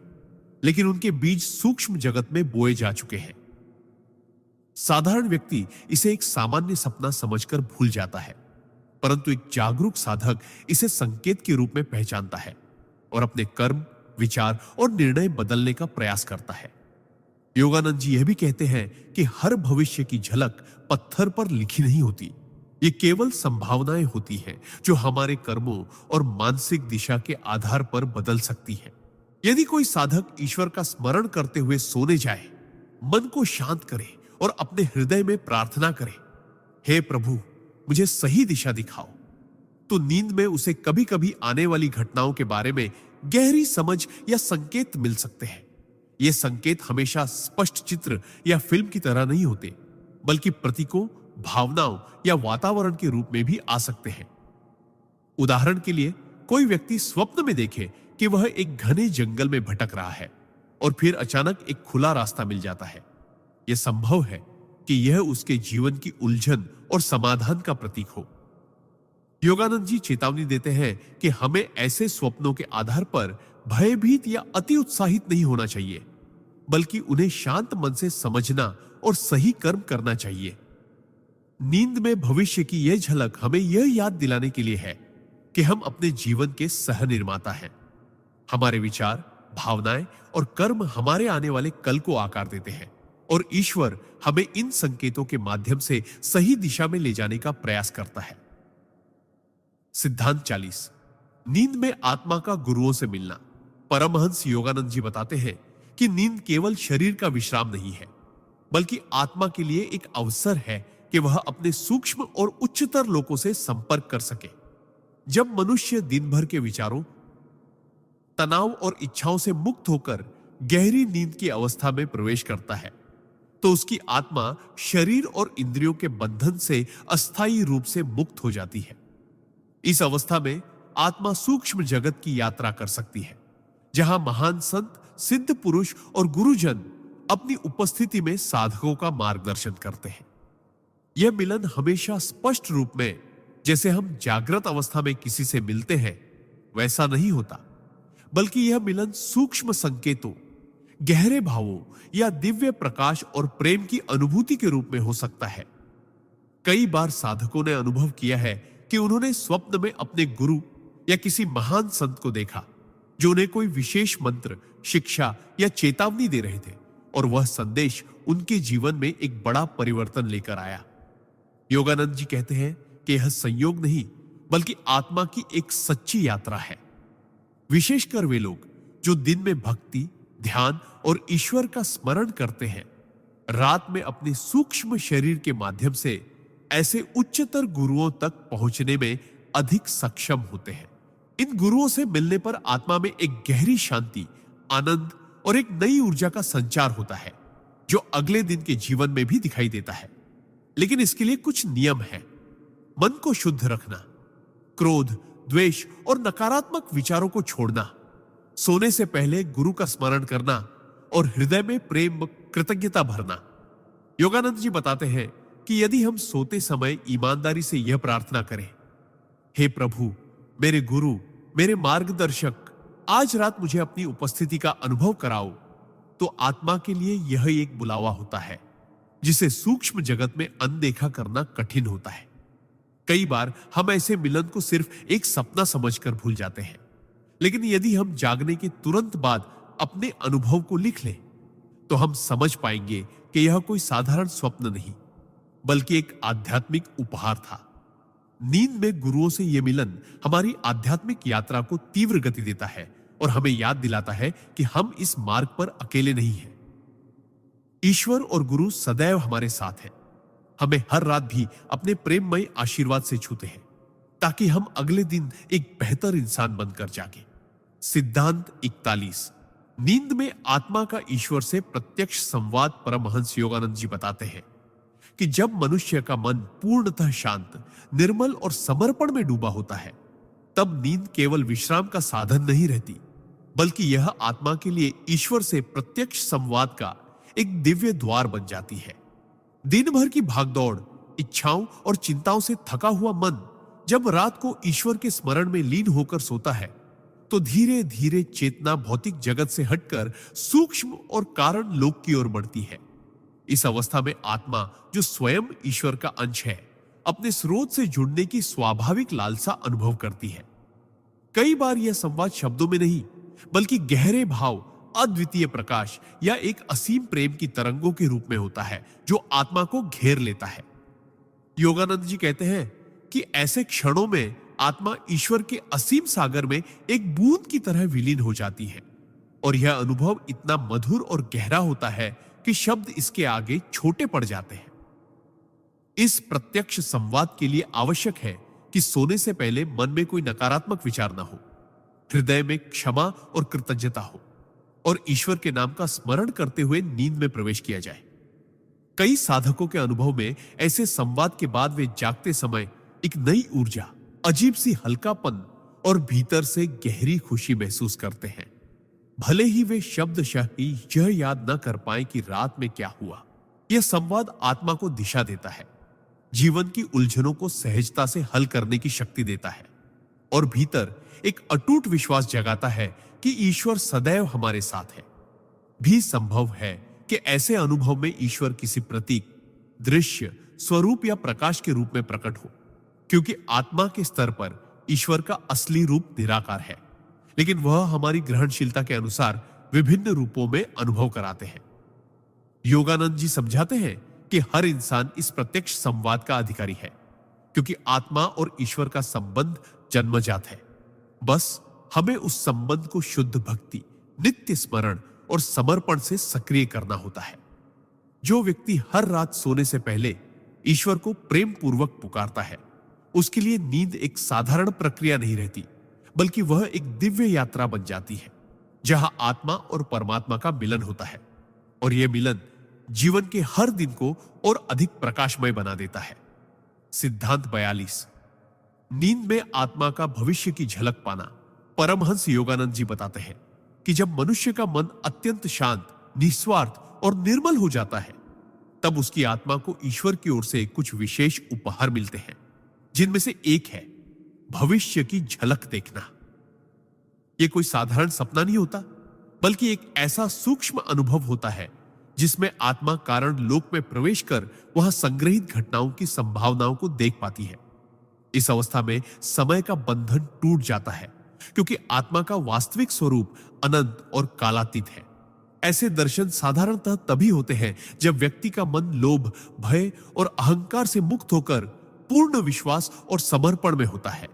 Speaker 1: लेकिन उनके बीज सूक्ष्म जगत में बोए जा चुके हैं। साधारण व्यक्ति इसे एक सामान्य सपना समझकर भूल जाता है, परंतु एक जागरूक साधक इसे संकेत के रूप में पहचानता है और अपने कर्म, विचार और निर्णय बदलने का प्रयास करता है। योगानंद जी यह भी कहते हैं कि हर भविष्य की झलक पत्थर पर लिखी नहीं होती, ये केवल संभावनाएं होती हैं जो हमारे कर्मों और मानसिक दिशा के आधार पर बदल सकती हैं। यदि कोई साधक ईश्वर का स्मरण करते हुए सोने जाए, मन को शांत करे और अपने हृदय में प्रार्थना करे, हे प्रभु मुझे सही दिशा दिखाओ, तो नींद में उसे कभी कभी आने वाली घटनाओं के बारे में गहरी समझ या संकेत मिल सकते हैं। ये संकेत हमेशा स्पष्ट चित्र या फिल्म की तरह नहीं होते, बल्कि प्रतीकों, भावनाओं या वातावरण के रूप में भी आ सकते हैं। उदाहरण के लिए, कोई व्यक्ति स्वप्न में देखे कि वह एक घने जंगल में भटक रहा है और फिर अचानक एक खुला रास्ता मिल जाता है। यह संभव है कि यह उसके जीवन की उलझन और समाधान का प्रतीक हो। योगानंद जी चेतावनी देते हैं कि हमें ऐसे स्वप्नों के आधार पर भयभीत या अति उत्साहित नहीं होना चाहिए, बल्कि उन्हें शांत मन से समझना और सही कर्म करना चाहिए। नींद में भविष्य की यह झलक हमें यह याद दिलाने के लिए है कि हम अपने जीवन के सह निर्माता हैं। हमारे विचार, भावनाएं और कर्म हमारे आने वाले कल को आकार देते हैं और ईश्वर हमें इन संकेतों के माध्यम से सही दिशा में ले जाने का प्रयास करता है। सिद्धांत 40, नींद में आत्मा का गुरुओं से मिलना। परमहंस योगानंद जी बताते हैं कि नींद केवल शरीर का विश्राम नहीं है, बल्कि आत्मा के लिए एक अवसर है कि वह अपने सूक्ष्म और उच्चतर लोकों से संपर्क कर सके। जब मनुष्य दिन भर के विचारों, तनाव और इच्छाओं से मुक्त होकर गहरी नींद की अवस्था में प्रवेश करता है, तो उसकी आत्मा शरीर और इंद्रियों के बंधन से अस्थायी रूप से मुक्त हो जाती है। इस अवस्था में आत्मा सूक्ष्म जगत की यात्रा कर सकती है, जहां महान संत, सिद्ध पुरुष और गुरुजन अपनी उपस्थिति में साधकों का मार्गदर्शन करते हैं। यह मिलन हमेशा स्पष्ट रूप में, जैसे हम जागृत अवस्था में किसी से मिलते हैं, वैसा नहीं होता, बल्कि यह मिलन सूक्ष्म संकेतों, गहरे भावों या दिव्य प्रकाश और प्रेम की अनुभूति के रूप में हो सकता है। कई बार साधकों ने अनुभव किया है कि उन्होंने स्वप्न में अपने गुरु या किसी महान संत को देखा, जो उन्हें कोई विशेष मंत्र, शिक्षा या चेतावनी दे रहे थे, और वह संदेश उनके जीवन में एक बड़ा परिवर्तन लेकर आया। योगानंद जी कहते हैं कि यह संयोग नहीं, बल्कि आत्मा की एक सच्ची यात्रा है। विशेषकर वे लोग जो दिन में भक्ति, ध्यान और ईश्वर का स्मरण करते हैं, रात में अपने सूक्ष्म शरीर के माध्यम से ऐसे उच्चतर गुरुओं तक पहुंचने में अधिक सक्षम होते हैं। इन गुरुओं से मिलने पर आत्मा में एक गहरी शांति, आनंद और एक नई ऊर्जा का संचार होता है, जो अगले दिन के जीवन में भी दिखाई देता है। लेकिन इसके लिए कुछ नियम हैं। मन को शुद्ध रखना, क्रोध, द्वेष और नकारात्मक विचारों को छोड़ना, सोने से पहले गुरु का स्मरण करना और हृदय में प्रेम, कृतज्ञता भरना। योगानंद जी बताते हैं कि यदि हम सोते समय ईमानदारी से यह प्रार्थना करें, हे प्रभु, मेरे गुरु, मेरे मार्गदर्शक, आज रात मुझे अपनी उपस्थिति का अनुभव कराओ, तो आत्मा के लिए यह एक बुलावा होता है जिसे सूक्ष्म जगत में अनदेखा करना कठिन होता है। कई बार हम ऐसे मिलन को सिर्फ एक सपना समझकर भूल जाते हैं, लेकिन यदि हम जागने के तुरंत बाद अपने अनुभव को लिख लें, तो हम समझ पाएंगे कि यह कोई साधारण स्वप्न नहीं, बल्कि एक आध्यात्मिक उपहार था। नींद में गुरुओं से यह मिलन हमारी आध्यात्मिक यात्रा को तीव्र गति देता है और हमें याद दिलाता है कि हम इस मार्ग पर अकेले नहीं हैं। ईश्वर और गुरु सदैव हमारे साथ हैं, हमें हर रात भी अपने प्रेममय आशीर्वाद से छूते हैं। ताकि हम अगले दिन एक बेहतर इंसान बनकर जागे। सिद्धांत 41। नींद में आत्मा का ईश्वर से प्रत्यक्ष संवाद। परमहंस योगानंद जी बताते हैं कि जब मनुष्य का मन पूर्णतः शांत, निर्मल और समर्पण में डूबा होता है, तब नींद केवल विश्राम का साधन नहीं रहती, बल्कि यह आत्मा के लिए ईश्वर से प्रत्यक्ष संवाद का एक दिव्य द्वार बन जाती है। दिन भर की भागदौड़, इच्छाओं और चिंताओं से थका हुआ मन जब रात को ईश्वर के स्मरण में लीन होकर सोता है, तो धीरे धीरे चेतना भौतिक जगत से हटकर सूक्ष्म और कारण लोक की ओर बढ़ती है। इस अवस्था में आत्मा, जो स्वयं ईश्वर का अंश है, अपने स्रोत से जुड़ने की स्वाभाविक लालसा अनुभव करती है। कई बार यह संवाद शब्दों में नहीं, बल्कि गहरे भाव, अद्वितीय प्रकाश या एक असीम प्रेम की तरंगों के रूप में होता है, जो आत्मा को घेर लेता है। योगानंद जी कहते हैं कि ऐसे क्षणों में आत्मा ईश्वर के असीम सागर में एक बूंद की तरह विलीन हो जाती है, और यह अनुभव इतना मधुर और गहरा होता है कि शब्द इसके आगे छोटे पड़ जाते हैं। इस प्रत्यक्ष संवाद के लिए आवश्यक है कि सोने से पहले मन में कोई नकारात्मक विचार ना हो, हृदय में क्षमा और कृतज्ञता हो, और ईश्वर के नाम का स्मरण करते हुए नींद में प्रवेश किया जाए। कई साधकों के अनुभव में ऐसे संवाद के बाद वे जागते समय एक नई ऊर्जा, अजीब सी हल्कापन और भीतर से गहरी खुशी महसूस करते हैं। भले ही वे शब्दशः ही यह याद न कर पाए कि रात में क्या हुआ, यह संवाद आत्मा को दिशा देता है, जीवन की उलझनों को सहजता से हल करने की शक्ति देता है, और भीतर एक अटूट विश्वास जगाता है कि ईश्वर सदैव हमारे साथ है। भी संभव है कि ऐसे अनुभव में ईश्वर किसी प्रतीक, दृश्य, स्वरूप या प्रकाश के रूप में प्रकट हो, क्योंकि आत्मा के स्तर पर ईश्वर का असली रूप निराकार है, लेकिन वह हमारी ग्रहणशीलता के अनुसार विभिन्न रूपों में अनुभव कराते हैं। योगानंद जी समझाते हैं कि हर इंसान इस प्रत्यक्ष संवाद का अधिकारी है, क्योंकि आत्मा और ईश्वर का संबंध जन्मजात है। बस हमें उस संबंध को शुद्ध भक्ति, नित्य स्मरण और समर्पण से सक्रिय करना होता है। जो व्यक्ति हर रात सोने से पहले ईश्वर को प्रेम पूर्वक पुकारता है, उसके लिए नींद एक साधारण प्रक्रिया नहीं रहती, बल्कि वह एक दिव्य यात्रा बन जाती है, जहां आत्मा और परमात्मा का मिलन होता है, और यह मिलन जीवन के हर दिन को और अधिक प्रकाशमय बना देता है। सिद्धांत 42। नींद में आत्मा का भविष्य की झलक पाना। परमहंस योगानंद जी बताते हैं कि जब मनुष्य का मन अत्यंत शांत, निस्वार्थ और निर्मल हो जाता है, तब उसकी आत्मा को ईश्वर की ओर से कुछ विशेष उपहार मिलते हैं, जिनमें से एक है भविष्य की झलक देखना। यह कोई साधारण सपना नहीं होता, बल्कि एक ऐसा सूक्ष्म अनुभव होता है जिसमें आत्मा कारण लोक में प्रवेश कर वहां संग्रहित घटनाओं की संभावनाओं को देख पाती है। इस अवस्था में समय का बंधन टूट जाता है, क्योंकि आत्मा का वास्तविक स्वरूप अनंत और कालातीत है। ऐसे दर्शन साधारणतः तभी होते हैं जब व्यक्ति का मन लोभ, भय और अहंकार से मुक्त होकर पूर्ण विश्वास और समर्पण में होता है।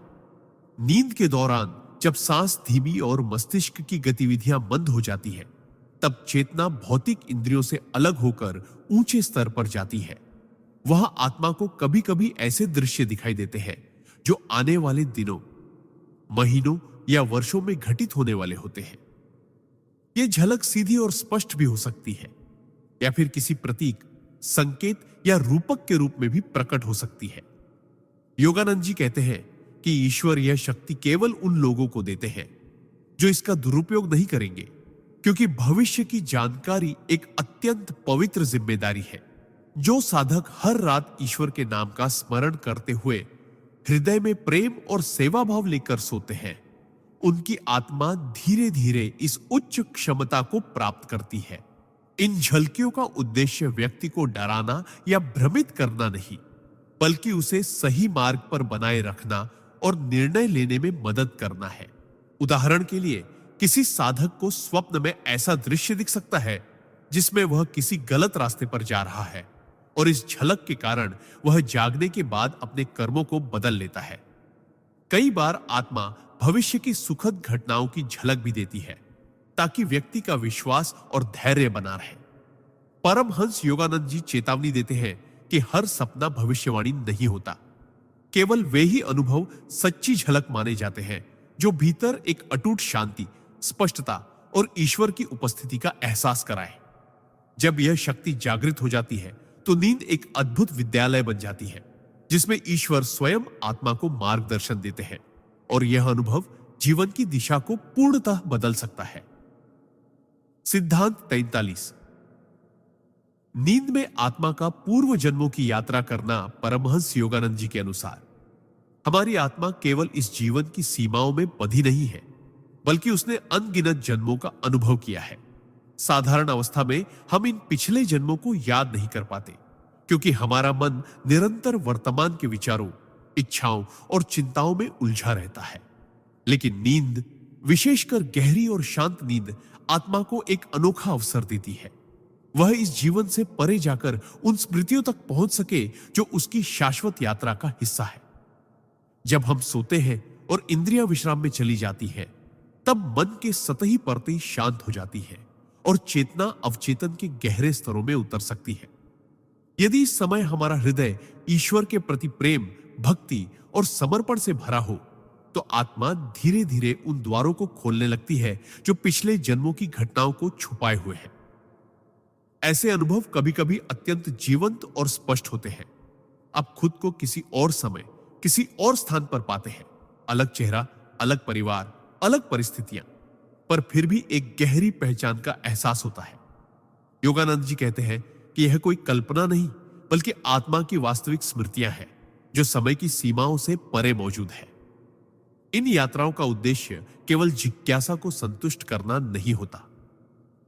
Speaker 1: नींद के दौरान जब सांस धीमी और मस्तिष्क की गतिविधियां बंद हो जाती है, तब चेतना भौतिक इंद्रियों से अलग होकर ऊंचे स्तर पर जाती है। वह आत्मा को कभी कभी ऐसे दृश्य दिखाई देते हैं जो आने वाले दिनों, महीनों या वर्षों में घटित होने वाले होते हैं। यह झलक सीधी और स्पष्ट भी हो सकती है, या फिर किसी प्रतीक, संकेत या रूपक के रूप में भी प्रकट हो सकती है। योगानंद जी कहते हैं कि ईश्वर यह शक्ति केवल उन लोगों को देते हैं जो इसका दुरुपयोग नहीं करेंगे, क्योंकि भविष्य की जानकारी एक अत्यंत पवित्र जिम्मेदारी है। जो साधक हर रात ईश्वर के नाम का स्मरण करते हुए हृदय में प्रेम और सेवा भाव लेकर सोते हैं, उनकी आत्मा धीरे धीरे इस उच्च क्षमता को प्राप्त करती है। इन झलकियों का उद्देश्य व्यक्ति को डराना या भ्रमित करना नहीं, बल्कि उसे सही मार्ग पर बनाए रखना और निर्णय लेने में मदद करना है। उदाहरण के लिए, किसी साधक को स्वप्न में ऐसा दृश्य दिख सकता है जिसमें वह किसी गलत रास्ते पर जा रहा है, और इस झलक के कारण वह जागने के बाद अपने कर्मों को बदल लेता है। कई बार आत्मा भविष्य की सुखद घटनाओं की झलक भी देती है, ताकि व्यक्ति का विश्वास और धैर्य बना रहे। परमहंस योगानंद जी चेतावनी देते हैं कि हर सपना भविष्यवाणी नहीं होता। केवल वे ही अनुभव सच्ची झलक माने जाते हैं जो भीतर एक अटूट शांति, स्पष्टता और ईश्वर की उपस्थिति का एहसास कराए। जब यह शक्ति जागृत हो जाती है तो नींद एक अद्भुत विद्यालय बन जाती है जिसमें ईश्वर स्वयं आत्मा को मार्गदर्शन देते हैं और यह अनुभव जीवन की दिशा को पूर्णतः बदल सकता है। सिद्धांत 43। नींद में आत्मा का पूर्व जन्मों की यात्रा करना परमहंस योगानंद जी के अनुसार हमारी आत्मा केवल इस जीवन की सीमाओं में बंधी नहीं है, बल्कि उसने अनगिनत जन्मों का अनुभव किया है। साधारण अवस्था में हम इन पिछले जन्मों को याद नहीं कर पाते क्योंकि हमारा मन निरंतर वर्तमान के विचारों, इच्छाओं और चिंताओं में उलझा रहता है। लेकिन नींद, विशेषकर गहरी और शांत नींद, आत्मा को एक अनोखा अवसर देती है। वह इस जीवन से परे जाकर उन स्मृतियों तक पहुंच सके जो उसकी शाश्वत यात्रा का हिस्सा है। जब हम सोते हैं और इंद्रियां विश्राम में चली जाती हैं, तब मन के सतही परतें शांत हो जाती है और चेतना अवचेतन के गहरे स्तरों में उतर सकती है। यदि इस समय हमारा हृदय ईश्वर के प्रति प्रेम, भक्ति और समर्पण से भरा हो, तो आत्मा धीरे धीरे उन द्वारों को खोलने लगती है जो पिछले जन्मों की घटनाओं को छुपाए हुए हैं। ऐसे अनुभव कभी कभी अत्यंत जीवंत और स्पष्ट होते हैं। आप खुद को किसी और समय, किसी और स्थान पर पाते हैं। अलग चेहरा, अलग परिवार, अलग परिस्थितियां, पर फिर भी एक गहरी पहचान का एहसास होता है। योगानंद जी कहते हैं कि यह कोई कल्पना नहीं, बल्कि आत्मा की वास्तविक स्मृतियां हैं जो समय की सीमाओं से परे मौजूद है। इन यात्राओं का उद्देश्य केवल जिज्ञासा को संतुष्ट करना नहीं होता,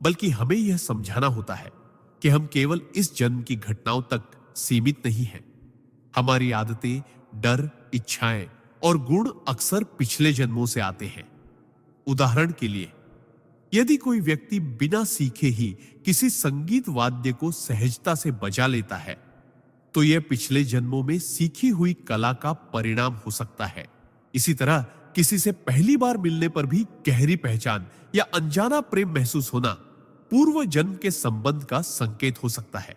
Speaker 1: बल्कि हमें यह समझाना होता है कि हम केवल इस जन्म की घटनाओं तक सीमित नहीं हैं। हमारी आदतें, डर, इच्छाएं और गुण अक्सर पिछले जन्मों से आते हैं। उदाहरण के लिए, यदि कोई व्यक्ति बिना सीखे ही किसी संगीत वाद्य को सहजता से बजा लेता है, तो यह पिछले जन्मों में सीखी हुई कला का परिणाम हो सकता है। इसी तरह किसी से पहली बार मिलने पर भी गहरी पहचान या अनजाना प्रेम महसूस होना पूर्व जन्म के संबंध का संकेत हो सकता है।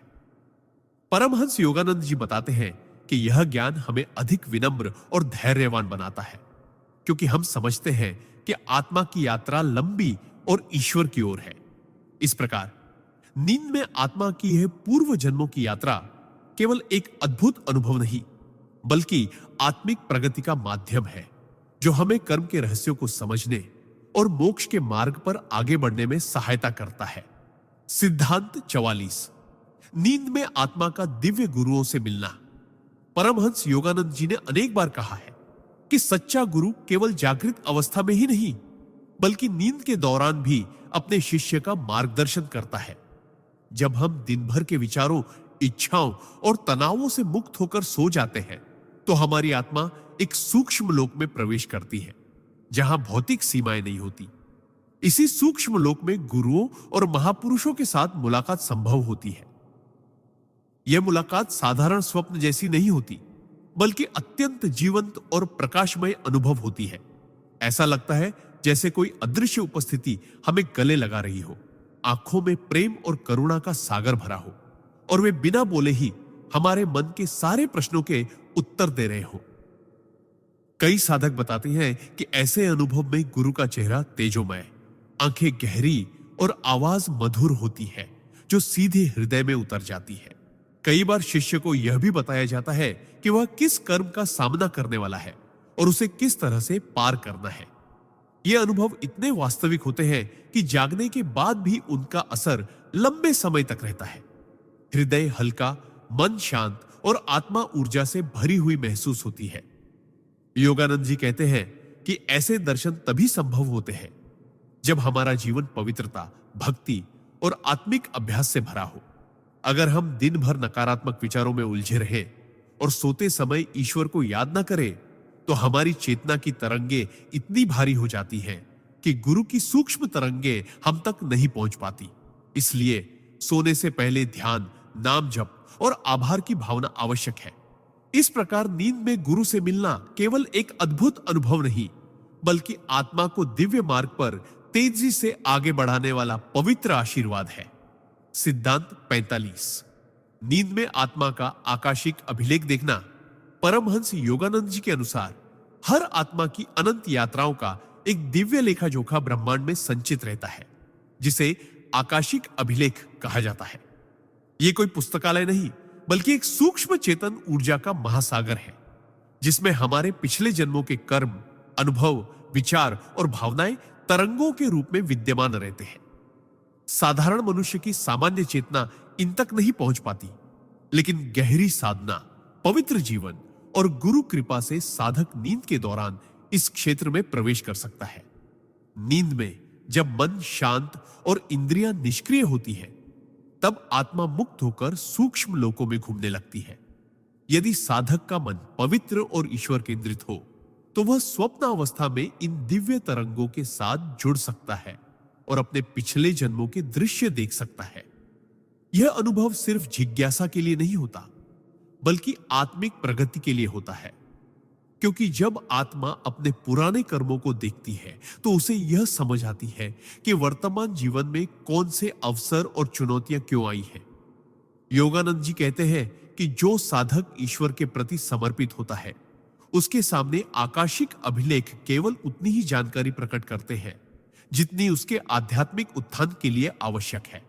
Speaker 1: परमहंस योगानंद जी बताते हैं कि यह ज्ञान हमें अधिक विनम्र और धैर्यवान बनाता है, क्योंकि हम समझते हैं कि आत्मा की यात्रा लंबी और ईश्वर की ओर है। इस प्रकार नींद में आत्मा की यह पूर्व जन्मों की यात्रा केवल एक अद्भुत अनुभव नहीं, बल्कि आत्मिक प्रगति का माध्यम है जो हमें कर्म के रहस्यों को समझने और मोक्ष के मार्ग पर आगे बढ़ने में सहायता करता है। सिद्धांत 44। नींद में आत्मा का दिव्य गुरुओं से मिलना। परमहंस योगानंद जी ने अनेक बार कहा है कि सच्चा गुरु केवल जागृत अवस्था में ही नहीं, बल्कि नींद के दौरान भी अपने शिष्य का मार्गदर्शन करता है। जब हम दिन भर के विचारों, इच्छाओं और तनावों से मुक्त होकर सो जाते हैं, तो हमारी आत्मा एक सूक्ष्म लोक में प्रवेश करती है जहां भौतिक सीमाएं नहीं होती। इसी सूक्ष्म लोक में गुरुओं और महापुरुषों के साथ मुलाकात संभव होती है। यह मुलाकात साधारण स्वप्न जैसी नहीं होती, बल्कि अत्यंत जीवंत और प्रकाशमय अनुभव होती है। ऐसा लगता है जैसे कोई अदृश्य उपस्थिति हमें गले लगा रही हो, आंखों में प्रेम और करुणा का सागर भरा हो और वे बिना बोले ही हमारे मन के सारे प्रश्नों के उत्तर दे रहे हो। कई साधक बताते हैं कि ऐसे अनुभव में गुरु का चेहरा तेजोमय, आंखें गहरी और आवाज मधुर होती है जो सीधे हृदय में उतर जाती है। कई बार शिष्य को यह भी बताया जाता है कि वह किस कर्म का सामना करने वाला है और उसे किस तरह से पार करना है। ये अनुभव इतने वास्तविक होते हैं कि जागने के बाद भी उनका असर लंबे समय तक रहता है। हृदय हल्का, मन शांत और आत्मा ऊर्जा से भरी हुई महसूस होती है। योगानंद जी कहते हैं कि ऐसे दर्शन तभी संभव होते हैं जब हमारा जीवन पवित्रता, भक्ति और आत्मिक अभ्यास से भरा हो। अगर हम दिन भर नकारात्मक विचारों में उलझे रहे और सोते समय ईश्वर को याद न करें, तो हमारी चेतना की तरंगे इतनी भारी हो जाती हैं कि गुरु की सूक्ष्म तरंगे हम तक नहीं पहुंच पाती। इसलिए सोने से पहले ध्यान, नाम जप और आभार की भावना आवश्यक है। इस प्रकार नींद में गुरु से मिलना केवल एक अद्भुत अनुभव नहीं, बल्कि आत्मा को दिव्य मार्ग पर तेजी से आगे बढ़ाने वाला पवित्र आशीर्वाद है। सिद्धांत 45। नींद में आत्मा का आकाशिक अभिलेख देखना। परमहंस योगानंद जी के अनुसार हर आत्मा की अनंत यात्राओं का एक दिव्य लेखा जोखा ब्रह्मांड में संचित रहता है, जिसे आकाशिक अभिलेख कहा जाता है। यह कोई पुस्तकालय नहीं, बल्कि एक सूक्ष्म चेतन ऊर्जा का महासागर है, जिसमें हमारे पिछले जन्मों के कर्म, अनुभव, विचार और भावनाएं तरंगों के रूप में विद्यमान रहते हैं। साधारण मनुष्य की सामान्य चेतना इन तक नहीं पहुंच पाती, लेकिन गहरी साधना, पवित्र जीवन और गुरु कृपा से साधक नींद के दौरान इस क्षेत्र में प्रवेश कर सकता है। नींद में जब मन शांत और इंद्रियां निष्क्रिय होती है, तब आत्मा मुक्त होकर सूक्ष्म लोकों में घूमने लगती है। यदि साधक का मन पवित्र और ईश्वर केंद्रित हो, तो वह स्वप्न अवस्था में इन दिव्य तरंगों के साथ जुड़ सकता है और अपने पिछले जन्मों के दृश्य देख सकता है। यह अनुभव सिर्फ जिज्ञासा के लिए नहीं होता, बल्कि आत्मिक प्रगति के लिए होता है, क्योंकि जब आत्मा अपने पुराने कर्मों को देखती है, तो उसे यह समझ आती है कि वर्तमान जीवन में कौन से अवसर और चुनौतियां क्यों आई हैं। योगानंद जी कहते हैं कि जो साधक ईश्वर के प्रति समर्पित होता है, उसके सामने आकाशिक अभिलेख केवल उतनी ही जानकारी प्रकट करते हैं जितनी उसके आध्यात्मिक उत्थान के लिए आवश्यक है।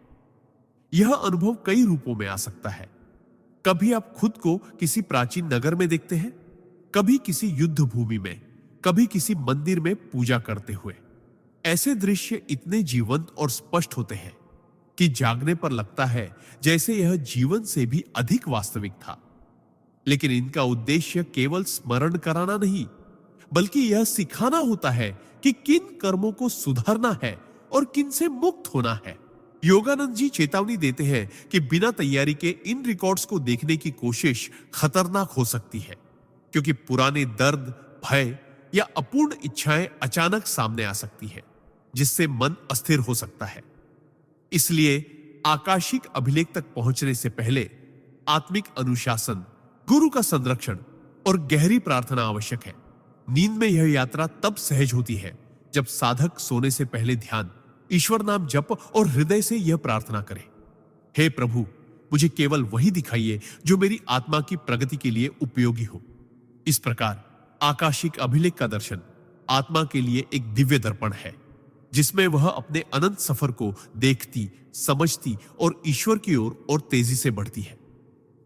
Speaker 1: यह अनुभव कई रूपों में आ सकता है। कभी आप खुद को किसी प्राचीन नगर में देखते हैं, कभी किसी युद्ध भूमि में, कभी किसी मंदिर में पूजा करते हुए। ऐसे दृश्य इतने जीवंत और स्पष्ट होते हैं कि जागने पर लगता है जैसे यह जीवन से भी अधिक वास्तविक था। लेकिन इनका उद्देश्य केवल स्मरण कराना नहीं, बल्कि यह सिखाना होता है कि किन कर्मों को सुधारना है और किन से मुक्त होना है। योगानंद जी चेतावनी देते हैं कि बिना तैयारी के इन रिकॉर्ड्स को देखने की कोशिश खतरनाक हो सकती है, क्योंकि पुराने दर्द, भय या अपूर्ण इच्छाएं अचानक सामने आ सकती है, जिससे मन अस्थिर हो सकता है। इसलिए आकाशिक अभिलेख तक पहुंचने से पहले आत्मिक अनुशासन, गुरु का संरक्षण और गहरी प्रार्थना आवश्यक है। नींद में यह यात्रा तब सहज होती है जब साधक सोने से पहले ध्यान, ईश्वर नाम जप और हृदय से यह प्रार्थना करे, हे प्रभु, मुझे केवल वही दिखाइए जो मेरी आत्मा की प्रगति के लिए उपयोगी हो। इस प्रकार आकाशिक अभिलेख का दर्शन आत्मा के लिए एक दिव्य दर्पण है, जिसमें वह अपने अनंत सफर को देखती, समझती और ईश्वर की ओर और तेजी से बढ़ती है।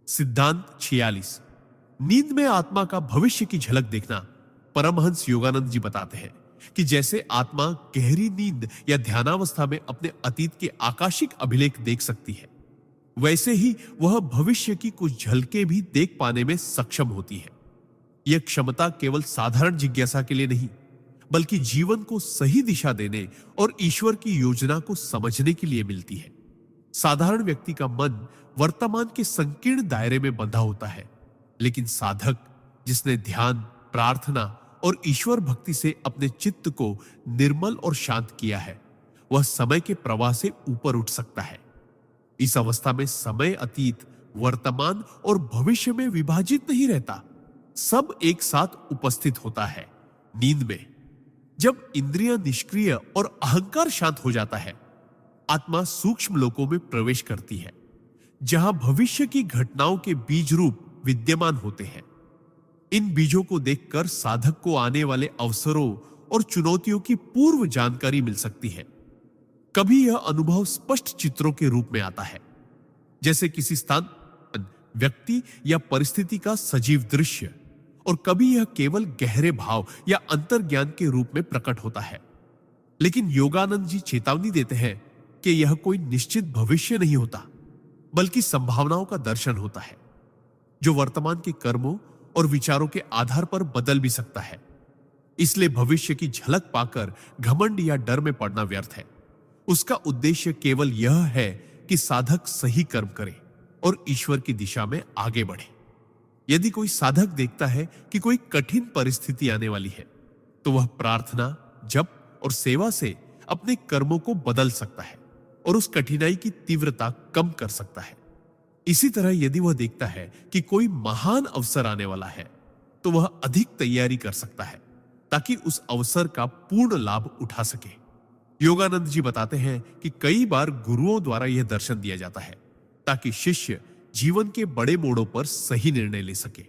Speaker 1: सिद्धांत 46। नींद में आत्मा का भविष्य की झलक देखना। परमहंस योगानंद जी बताते हैं कि जैसे आत्मा गहरी नींद या ध्यानावस्था में अपने अतीत के आकाशिक अभिलेख देख सकती है, वैसे ही वह भविष्य की कुछ झलकें भी देख पाने में सक्षम होती है। यह क्षमता केवल साधारण जिज्ञासा के लिए नहीं, बल्कि जीवन को सही दिशा देने और ईश्वर की योजना को समझने के लिए मिलती है। साधारण व्यक्ति का मन वर्तमान के संकीर्ण दायरे में बंधा होता है, लेकिन साधक जिसने ध्यान, प्रार्थना और ईश्वर भक्ति से अपने चित्त को निर्मल और शांत किया है, वह समय के प्रवाह से ऊपर उठ सकता है। इस अवस्था में समय अतीत, वर्तमान और भविष्य में विभाजित नहीं रहता, सब एक साथ उपस्थित होता है। नींद में जब इंद्रियां निष्क्रिय और अहंकार शांत हो जाता है, आत्मा सूक्ष्म लोकों में प्रवेश करती है, जहां भविष्य की घटनाओं के बीज रूप विद्यमान होते हैं। इन बीजों को देखकर साधक को आने वाले अवसरों और चुनौतियों की पूर्व जानकारी मिल सकती है। कभी यह अनुभव स्पष्ट चित्रों के रूप में आता है, जैसे किसी स्थान, व्यक्ति या परिस्थिति का सजीव दृश्य, और कभी यह केवल गहरे भाव या अंतर्ज्ञान के रूप में प्रकट होता है। लेकिन योगानंद जी चेतावनी देते हैं कि यह कोई निश्चित भविष्य नहीं होता, बल्कि संभावनाओं का दर्शन होता है, जो वर्तमान के कर्मों और विचारों के आधार पर बदल भी सकता है। इसलिए भविष्य की झलक पाकर घमंड या डर में पड़ना व्यर्थ है। उसका उद्देश्य केवल यह है कि साधक सही कर्म करे और ईश्वर की दिशा में आगे बढ़े। यदि कोई साधक देखता है कि कोई कठिन परिस्थिति आने वाली है, तो वह प्रार्थना, जप और सेवा से अपने कर्मों को बदल सकता है और उस कठिनाई की तीव्रता कम कर सकता है। इसी तरह यदि वह देखता है कि कोई महान अवसर आने वाला है, तो वह अधिक तैयारी कर सकता है ताकि उस अवसर का पूर्ण लाभ उठा सके। योगानंद जी बताते हैं कि कई बार गुरुओं द्वारा यह दर्शन दिया जाता है ताकि शिष्य जीवन के बड़े मोड़ों पर सही निर्णय ले सके।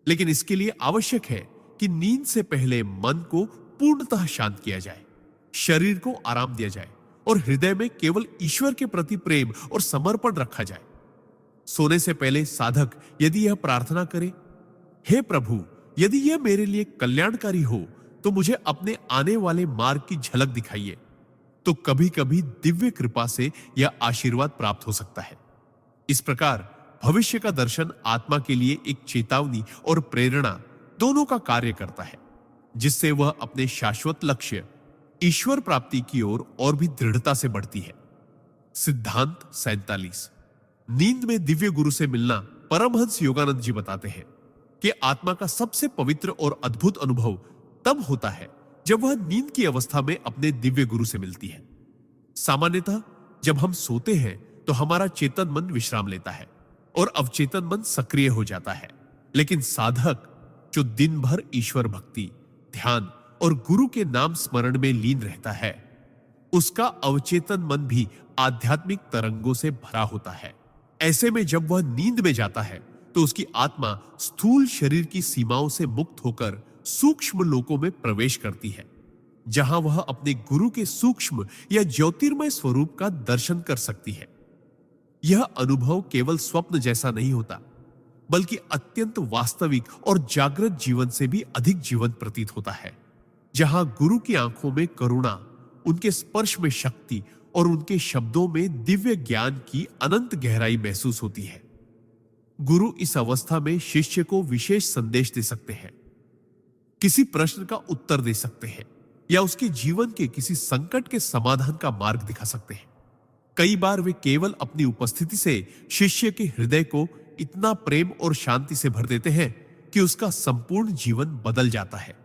Speaker 1: लेकिन इसके लिए आवश्यक है कि नींद से पहले मन को पूर्णतः शांत किया जाए, शरीर को आराम दिया जाए और हृदय में केवल ईश्वर के प्रति प्रेम और समर्पण रखा जाए। सोने से पहले साधक यदि यह प्रार्थना करे, हे प्रभु, यदि यह मेरे लिए कल्याणकारी हो तो मुझे अपने आने वाले मार्ग की झलक दिखाइए, तो कभी कभी दिव्य कृपा से यह आशीर्वाद प्राप्त हो सकता है। इस प्रकार भविष्य का दर्शन आत्मा के लिए एक चेतावनी और प्रेरणा दोनों का कार्य करता है, जिससे वह अपने शाश्वत लक्ष्य ईश्वर प्राप्ति की ओर और भी दृढ़ता से बढ़ती है। सिद्धांत 47। नींद में दिव्य गुरु से मिलना। परमहंस योगानंद जी बताते हैं कि आत्मा का सबसे पवित्र और अद्भुत अनुभव तब होता है जब वह नींद की अवस्था में अपने दिव्य गुरु से मिलती है। सामान्यतः जब हम सोते हैं तो हमारा चेतन मन विश्राम लेता है और अवचेतन मन सक्रिय हो जाता है, लेकिन साधक जो दिन भर ईश्वर भक्ति, ध्यान और गुरु के नाम स्मरण में लीन रहता है, उसका अवचेतन मन भी आध्यात्मिक तरंगों से भरा होता है। ऐसे में जब वह नींद में जाता है तो उसकी आत्मा स्थूल शरीर की सीमाओं से मुक्त होकर सूक्ष्म लोकों में प्रवेश करती है, जहां वह अपने गुरु के सूक्ष्म या ज्योतिर्मय स्वरूप का दर्शन कर सकती है। यह अनुभव केवल स्वप्न जैसा नहीं होता, बल्कि अत्यंत वास्तविक और जागृत जीवन से भी अधिक जीवन प्रतीत होता है, जहां गुरु की आंखों में करुणा, उनके स्पर्श में शक्ति और उनके शब्दों में दिव्य ज्ञान की अनंत गहराई महसूस होती है। गुरु इस अवस्था में शिष्य को विशेष संदेश दे सकते हैं, किसी प्रश्न का उत्तर दे सकते हैं या उसके जीवन के किसी संकट के समाधान का मार्ग दिखा सकते हैं। कई बार वे केवल अपनी उपस्थिति से शिष्य के हृदय को इतना प्रेम और शांति से भर देते हैं कि उसका संपूर्ण जीवन बदल जाता है।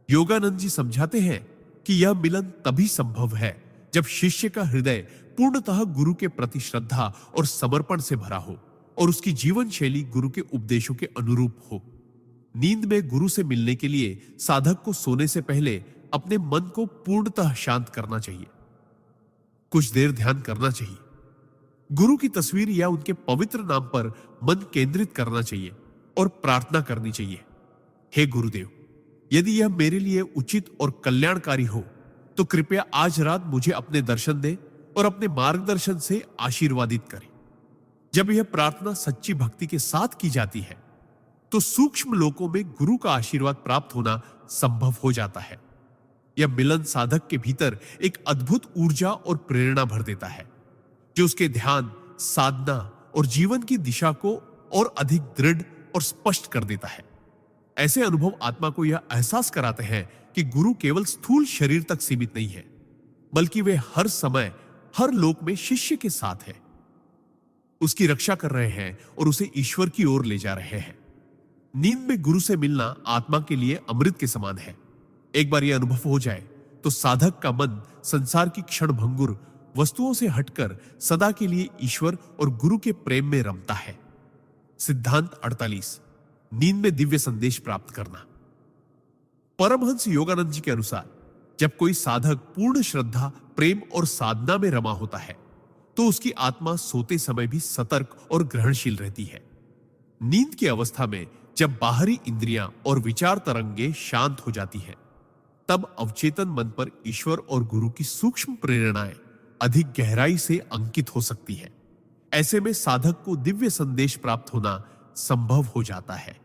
Speaker 1: योगानंद जी समझाते हैं कि यह मिलन तभी संभव है जब शिष्य का हृदय पूर्णतः गुरु के प्रति श्रद्धा और समर्पण से भरा हो और उसकी जीवन शैली गुरु के उपदेशों के अनुरूप हो। नींद में गुरु से मिलने के लिए साधक को सोने से पहले अपने मन को पूर्णतः शांत करना चाहिए, कुछ देर ध्यान करना चाहिए, गुरु की तस्वीर या उनके पवित्र नाम पर मन केंद्रित करना चाहिए और प्रार्थना करनी चाहिए। हे गुरुदेव, यदि यह मेरे लिए उचित और कल्याणकारी हो तो कृपया आज रात मुझे अपने दर्शन दे और अपने मार्गदर्शन से आशीर्वादित करें। जब यह प्रार्थना सच्ची भक्ति के साथ की जाती है तो सूक्ष्म लोकों में गुरु का आशीर्वाद प्राप्त होना संभव हो जाता है। यह मिलन साधक के भीतर एक अद्भुत ऊर्जा और प्रेरणा भर देता है, जो उसके ध्यान, साधना और जीवन की दिशा को और अधिक दृढ़ और स्पष्ट कर देता है। ऐसे अनुभव आत्मा को यह एहसास कराते हैं कि गुरु केवल स्थूल शरीर तक सीमित नहीं है, बल्कि वे हर समय हर लोक में शिष्य के साथ है, उसकी रक्षा कर रहे हैं और उसे ईश्वर की ओर ले जा रहे हैं। नींद में गुरु से मिलना आत्मा के लिए अमृत के समान है। एक बार यह अनुभव हो जाए तो साधक का मन संसार की क्षणभंगुर वस्तुओं से हटकर सदा के लिए ईश्वर और गुरु के प्रेम में रमता है। सिद्धांत 48। नींद में दिव्य संदेश प्राप्त करना। परमहंस योगानंद जी के अनुसार जब कोई साधक पूर्ण श्रद्धा, प्रेम और साधना में रमा होता है तो उसकी आत्मा सोते समय भी सतर्क और ग्रहणशील रहती है। नींद की अवस्था में जब बाहरी इंद्रियां और विचार तरंगे शांत हो जाती हैं, तब अवचेतन मन पर ईश्वर और गुरु की सूक्ष्म प्रेरणाएं अधिक गहराई से अंकित हो सकती है। ऐसे में साधक को दिव्य संदेश प्राप्त होना संभव हो जाता है।